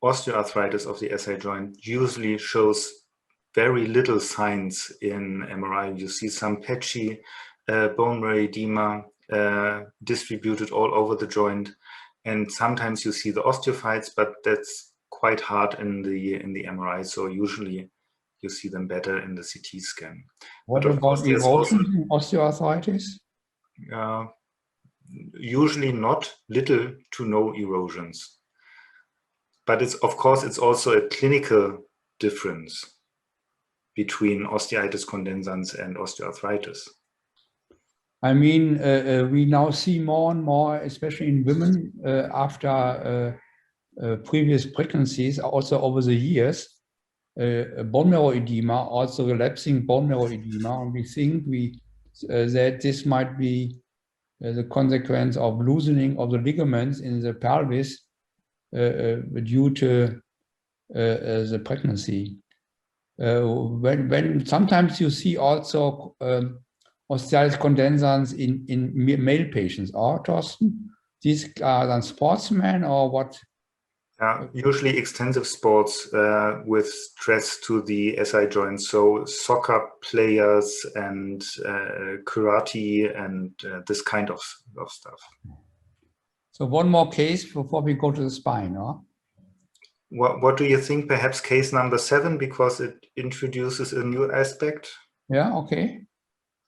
osteoarthritis of the SI joint usually shows very little signs in MRI. You see some patchy bone marrow edema distributed all over the joint, and sometimes you see the osteophytes, but that's quite hard in the MRI. So usually you see them better in the CT scan. What about erosions in osteoarthritis? usually not little to no erosions. But it's, of course, it's also a clinical difference between osteitis condensans and osteoarthritis. I mean, we now see more and more, especially in women, after previous pregnancies, also over the years, bone marrow edema, also relapsing bone marrow edema. And we think that this might be the consequence of loosening of the ligaments in the pelvis due to the pregnancy. When sometimes you see also osteitis condensans in male patients, or Thorsten, these are then sportsmen or what? Usually extensive sports with stress to the SI joints, so soccer players and karate and this kind of stuff. So one more case before we go to the spine, huh? What do you think? Perhaps case number 7, because it introduces a new aspect. Yeah, okay.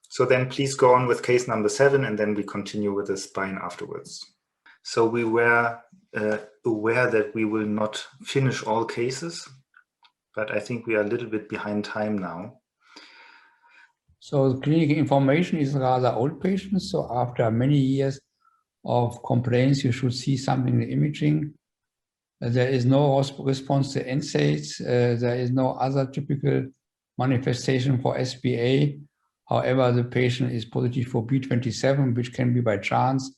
So then please go on with case number 7, and then we continue with the spine afterwards. So we were aware that we will not finish all cases, but I think we are a little bit behind time now. So the clinical information is rather old patients. So after many years of complaints, you should see something in the imaging. There is no response to NSAIDs. There is no other typical manifestation for SBA. However, the patient is positive for B27, which can be by chance.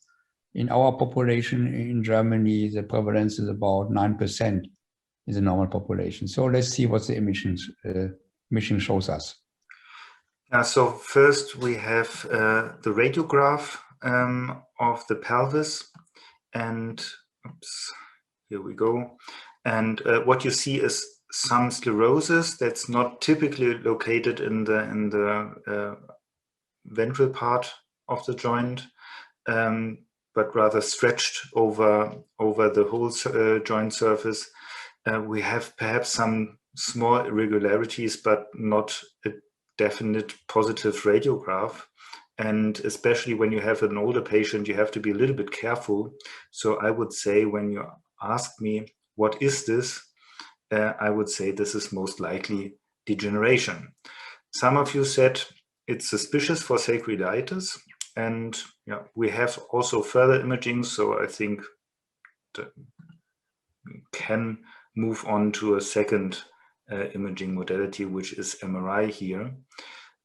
In our population in Germany, the prevalence is about 9% in the normal population. So let's see what the imaging shows us. So first we have the radiograph of the pelvis, and oops, here we go. And what you see is some sclerosis that's not typically located in the ventral part of the joint, but rather stretched over the whole joint surface. We have perhaps some small irregularities, but not a definite positive radiograph. And especially when you have an older patient, you have to be a little bit careful. So I would say, when you ask me, what is this? I would say this is most likely degeneration. Some of you said it's suspicious for sacroiliitis. And yeah, we have also further imaging, so I think can move on to a second imaging modality, which is MRI here.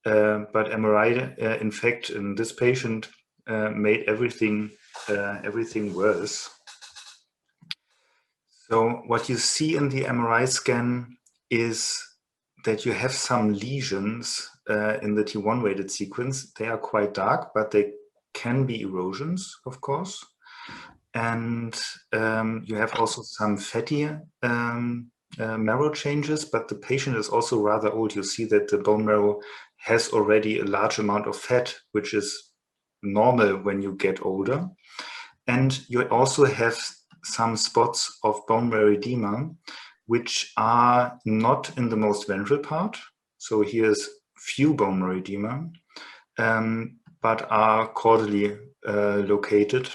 But MRI, in fact, in this patient made everything worse. So what you see in the MRI scan is that you have some lesions in the T1 weighted sequence. They are quite dark, but they can be erosions, of course. And you have also some fatty marrow changes, but the patient is also rather old. You see that the bone marrow has already a large amount of fat, which is normal when you get older. And you also have some spots of bone marrow edema, which are not in the most ventral part. So here's few bone marrow edema, but are caudally located.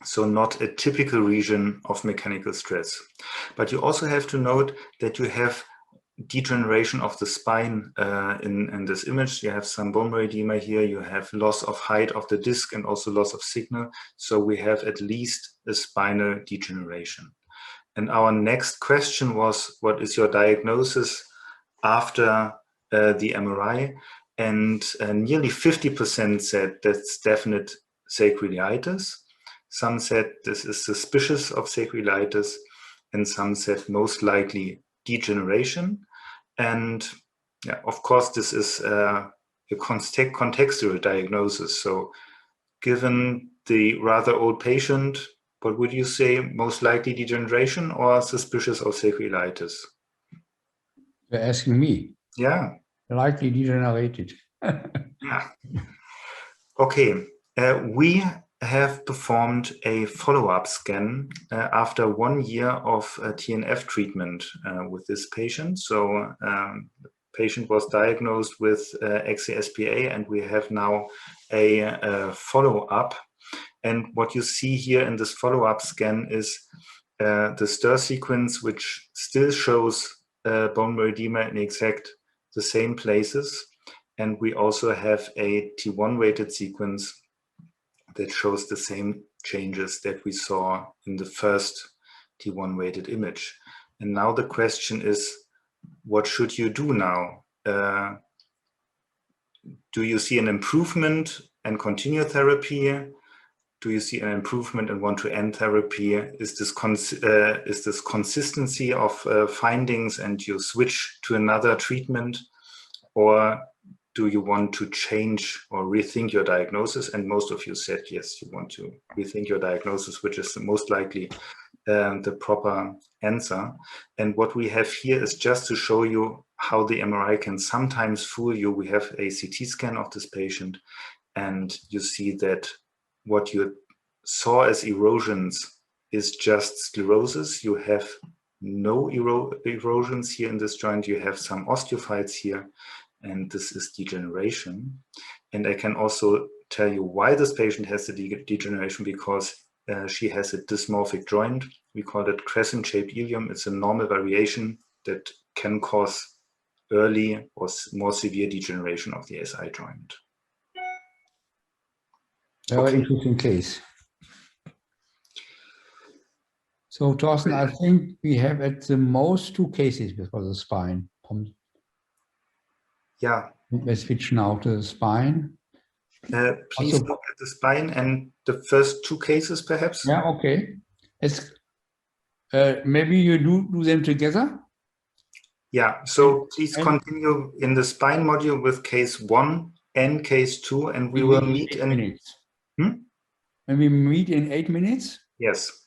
So not a typical region of mechanical stress. But you also have to note that you have degeneration of the spine in this image. You have some bone marrow edema here. You have loss of height of the disc and also loss of signal. So we have at least a spinal degeneration. And our next question was, what is your diagnosis after the MRI? And nearly 50% said that's definite sacroiliitis. Some said this is suspicious of sacroiliitis, and some said most likely degeneration. And yeah, of course, this is a contextual diagnosis. So given the rather old patient, what would you say, most likely degeneration or suspicious of sacroiliitis? You're asking me? Yeah. Likely degenerated. Yeah. Okay, we have performed a follow-up scan after 1 year of TNF treatment with this patient. So the patient was diagnosed with AXIAL, and we have now a follow-up. And what you see here in this follow-up scan is the stir sequence, which still shows bone marrow edema in exact the same places. And we also have a T1 weighted sequence that shows the same changes that we saw in the first T1 weighted image. And now the question is, what should you do now? Do you see an improvement and continue therapy? Do you see an improvement and want to end therapy? Is this consistency of findings and you switch to another treatment? Or do you want to change or rethink your diagnosis? And most of you said, yes, you want to rethink your diagnosis, which is the most likely the proper answer. And what we have here is just to show you how the MRI can sometimes fool you. We have a CT scan of this patient, and you see that what you saw as erosions is just sclerosis. You have no erosions here in this joint. You have some osteophytes here, and this is degeneration. And I can also tell you why this patient has the degeneration, because she has a dysmorphic joint. We call it crescent-shaped ilium. It's a normal variation that can cause early or more severe degeneration of the SI joint. Very interesting case. So, Thorsten, I think we have at the most 2 cases for the spine. Yeah. Let's switch now to the spine. Please look at the spine and the first 2 cases, perhaps. Yeah, okay. It's, maybe you do them together? Yeah, so please continue in the spine module with case 1 and case 2, and we will meet in 8 minutes. And we meet in 8 minutes? Yes.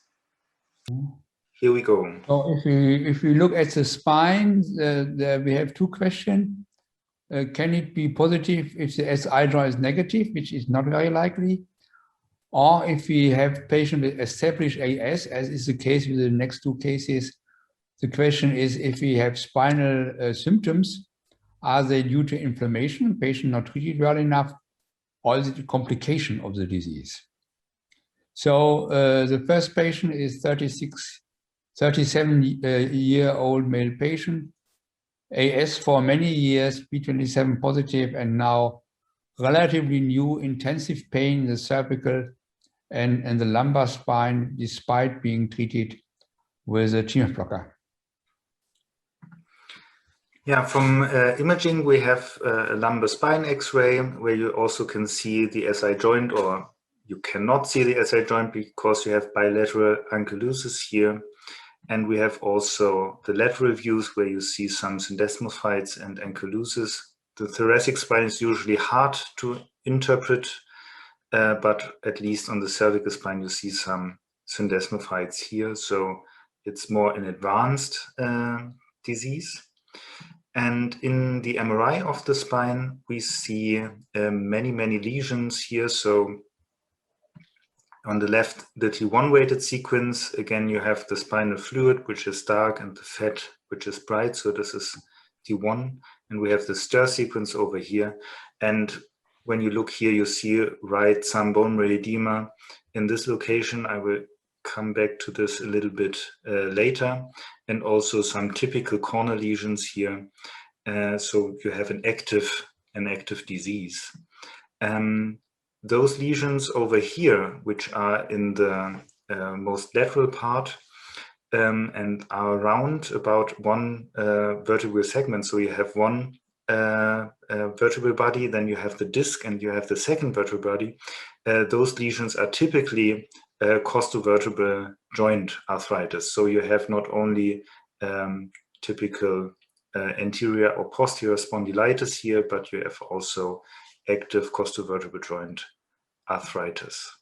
Here we go. So if we look at the spine, we have 2 questions. Can it be positive if the SI joint is negative, which is not very likely? Or if we have patient with established AS, as is the case with the next 2 cases, the question is if we have spinal symptoms, are they due to inflammation, patient not treated well enough, or is it a complication of the disease? So the first patient is 37-year-old male patient, AS for many years, B27 positive, and now relatively new intensive pain in the cervical and the lumbar spine, despite being treated with a TNF blocker. Yeah, from imaging, we have a lumbar spine X-ray where you also can see the SI joint, or you cannot see the SI joint because you have bilateral ankylosing here. And we have also the lateral views where you see some syndesmophytes and ankylosing. The thoracic spine is usually hard to interpret, but at least on the cervical spine, you see some syndesmophytes here. So it's more an advanced disease. And in the MRI of the spine, we see many, many lesions here. So on the left, the T1 weighted sequence, again, you have the spinal fluid, which is dark, and the fat, which is bright. So this is T1. And we have the stir sequence over here. And when you look here, you see some bone marrow edema in this location. I will come back to this a little bit later. And also some typical corner lesions here. So you have an active disease. Those lesions over here, which are in the most lateral part and are around about 1 vertebral segment. So you have 1 vertebral body, then you have the disc, and you have the second vertebral body. Those lesions are typically costovertebral joint arthritis. So you have not only typical anterior or posterior spondylitis here, but you have also active costovertebral joint arthritis.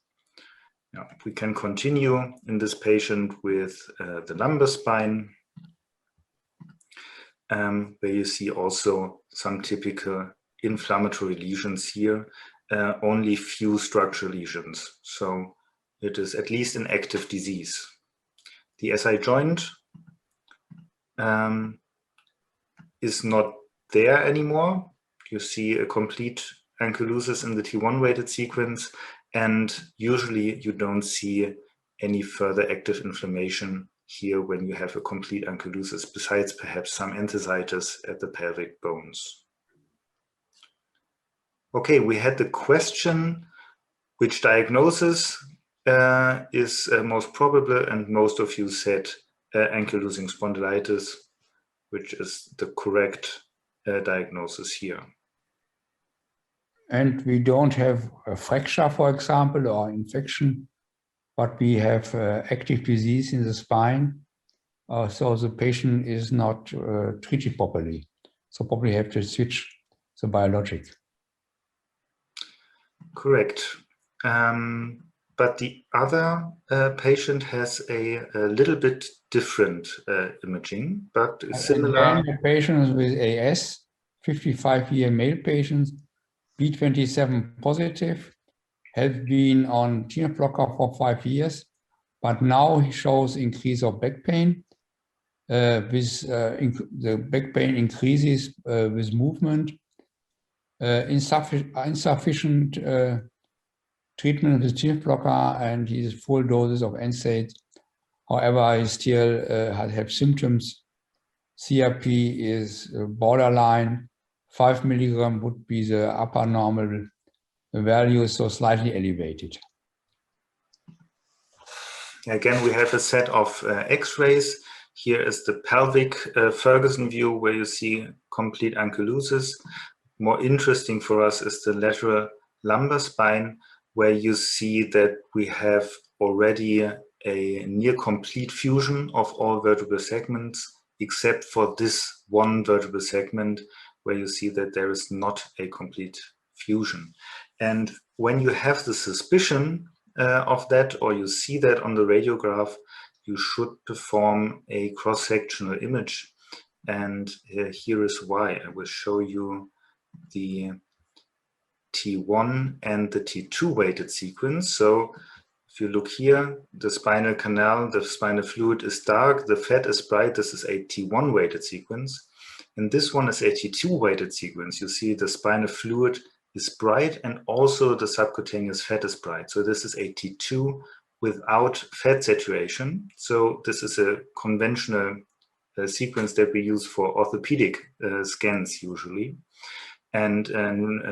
Now, we can continue in this patient with the lumbar spine, where you see also some typical inflammatory lesions here, only few structural lesions. So it is at least an active disease. The SI joint is not there anymore. You see a complete ankylosing in the T1 weighted sequence, and usually you don't see any further active inflammation here when you have a complete ankylosing, besides perhaps some enthesitis at the pelvic bones. Okay, we had the question, which diagnosis is most probable, and most of you said ankylosing spondylitis, which is the correct diagnosis here. And we don't have a fracture, for example, or infection, but we have active disease in the spine. So the patient is not treated properly. So probably have to switch the biologic. Correct. But the other patient has a little bit different imaging, but similar. Again, a patient with AS, 55-year male patient, B27 positive, has been on TNF blocker for 5 years, but now he shows increase of back pain. The back pain increases with movement. Insufficient treatment with TNF blocker, and he has full doses of NSAIDs. However, he still has symptoms. CRP is borderline. 5 milligram would be the upper normal value, so slightly elevated. Again, we have a set of X-rays. Here is the pelvic Ferguson view, where you see complete ankylosing. More interesting for us is the lateral lumbar spine, where you see that we have already a near complete fusion of all vertebral segments, except for this one vertebral segment, where you see that there is not a complete fusion. And when you have the suspicion of that, or you see that on the radiograph, you should perform a cross-sectional image. And here is why. I will show you the T1 and the T2 weighted sequence. So if you look here, the spinal canal, the spinal fluid is dark, the fat is bright. This is a T1 weighted sequence. And this one is a T2 weighted sequence. You see the spinal fluid is bright, and also the subcutaneous fat is bright. So this is a T2 without fat saturation. So this is a conventional sequence that we use for orthopedic scans usually. And in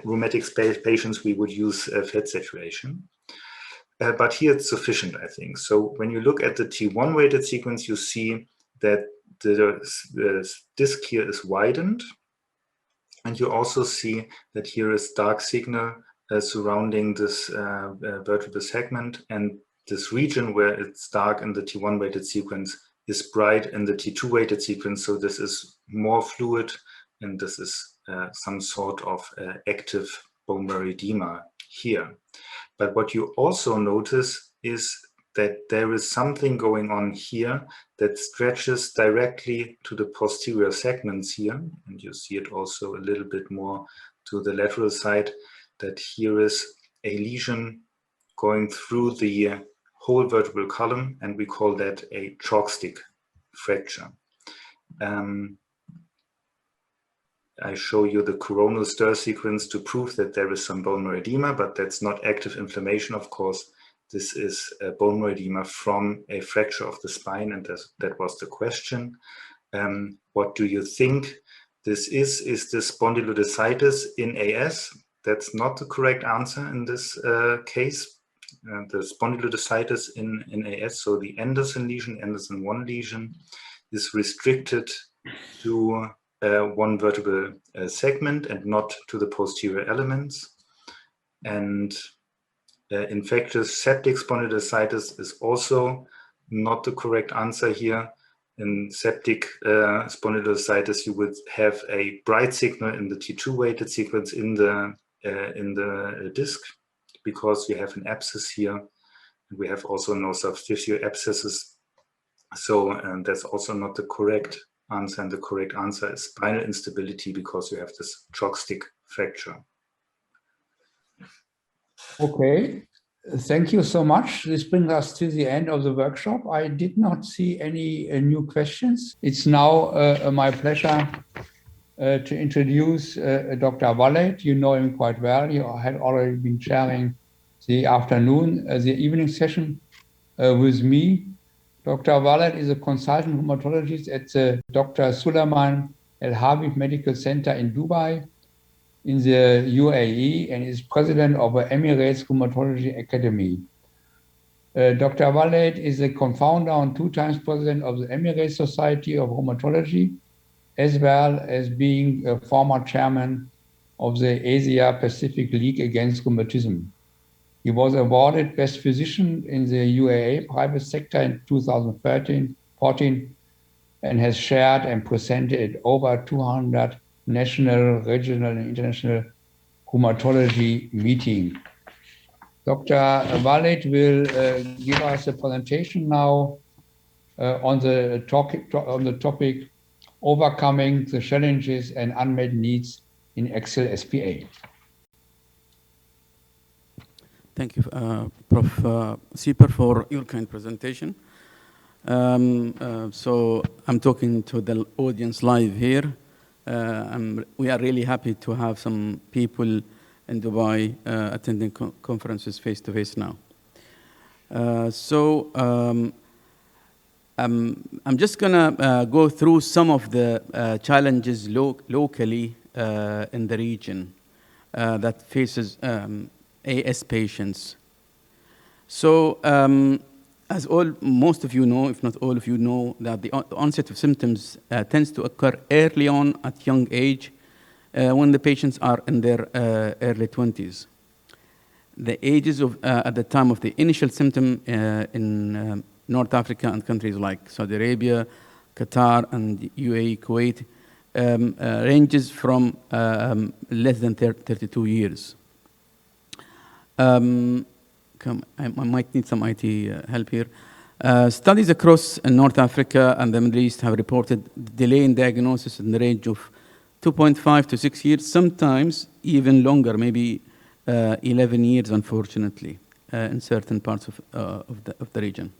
rheumatic patients, we would use fat saturation. But here it's sufficient, I think. So when you look at the T1 weighted sequence, you see that the disc here is widened. And you also see that here is dark signal surrounding this vertebral segment. And this region where it's dark in the T1 weighted sequence is bright in the T2 weighted sequence. So this is more fluid, and this is some sort of active bone marrow edema here. But what you also notice is that there is something going on here that stretches directly to the posterior segments here. And you see it also a little bit more to the lateral side, that here is a lesion going through the whole vertebral column, and we call that a chalk stick fracture. I show you the coronal stir sequence to prove that there is some bone marrow edema, but that's not active inflammation, of course. This is a bone marrow edema from a fracture of the spine, and that was the question. What do you think this is? Is this spondylolisthesis in AS? That's not the correct answer in this case. The spondylolisthesis in AS, so the Anderson lesion, Anderson 1 lesion, is restricted to one vertebral segment and not to the posterior elements. And infectious septic spondylolisthesis is also not the correct answer here. In septic spondylolisthesis, you would have a bright signal in the T2 weighted sequence in the disc, because you have an abscess here. And we have also no soft tissue abscesses. So that's also not the correct answer, and the correct answer is spinal instability, because you have this chalk stick fracture. Okay, thank you so much. This brings us to the end of the workshop. I did not see any new questions. It's now my pleasure to introduce Dr. Wallet. You know him quite well. He had already been chairing the evening session with me. Dr. Wallet is a consultant rheumatologist at the Dr. Sulaiman Al Habib Medical Center in Dubai, in the UAE, and is president of the Emirates Rheumatology Academy. Dr. Wallet is a co-founder and 2 times president of the Emirates Society of Rheumatology, as well as being a former chairman of the Asia Pacific League Against Rheumatism. He was awarded Best Physician in the UAE private sector in 2014, and has shared and presented at over 200 national, regional, and international rheumatology meetings. Dr. Wallet will give us a presentation now on the topic overcoming the challenges and unmet needs in AXIAL SPA. Thank you, Prof. Sieper, for your kind presentation. So I'm talking to the audience live here. We are really happy to have some people in Dubai attending conferences face-to-face now. I'm just gonna go through some of the challenges locally in the region that faces AS patients. So as most of you know, if not all of you know, that the onset of symptoms tends to occur early on at young age when the patients are in their early 20s. The ages of at the time of the initial symptom in North Africa and countries like Saudi Arabia, Qatar, and UAE, Kuwait ranges from less than 32 years. I might need some IT help here. Studies across North Africa and the Middle East have reported delay in diagnosis in the range of 2.5 to 6 years, sometimes even longer, maybe 11 years, unfortunately, in certain parts of the region.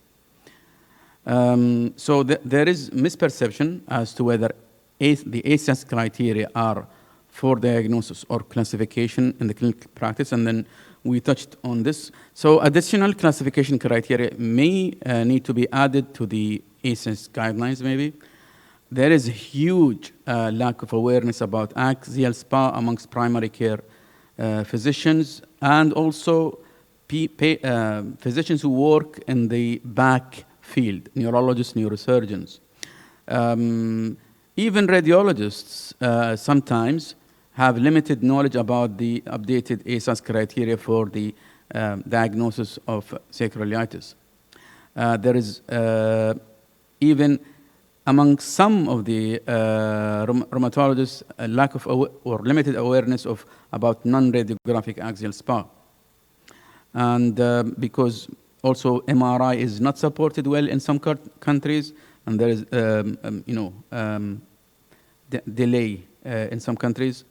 So there is misperception as to whether the ASAS criteria are for diagnosis or classification in the clinical practice, and then we touched on this. So additional classification criteria may need to be added to the ASAS guidelines, maybe. There is a huge lack of awareness about axial SPA amongst primary care physicians, and also physicians who work in the back field, neurologists, neurosurgeons. Even radiologists sometimes have limited knowledge about the updated ASAS criteria for the diagnosis of sacroiliitis. There is even among some of the rheumatologists a lack of or limited awareness of about non-radiographic axial SPA. And because also MRI is not supported well in some countries, and there is delay in some countries.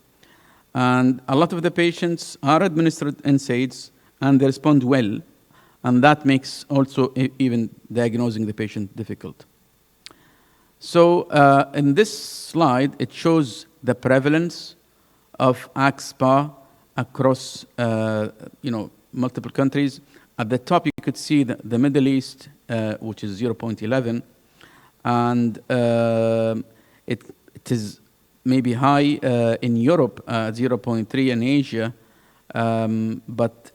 And a lot of the patients are administered NSAIDs and they respond well, and that makes also even diagnosing the patient difficult. So in this slide, it shows the prevalence of AXPA across multiple countries. At the top, you could see the Middle East, which is 0.11, and it is maybe high in Europe, 0.3 in Asia, but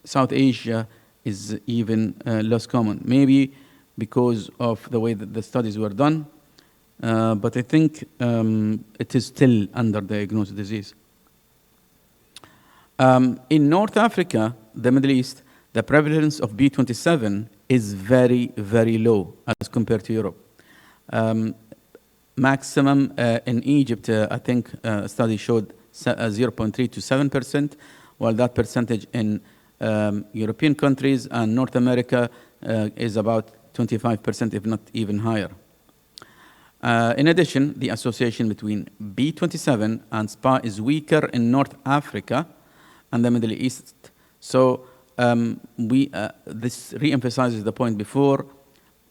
South Asia is even less common, maybe because of the way that the studies were done, but I think it is still underdiagnosed disease. In North Africa, the Middle East, the prevalence of B27 is very, very low as compared to Europe. Maximum in Egypt, I think a study showed 0.3 to 7%, while that percentage in European countries and North America is about 25%, if not even higher. In addition, the association between B27 and SPA is weaker in North Africa and the Middle East. So this re-emphasizes the point before.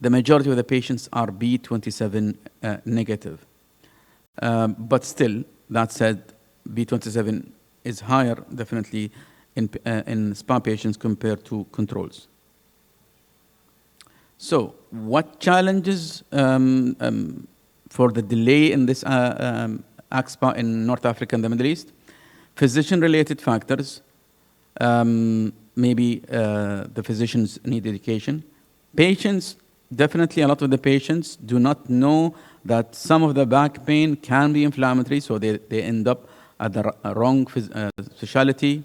The majority of the patients are B27 negative. But still, that said, B27 is higher, definitely, in SPA patients compared to controls. So, what challenges for the delay in this AXPA in North Africa and the Middle East? Physician-related factors. Maybe the physicians need education. Patients, definitely a lot of the patients do not know that some of the back pain can be inflammatory, so they end up at the wrong specialty.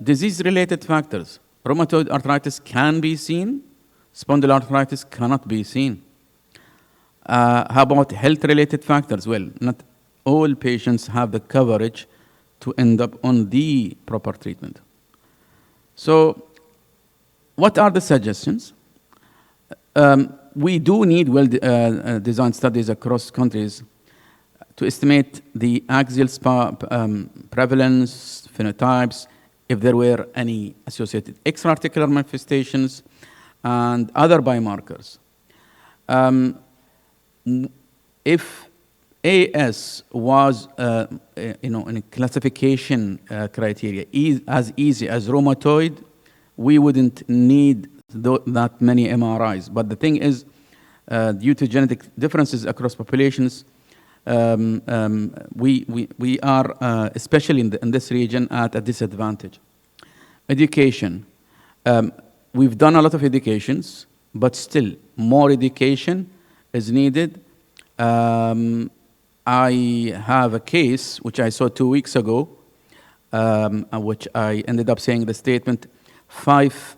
Disease-related factors. Rheumatoid arthritis can be seen. Spondyloarthritis cannot be seen. How about health-related factors? Well, not all patients have the coverage to end up on the proper treatment. So, what are the suggestions? We do need well-designed studies across countries to estimate the axial SPA prevalence, phenotypes, if there were any associated extra-articular manifestations, and other biomarkers. If AS was, in a classification criteria as easy as rheumatoid, we wouldn't need that many MRIs. But the thing is, due to genetic differences across populations, we are, especially in this region, at a disadvantage. Education. We've done a lot of educations, but still more education is needed. I have a case which I saw 2 weeks ago, which I ended up saying the statement, 5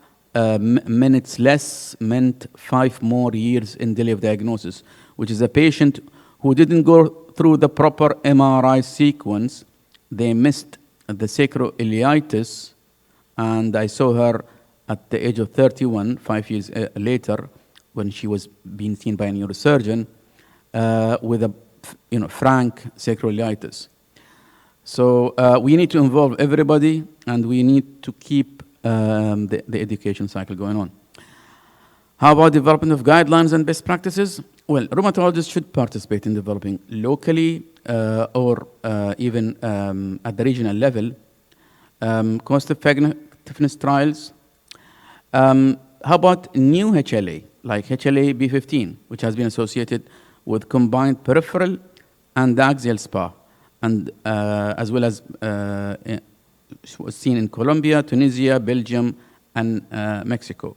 minutes less meant 5 more years in delay of diagnosis, which is a patient who didn't go through the proper MRI sequence. They missed the sacroiliitis, and I saw her at the age of 31, 5 years later, when she was being seen by a neurosurgeon with a frank sacroiliitis. So we need to involve everybody, and we need to keep the education cycle going on. How about development of guidelines and best practices? Well, rheumatologists should participate in developing locally or even at the regional level cost-effectiveness trials. How about new HLA, like HLA B15, which has been associated with combined peripheral and axial SPA, and as well as was seen in Colombia, Tunisia, Belgium, and Mexico.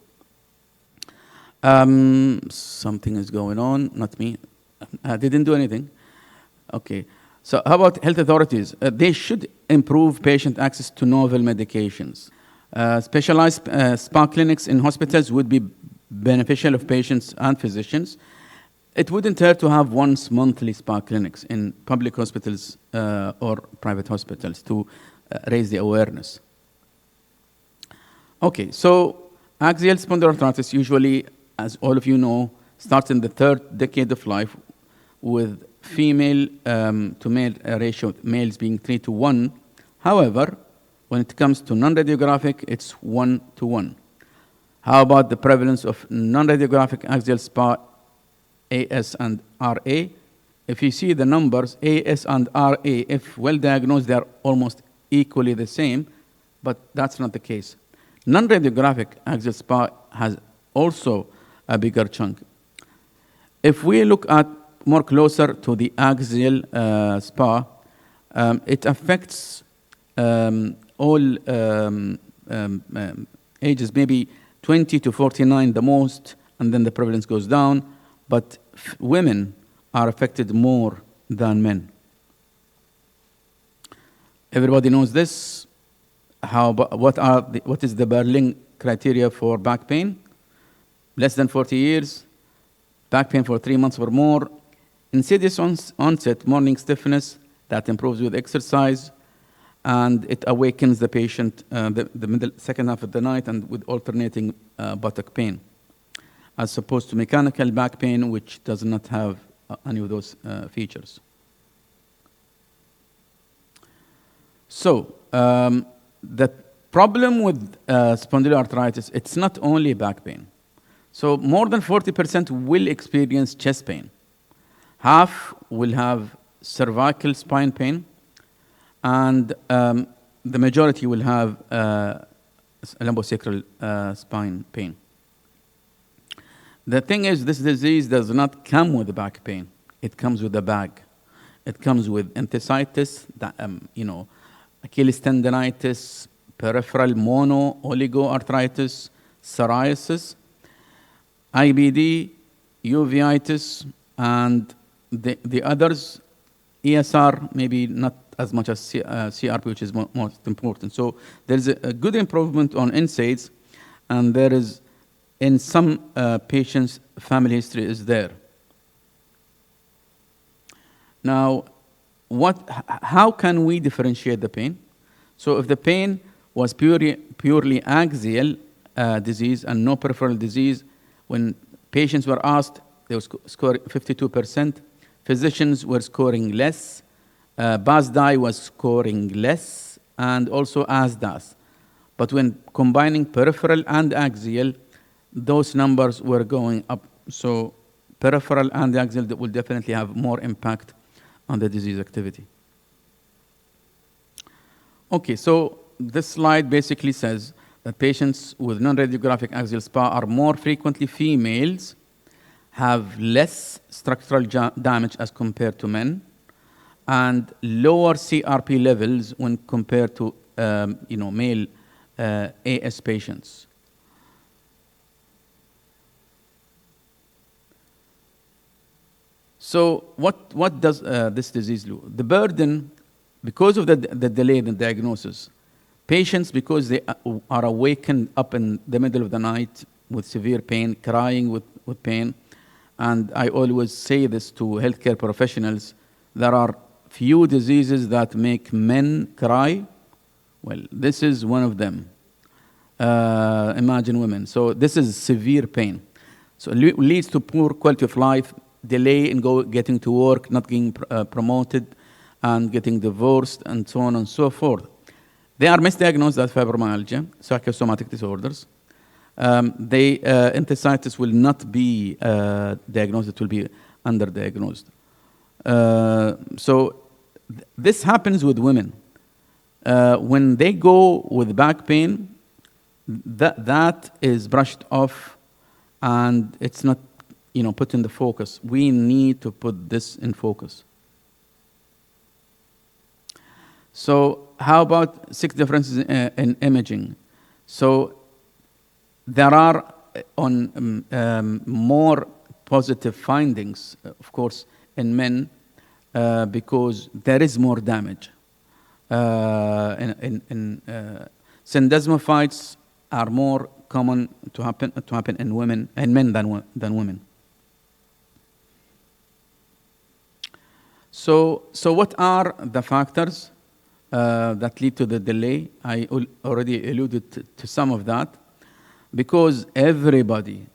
Something is going on, not me. I didn't do anything. Okay. So how about health authorities? They should improve patient access to novel medications. Specialized SPA clinics in hospitals would be beneficial of patients and physicians. It wouldn't hurt to have once monthly SPA clinics in public hospitals or private hospitals to raise the awareness. Okay, so axial spondyloarthritis usually, as all of you know, starts in the 3rd decade of life with female to male ratio, males being 3 to 1. However, when it comes to non-radiographic, it's 1 to 1. How about the prevalence of non-radiographic axial SPA, AS and RA? If you see the numbers, AS and RA, if well diagnosed, they are almost equally the same, but that's not the case. Non-radiographic axial SPA has also a bigger chunk. If we look at more closer to the axial SPA, it affects all ages, maybe 20 to 49 the most, and then the prevalence goes down, but women are affected more than men. Everybody knows this. What is the Berlin criteria for back pain? Less than 40 years, back pain for 3 months or more, insidious onset, morning stiffness that improves with exercise, and it awakens the patient the second half of the night and with alternating buttock pain, as opposed to mechanical back pain, which does not have any of those features. So, the problem with spondyloarthritis, it's not only back pain. So more than 40% will experience chest pain. Half will have cervical spine pain, and the majority will have lumbosacral spine pain. The thing is, this disease does not come with back pain. It comes with a bag. It comes with enthesitis, Achilles tendonitis, peripheral mono oligoarthritis, psoriasis, IBD, uveitis, and the others, ESR, maybe not as much as CRP, which is most important. So there's a good improvement on NSAIDs, and there is, in some patients, family history is there. Now, how can we differentiate the pain? So if the pain was purely axial disease and no peripheral disease, when patients were asked, they were scoring 52%, physicians were scoring less, BASDAI was scoring less, and also ASDAS. But when combining peripheral and axial, those numbers were going up. So peripheral and axial will definitely have more impact on the disease activity. Okay, so this slide basically says that patients with non-radiographic axial SpA are more frequently females, have less structural damage as compared to men, and lower CRP levels when compared to male AS patients. So what does this disease do? The burden, because of the delay in the diagnosis, patients, because they are awakened up in the middle of the night with severe pain, crying with pain, and I always say this to healthcare professionals, there are few diseases that make men cry. Well, this is one of them. Imagine women. So this is severe pain. So it leads to poor quality of life, delay in getting to work, not getting promoted, and getting divorced, and so on and so forth. They are misdiagnosed as fibromyalgia, psychosomatic disorders. Enthesitis will not be diagnosed, it will be underdiagnosed. So this happens with women. When they go with back pain, that is brushed off, and it's not put in the focus. We need to put this in focus. So how about 6 differences in imaging? So there are more positive findings, of course, in men because there is more damage. Syndesmophytes are more common to happen in women and men than women. So what are the factors that lead to the delay? I already alluded to some of that, because everybody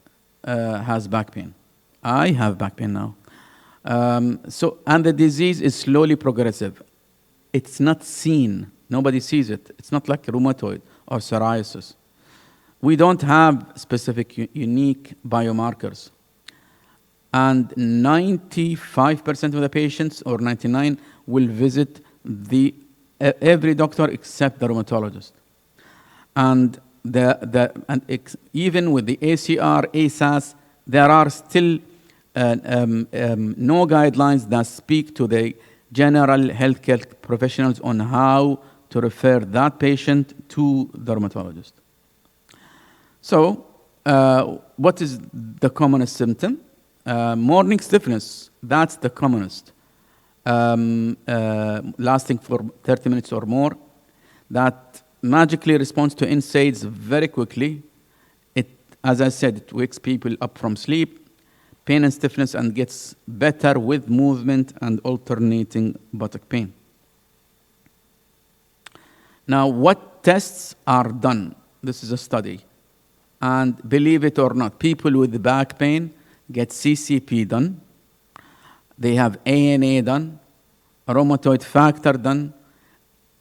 has back pain. I have back pain now. And the disease is slowly progressive. It's not seen. Nobody sees it. It's not like rheumatoid or psoriasis. We don't have specific unique biomarkers. And 95% of the patients, or 99%, will visit every doctor except the rheumatologist. And even with the ACR, ASAS, there are still no guidelines that speak to the general healthcare professionals on how to refer that patient to the rheumatologist. So, what is the commonest symptom? Morning stiffness, that's the commonest. Lasting for 30 minutes or more. That magically responds to NSAIDs very quickly. As I said, it wakes people up from sleep, pain and stiffness, and gets better with movement and alternating buttock pain. Now, what tests are done? This is a study. And believe it or not, people with back pain get CCP done. They have ANA done, rheumatoid factor done,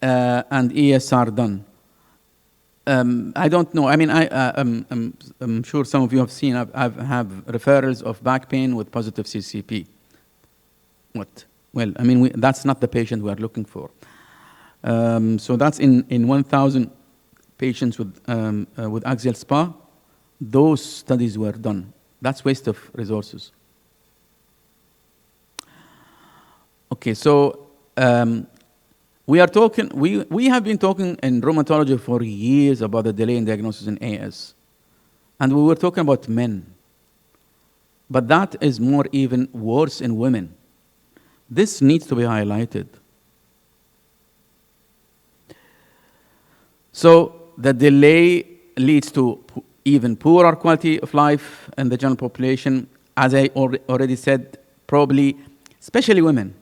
and ESR done. I don't know. I mean, I'm sure some of you have seen, I have referrals of back pain with positive CCP. what? Well, I mean, that's not the patient we are looking for. So that's in 1,000 patients with axial SPA. Those studies were done. That's waste of resources. Okay, so we have been talking in rheumatology for years about the delay in diagnosis in AS. And we were talking about men. But that is more even worse in women. This needs to be highlighted. So the delay leads to even poorer quality of life in the general population. As I already said, probably, especially women.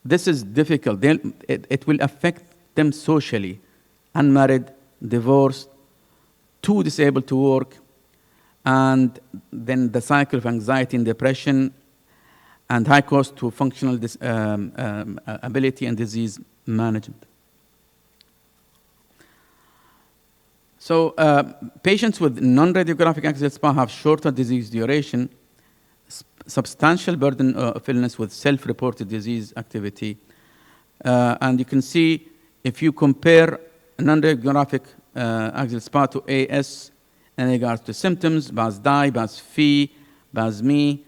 This is difficult. It will affect them socially. Unmarried, divorced, too disabled to work, and then the cycle of anxiety and depression, and high cost to functional ability and disease management. So patients with non-radiographic axial SPA have shorter disease duration, substantial burden of illness with self-reported disease activity. And you can see, if you compare non-radiographic axial SPA to AS in regards to symptoms, BAS-DI, BAS-FI, BAS-ME,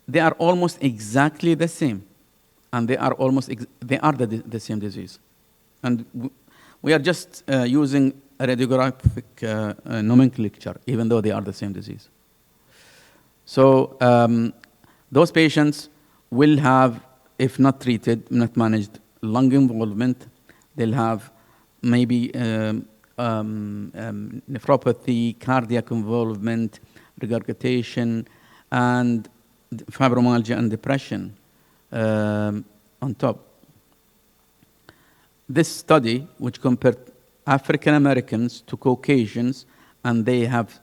they are almost exactly the same. And they are the same disease. And we are just using a radiographic nomenclature, even though they are the same disease. So those patients will have, if not treated, not managed, lung involvement. They'll have maybe nephropathy, cardiac involvement, regurgitation, and fibromyalgia and depression on top. This study, which compared African Americans to Caucasians, and they have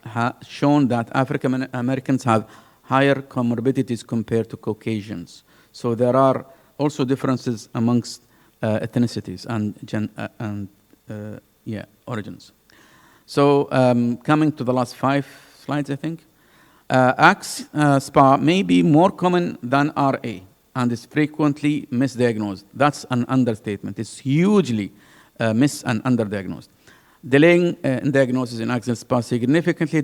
shown that African Americans have higher comorbidities compared to Caucasians. So there are also differences amongst ethnicities and origins. So coming to the last 5 slides, I think. SPA may be more common than RA and is frequently misdiagnosed. That's an understatement. It's hugely mis and underdiagnosed. Delaying in diagnosis in axial SPA significantly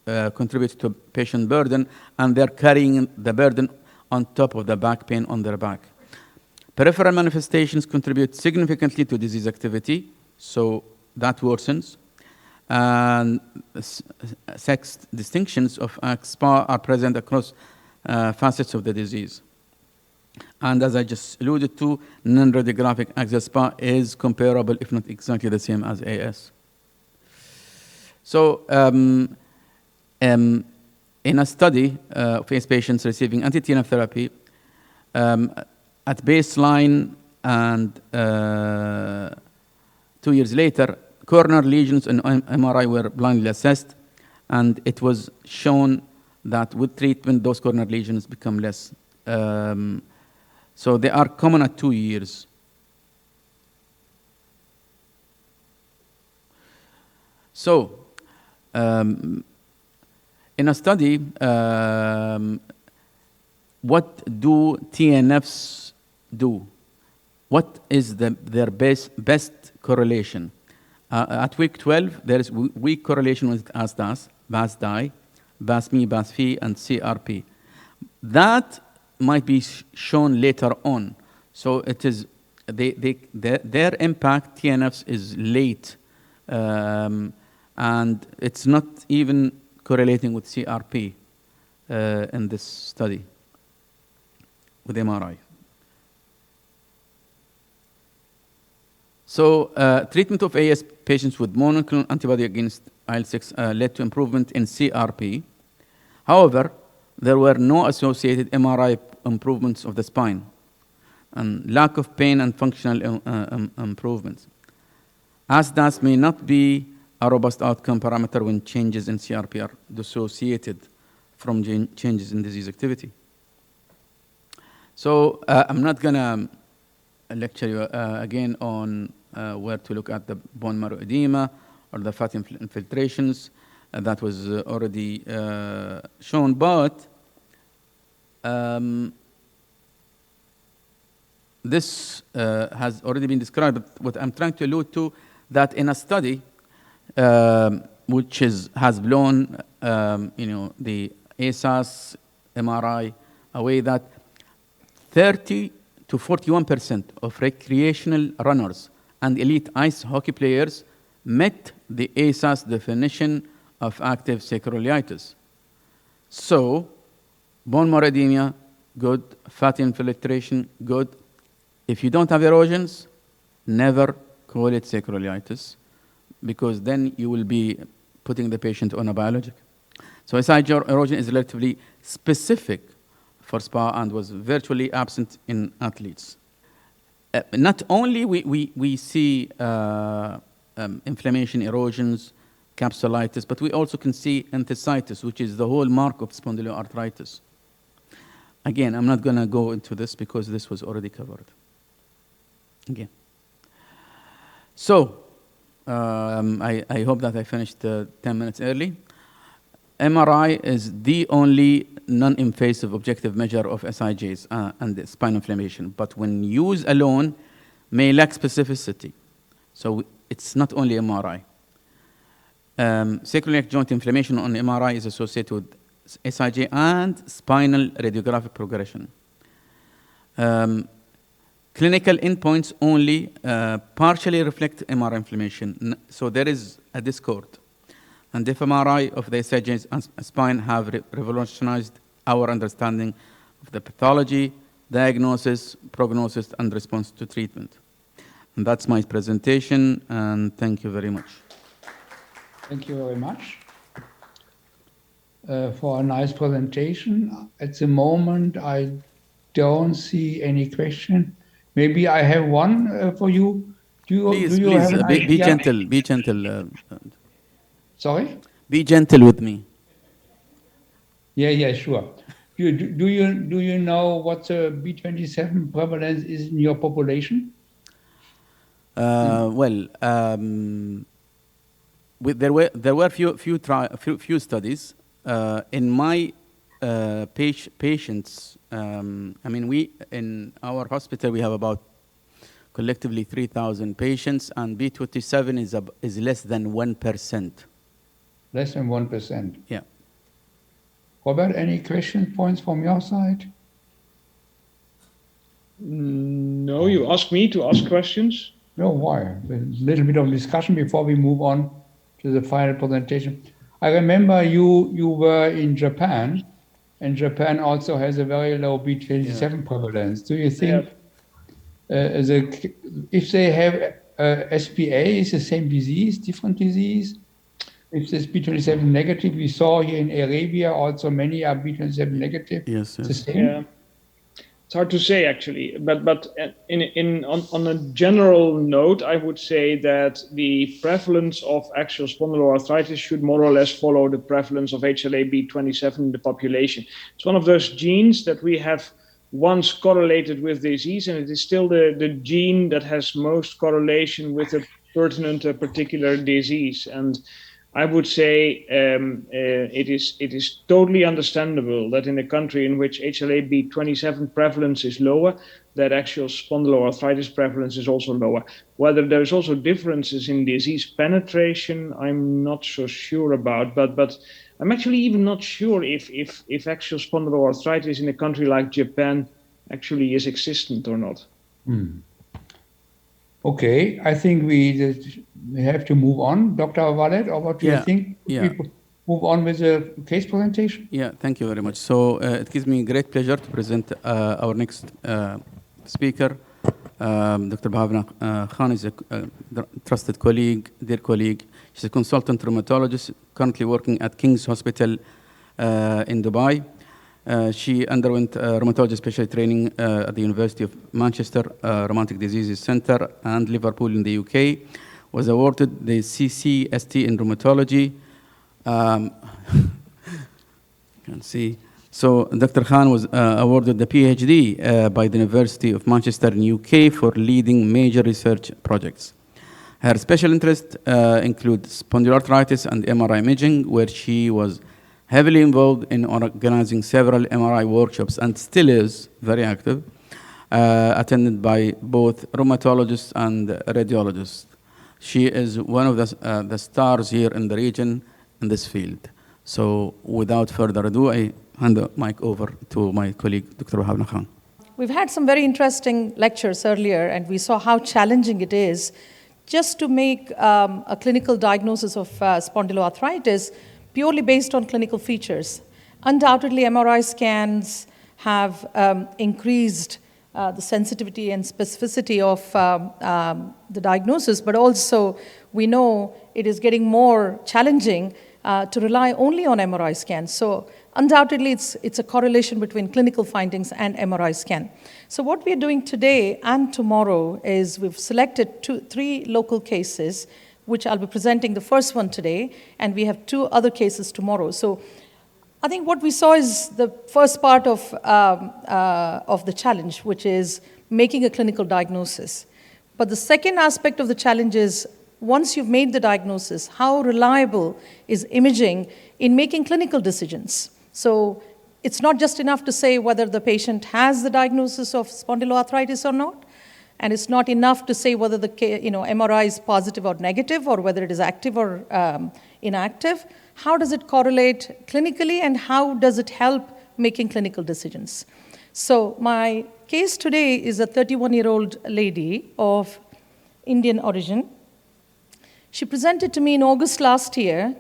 contributes to patient burden, and they're carrying the burden on top of the back pain on their back. Peripheral manifestations contribute significantly to disease activity, so that worsens. And sex distinctions of SPA are present across facets of the disease. And as I just alluded to, non-radiographic axial SPA is comparable, if not exactly the same as AS. So in a study of AS patients receiving anti-TNF therapy, at baseline and 2 years later, coronary lesions and MRI were blindly assessed, and it was shown that with treatment, those coronary lesions become less. So they are common at 2 years. So in a study, what do TNFs do? What is their best correlation? At week 12, there is weak correlation with ASAS, BAS-DI, BAS-ME, BAS-FI, and CRP. That might be shown later on. So it is their impact, TNFs, is late, and it's not even correlating with CRP in this study with MRI. So treatment of AS patients with monoclonal antibody against IL-6 led to improvement in CRP. However, there were no associated MRI improvements of the spine and lack of pain and functional improvements. ASAS may not be a robust outcome parameter when changes in CRP are dissociated from changes in disease activity. So I'm not going to lecture you again on where to look at the bone marrow edema or the fat infiltrations. That was already shown, but this has already been described, but what I'm trying to allude to, that in a study which has blown the ASAS MRI away, that 30 to 41% of recreational runners and elite ice hockey players met the ASAS definition of active sacroiliitis. So, bone marrow edema, good. Fatty infiltration, good. If you don't have erosions, never call it sacroiliitis, because then you will be putting the patient on a biologic. So SI erosion is relatively specific for SPA and was virtually absent in athletes. Not only we see inflammation, erosions, capsulitis, but we also can see enthesitis, which is the hallmark of spondyloarthritis. Again, I'm not going to go into this because this was already covered. Again. So, I hope that I finished 10 minutes early. MRI is the only non-invasive objective measure of SIJs and spine inflammation, but when used alone, may lack specificity. So it's not only MRI. Sacroiliac joint inflammation on MRI is associated with SIJ and spinal radiographic progression. Clinical endpoints only partially reflect MRI inflammation, so there is a discord. And if MRI of the SIJ and spine have revolutionized our understanding of the pathology, diagnosis, prognosis, and response to treatment. And that's my presentation, and thank you very much. Thank you very much for a nice presentation. At the moment, I don't see any question. Maybe I have one for you. Please, be gentle. Be gentle. Sorry? Be gentle with me. Yeah, sure. Do you know what the B27 prevalence is in your population? There were few studies. In my patients, I mean, in our hospital we have about collectively 3,000 patients, and B27 is less than 1%. Less than 1%. Yeah. Robert, any question points from your side? No, you asked me to ask questions. No, why? A little bit of discussion before we move on to the final presentation. I remember you were in Japan, and Japan also has a very low B27 prevalence. Do you think if they have SPA, is the same disease, different disease? If this B27 negative, we saw here in Arabia also many are B27 negative. Yes. It's the same? Yeah. It's hard to say actually, but on a general note, I would say that the prevalence of axial spondyloarthritis should more or less follow the prevalence of HLA-B27 in the population. It's one of those genes that we have once correlated with disease, and it is still the gene that has most correlation with a pertinent particular disease. And I would say it is totally understandable that in a country in which HLA-B27 prevalence is lower, that axial spondyloarthritis prevalence is also lower. Whether there is also differences in disease penetration, I'm not so sure about, but I'm actually even not sure if axial spondyloarthritis in a country like Japan actually is existent or not. Okay, I think we have to move on. Dr. Wallet, or what do you think? Yeah. We move on with the case presentation? Yeah, thank you very much. So it gives me great pleasure to present our next speaker. Dr. Bhavna Khan is a trusted colleague, dear colleague. She's a consultant rheumatologist currently working at King's Hospital in Dubai. She underwent rheumatology specialty training at the University of Manchester Rheumatic Diseases Center and Liverpool in the UK. Was awarded the CCST in rheumatology. You can see. So Dr. Khan was awarded the PhD by the University of Manchester in UK for leading major research projects. Her special interests include spondyloarthritis and MRI imaging, where she was heavily involved in organizing several MRI workshops and still is very active. attended by both rheumatologists and radiologists. She is one of the stars here in the region in this field. So without further ado, I hand the mic over to my colleague, Dr. Wahab Khan. We've had some very interesting lectures earlier, and we saw how challenging it is just to make a clinical diagnosis of spondyloarthritis purely based on clinical features. Undoubtedly, MRI scans have increased the sensitivity and specificity of the diagnosis, but also we know it is getting more challenging to rely only on MRI scans. So undoubtedly, it's a correlation between clinical findings and MRI scan. So what we are doing today and tomorrow is we've selected three local cases, which I'll be presenting the first one today, and we have 2 other cases tomorrow. So I think what we saw is the first part of the challenge, which is making a clinical diagnosis. But the second aspect of the challenge is, once you've made the diagnosis, how reliable is imaging in making clinical decisions? So it's not just enough to say whether the patient has the diagnosis of spondyloarthritis or not, and it's not enough to say whether the MRI is positive or negative, or whether it is active or inactive. How does it correlate clinically, and how does it help making clinical decisions? So my case today is a 31-year-old lady of Indian origin. She presented to me in August last year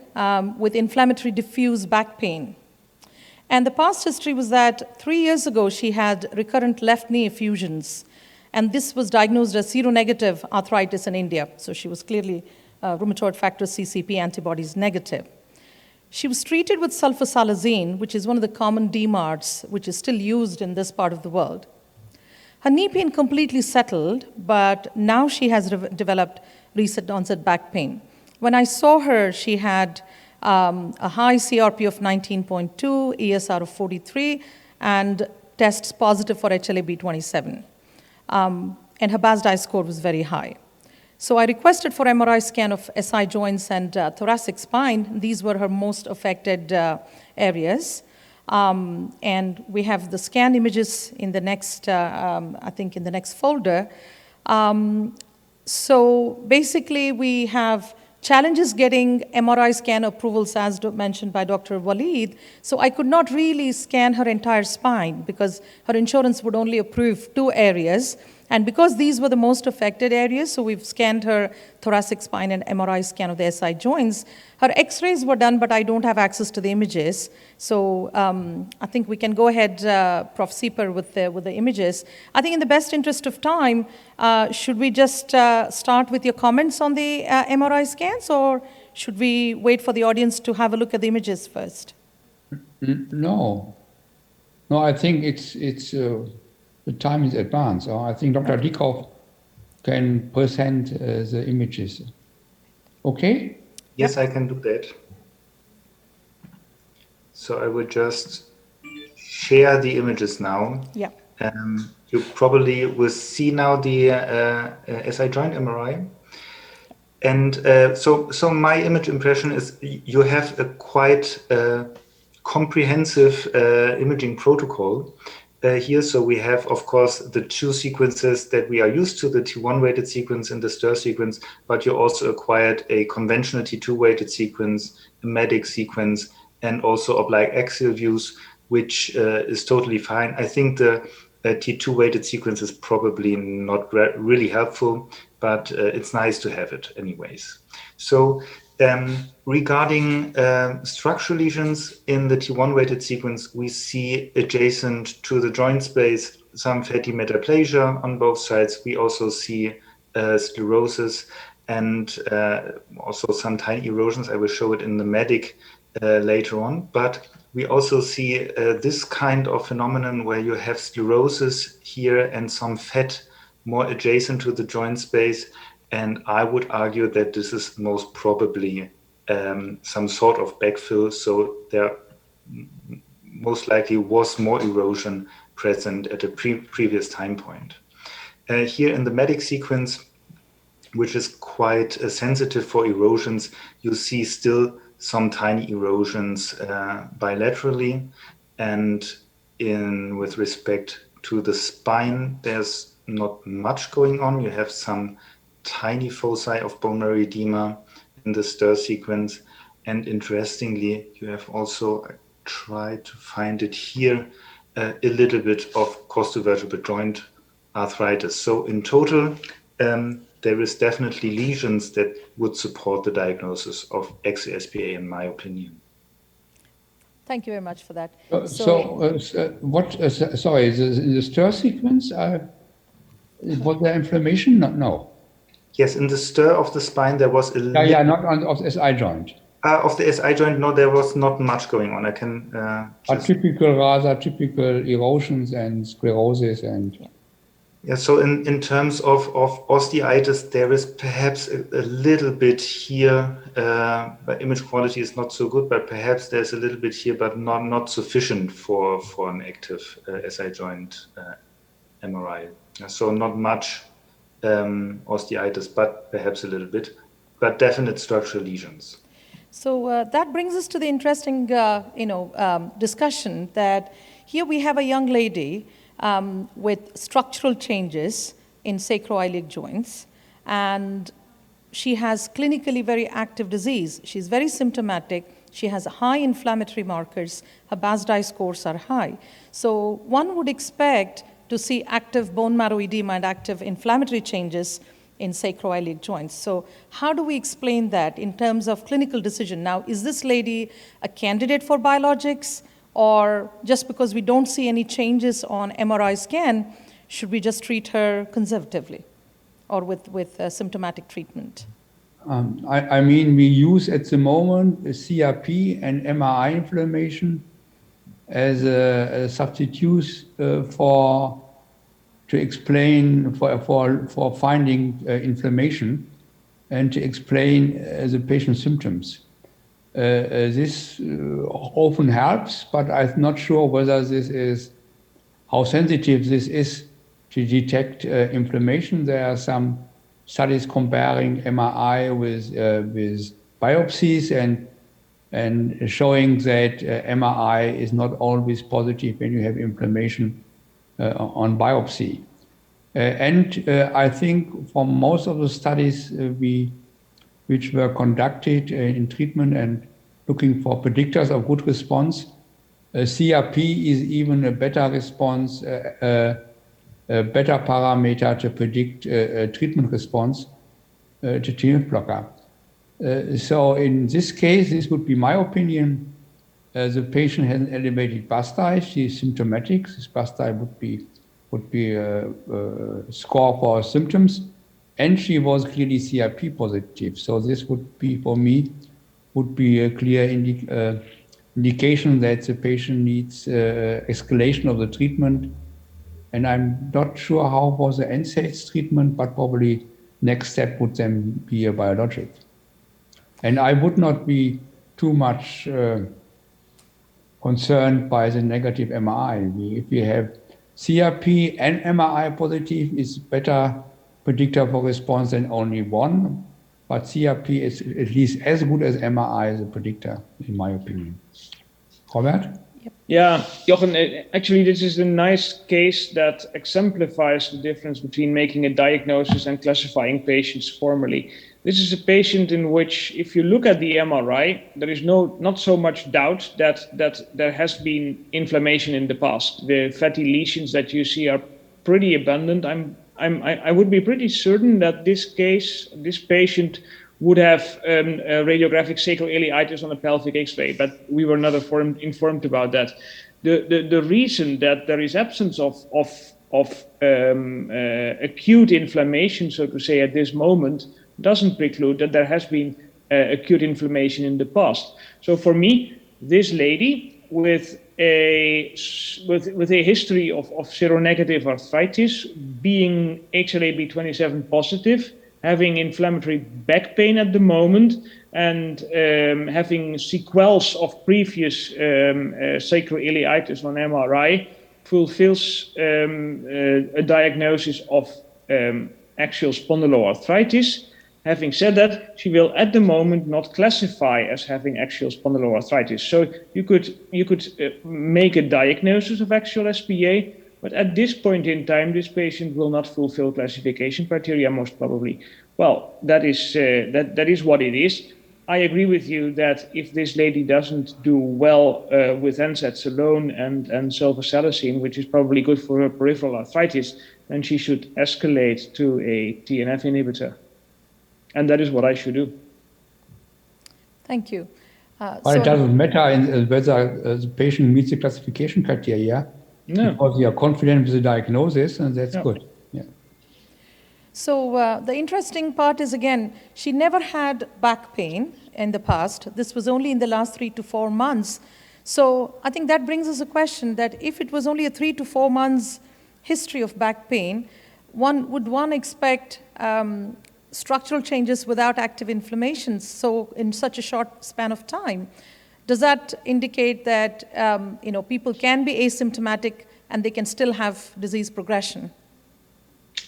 with inflammatory diffuse back pain. And the past history was that 3 years ago, she had recurrent left knee effusions. And this was diagnosed as seronegative arthritis in India. So she was clearly rheumatoid factor CCP antibodies negative. She was treated with sulfasalazine, which is one of the common DMARDs, which is still used in this part of the world. Her knee pain completely settled, but now she has developed recent onset back pain. When I saw her, she had a high CRP of 19.2, ESR of 43, and tests positive for HLA-B27. And her BASDAI score was very high. So I requested for MRI scan of SI joints and thoracic spine. These were her most affected areas. And we have the scan images in the next, I think in the next folder. So basically we have challenges getting MRI scan approvals, as mentioned by Dr. Waleed. So I could not really scan her entire spine because her insurance would only approve 2 areas. And because these were the most affected areas, so we've scanned her thoracic spine and MRI scan of the SI joints. Her x-rays were done, but I don't have access to the images. So I think we can go ahead, Prof. Sieper, with the images. I think in the best interest of time, should we just start with your comments on the MRI scans, or should we wait for the audience to have a look at the images first? No, I think it's the time is advanced. I think Dr. Dieckhoff can present the images. Okay? Yes, I can do that. So I will just share the images now. Yeah. You probably will see now the SI joint MRI. And so my image impression is you have a quite comprehensive imaging protocol here. So we have, of course, the 2 sequences that we are used to, the T1 weighted sequence and the STIR sequence, but you also acquired a conventional T2 weighted sequence, a MEDIC sequence, and also oblique axial views, which is totally fine. I think the T2 weighted sequence is probably not really helpful, but it's nice to have it anyways. So regarding structural lesions in the T1 weighted sequence, we see adjacent to the joint space some fatty metaplasia on both sides. We also see sclerosis and also some tiny erosions. I will show it in the MEDIC later on. But we also see this kind of phenomenon where you have sclerosis here and some fat more adjacent to the joint space. And I would argue that this is most probably some sort of backfill. So there most likely was more erosion present at a previous time point. Here in the MEDIC sequence, which is quite sensitive for erosions, you see still some tiny erosions bilaterally. And with respect to the spine, there's not much going on. You have some tiny foci of bone marrow edema in the stir sequence. And interestingly, you have also tried to find it here, a little bit of costovertebral joint arthritis. So in total, there is definitely lesions that would support the diagnosis of axial SPA, in my opinion. Thank you very much for that. Sorry, in the stir sequence, was there inflammation? No. Yes, in the stir of the spine, there was a little... Yeah, not on of the SI joint. Of the SI joint, no, there was not much going on. I can just... rather typical erosions and sclerosis and... Yeah, so in terms of osteitis, there is perhaps a little bit here, but image quality is not so good, but perhaps there's a little bit here, but not sufficient for an active SI joint MRI. So not much osteitis, but perhaps a little bit, but definite structural lesions. So that brings us to the interesting, discussion that here we have a young lady with structural changes in sacroiliac joints, and she has clinically very active disease. She's very symptomatic. She has high inflammatory markers. Her BASDAI scores are high. So one would expect to see active bone marrow edema and active inflammatory changes in sacroiliac joints. So how do we explain that in terms of clinical decision? Now, is this lady a candidate for biologics? Or just because we don't see any changes on MRI scan, should we just treat her conservatively or with symptomatic treatment? I mean, we use at the moment CRP and MRI inflammation as a substitute for finding inflammation and to explain the patient's symptoms. This often helps, but I'm not sure whether how sensitive this is to detect inflammation. There are some studies comparing MRI with biopsies and showing that MRI is not always positive when you have inflammation on biopsy. I think for most of the studies which were conducted in treatment and looking for predictors of good response, CRP is even a better response, a better parameter to predict treatment response to TNF blocker. So in this case, this would be my opinion. The patient has an elevated BASDAI. She is symptomatic. This BASDAI would be a score for symptoms. And she was clearly CRP positive. So this would be, for me, a clear indication that the patient needs escalation of the treatment. And I'm not sure how was the NSAIDs treatment, but probably next step would then be a biologic. And I would not be too much concerned by the negative MRI. If we have CRP and MRI positive, it's better predictor for response than only one, but CRP is at least as good as MRI as a predictor, in my opinion. Robert? Yeah, Jochen, actually this is a nice case that exemplifies the difference between making a diagnosis and classifying patients formally. This is a patient in which, if you look at the MRI, there is not so much doubt that there has been inflammation in the past. The fatty lesions that you see are pretty abundant. I would be pretty certain that this patient would have radiographic sacroiliitis on a pelvic X-ray, but we were not informed about that. The reason that there is absence of acute inflammation, so to say, at this moment, doesn't preclude that there has been acute inflammation in the past. So for me, this lady with a history of seronegative arthritis, being AXIAL-AB27 positive, having inflammatory back pain at the moment, and having sequels of previous sacroiliitis on MRI, fulfills a diagnosis of axial spondyloarthritis. Having said that, she will at the moment not classify as having axial spondyloarthritis. So you could make a diagnosis of axial SPA, But at this point in time, this patient will not fulfill classification criteria, most probably. Well, that is what it is. I agree with you that if this lady doesn't do well with NSAIDs alone and sulfasalazine, which is probably good for her peripheral arthritis, then she should escalate to a TNF inhibitor. And that is what I should do. Thank you. But it doesn't matter whether the patient meets the classification criteria, because you are confident with the diagnosis, and that's good. Yeah. So the interesting part is, again, she never had back pain in the past. This was only in the last 3 to 4 months. So I think that brings us a question that if it was only a 3 to 4 months history of back pain, would one expect structural changes without active inflammation, so in such a short span of time? Does that indicate that people can be asymptomatic and they can still have disease progression?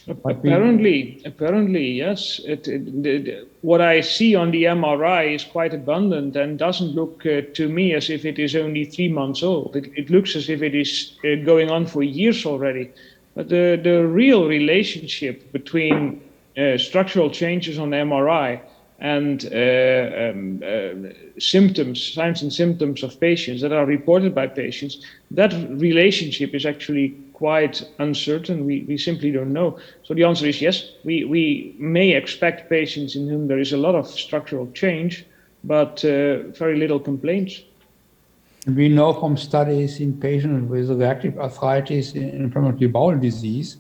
Apparently, yes. What I see on the MRI is quite abundant and doesn't look to me as if it is only 3 months old. It looks as if it is going on for years already. But the real relationship between structural changes on MRI and symptoms, signs and symptoms of patients that are reported by patients, that relationship is actually quite uncertain. We simply don't know. So the answer is yes, we may expect patients in whom there is a lot of structural change, but very little complaints. We know from studies in patients with reactive arthritis in inflammatory bowel disease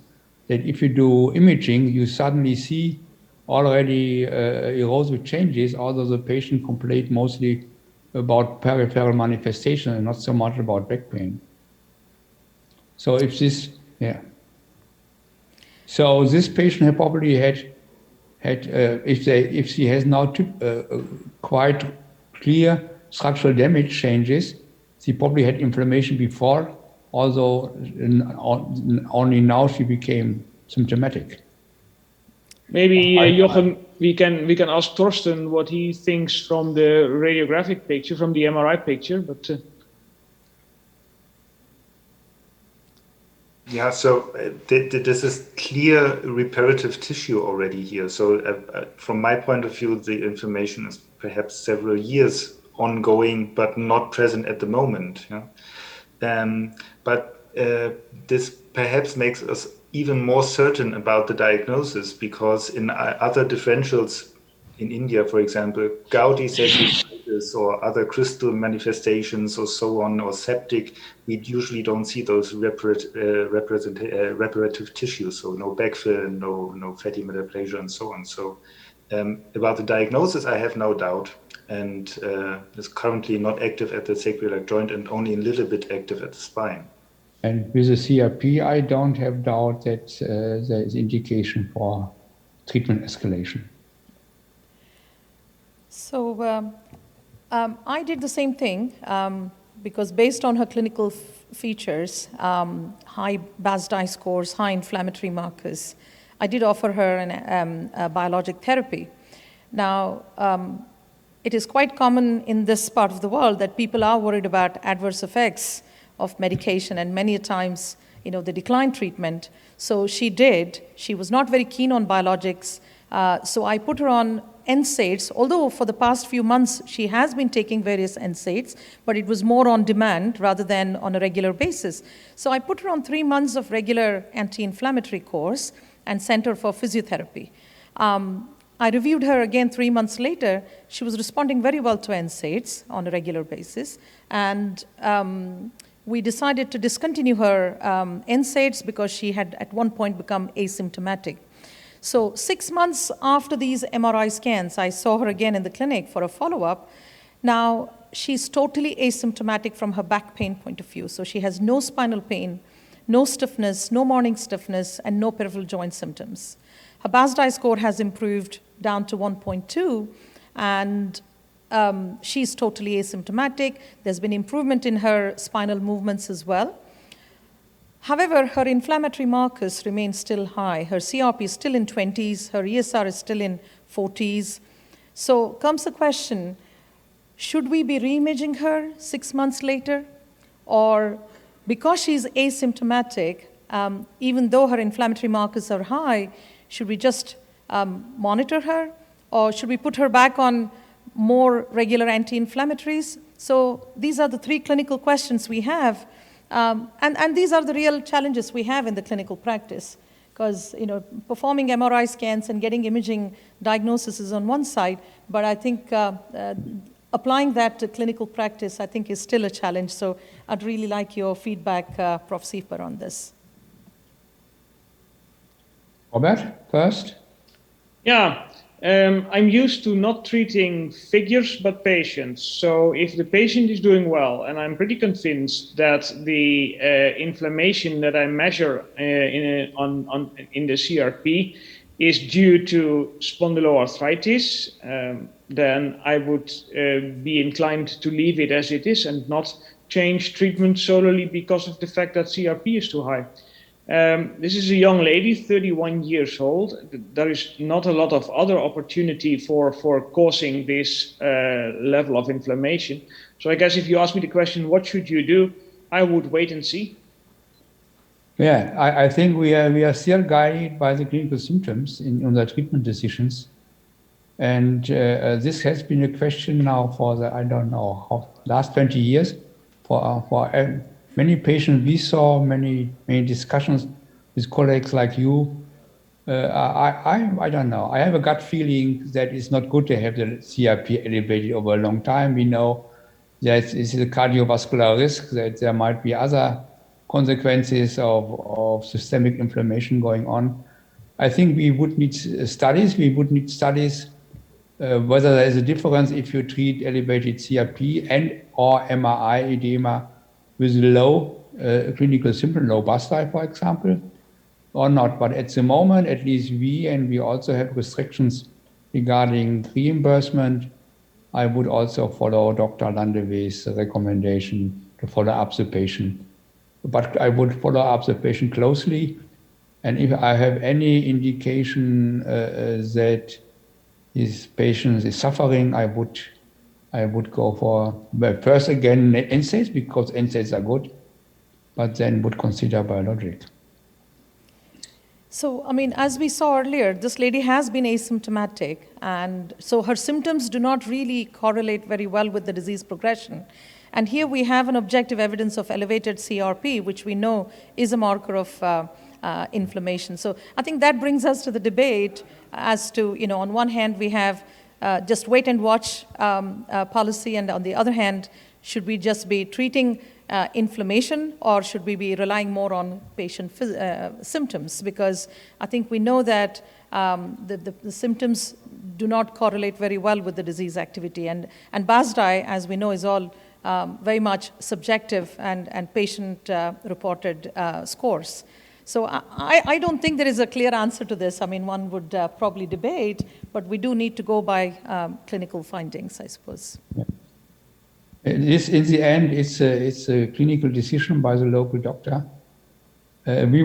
that if you do imaging, you suddenly see already erosive changes, although the patient complained mostly about peripheral manifestation and not so much about back pain. So if this, so this patient had probably had if she has now quite clear structural damage changes, she probably had inflammation before, although only now she became symptomatic. Maybe Jochen, we can ask Torsten what he thinks from the radiographic picture, from the MRI picture, but. Yeah, so this is clear reparative tissue already here. So from my point of view, the inflammation is perhaps several years ongoing, but not present at the moment. Yeah? But this perhaps makes us even more certain about the diagnosis, because in other differentials in India, for example, gouty cellulitis or other crystal manifestations or so on, or septic, we usually don't see those reparative tissues, so no backfill, no fatty metaplasia and so on. So about the diagnosis, I have no doubt, and is currently not active at the sacroiliac joint and only a little bit active at the spine. And with the CRP, I don't have doubt that there is indication for treatment escalation. So I did the same thing because based on her clinical features, high BASDI scores, high inflammatory markers, I did offer her a biologic therapy. Now, it is quite common in this part of the world that people are worried about adverse effects of medication, and many times, they decline treatment. So she was not very keen on biologics. So I put her on NSAIDs, although for the past few months she has been taking various NSAIDs, but it was more on demand rather than on a regular basis. So I put her on 3 months of regular anti-inflammatory course and sent her for physiotherapy. I reviewed her again 3 months later. She was responding very well to NSAIDs on a regular basis, and we decided to discontinue her NSAIDs because she had at one point become asymptomatic. So 6 months after these MRI scans, I saw her again in the clinic for a follow-up. Now, she's totally asymptomatic from her back pain point of view. So she has no spinal pain, no stiffness, no morning stiffness, and no peripheral joint symptoms. Her BASDI score has improved down to 1.2, and she's totally asymptomatic. There's been improvement in her spinal movements as well. However, her inflammatory markers remain still high. Her CRP is still in 20s, her ESR is still in 40s. So comes the question, should we be re-imaging her 6 months later? Or because she's asymptomatic, even though her inflammatory markers are high, should we just monitor her, or should we put her back on more regular anti-inflammatories? So these are the three clinical questions we have. And these are the real challenges we have in the clinical practice, because performing MRI scans and getting imaging diagnosis is on one side, but I think applying that to clinical practice, I think, is still a challenge. So I'd really like your feedback, Prof. Sieper, on this. Robert, first. Yeah, I'm used to not treating figures, but patients. So if the patient is doing well, and I'm pretty convinced that the inflammation that I measure in the CRP is due to spondyloarthritis, then I would be inclined to leave it as it is and not change treatment solely because of the fact that CRP is too high. This is a young lady, 31 years old. There is not a lot of other opportunity for causing this level of inflammation. So I guess if you ask me the question, what should you do? I would wait and see. Yeah, I think we are still guided by the clinical symptoms in the treatment decisions. And this has been a question now for the, I don't know, last 20 years. For many patients we saw, many discussions with colleagues like you. I don't know. I have a gut feeling that it's not good to have the CRP elevated over a long time. We know that it's a cardiovascular risk, that there might be other consequences of systemic inflammation going on. I think we would need studies. We would need studies whether there is a difference if you treat elevated CRP and or MRI edema with low clinical symptom, low basti, for example, or not. But at the moment, at least we also have restrictions regarding reimbursement. I would also follow Dr. Landewe's recommendation to follow up the patient. But I would follow up the patient closely. And if I have any indication that this patient is suffering, I would go for, well, first again, NSAIDs, because NSAIDs are good, but then would consider biologic. So, I mean, as we saw earlier, this lady has been asymptomatic, and so her symptoms do not really correlate very well with the disease progression. And here we have an objective evidence of elevated CRP, which we know is a marker of inflammation. So I think that brings us to the debate as to, on one hand, we have just wait and watch policy, and on the other hand, should we just be treating inflammation, or should we be relying more on patient symptoms? Because I think we know that the symptoms do not correlate very well with the disease activity. And BASDI, as we know, is all very much subjective and patient-reported scores. So I don't think there is a clear answer to this. I mean, one would probably debate, but we do need to go by clinical findings, I suppose. Yeah. This, in the end, it's a clinical decision by the local doctor. We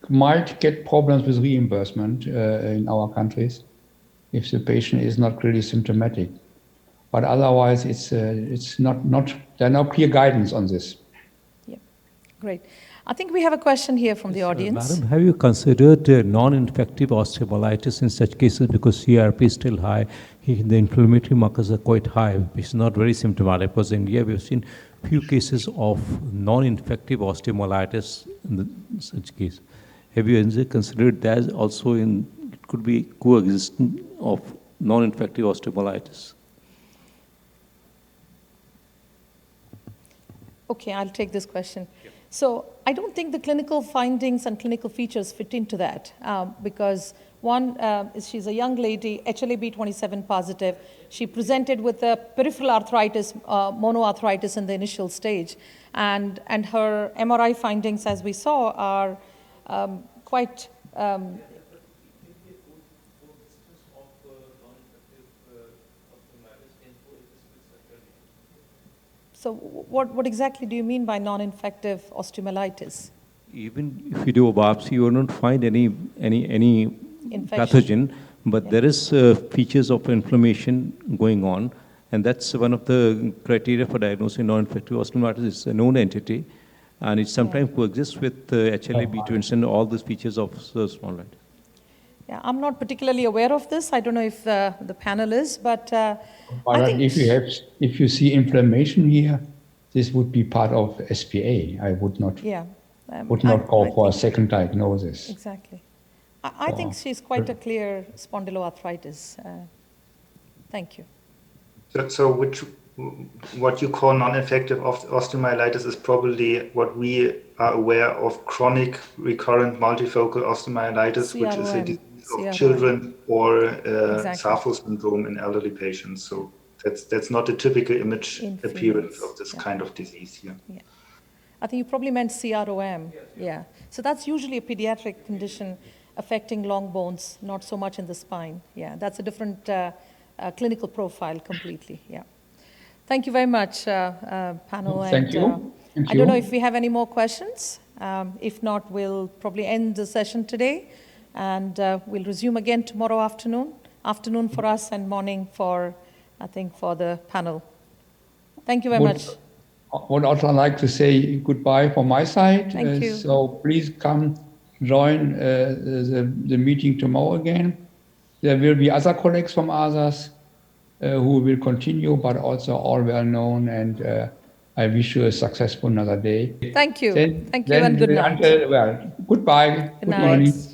might get problems with reimbursement in our countries if the patient is not really symptomatic. But otherwise, it's not there are no clear guidance on this. Yeah, great. I think we have a question here from the audience. Madam, have you considered non-infective osteomyelitis in such cases, because CRP is still high, the inflammatory markers are quite high, it's not very symptomatic, because in India we've seen few cases of non-infective osteomyelitis in such case. Have you considered that also it could be coexistent of non-infective osteomyelitis? Okay, I'll take this question. Yeah. So I don't think the clinical findings and clinical features fit into that because one, she's a young lady, HLA-B27 positive. She presented with a peripheral arthritis, monoarthritis in the initial stage. And her MRI findings, as we saw, are quite... So what exactly do you mean by non-infective osteomyelitis? Even if you do a biopsy, you will not find any pathogen, but there is features of inflammation going on, and that's one of the criteria for diagnosing non-infective osteomyelitis. It's a known entity, and it sometimes coexists with HLA-B20 and all these features of spondylitis. Yeah, I'm not particularly aware of this. I don't know if the panel is, but I think if you see inflammation here, this would be part of SPA. I would not go for a second diagnosis. Exactly. I think she's quite a clear spondyloarthritis. Thank you. So what you call non-infective osteomyelitis is probably what we are aware of chronic recurrent multifocal osteomyelitis, which is a disease of children, or SAPHO syndrome in elderly patients. So that's not a typical image appearance of this kind of disease here. Yeah. I think you probably meant CROM. Yeah. So that's usually a pediatric condition affecting long bones, not so much in the spine. Yeah, that's a different clinical profile completely. Yeah. Thank you very much, panel. Thank you. I don't know if we have any more questions. If not, we'll probably end the session today, and we'll resume again tomorrow afternoon for us and morning for, I think, for the panel. Thank you very much. Would also like to say goodbye from my side. Thank you. So please come join the meeting tomorrow again. There will be other colleagues from ASAS who will continue, but also all well known, and I wish you a successful another day. Thank you. Thank you and good night. Goodbye. Good night.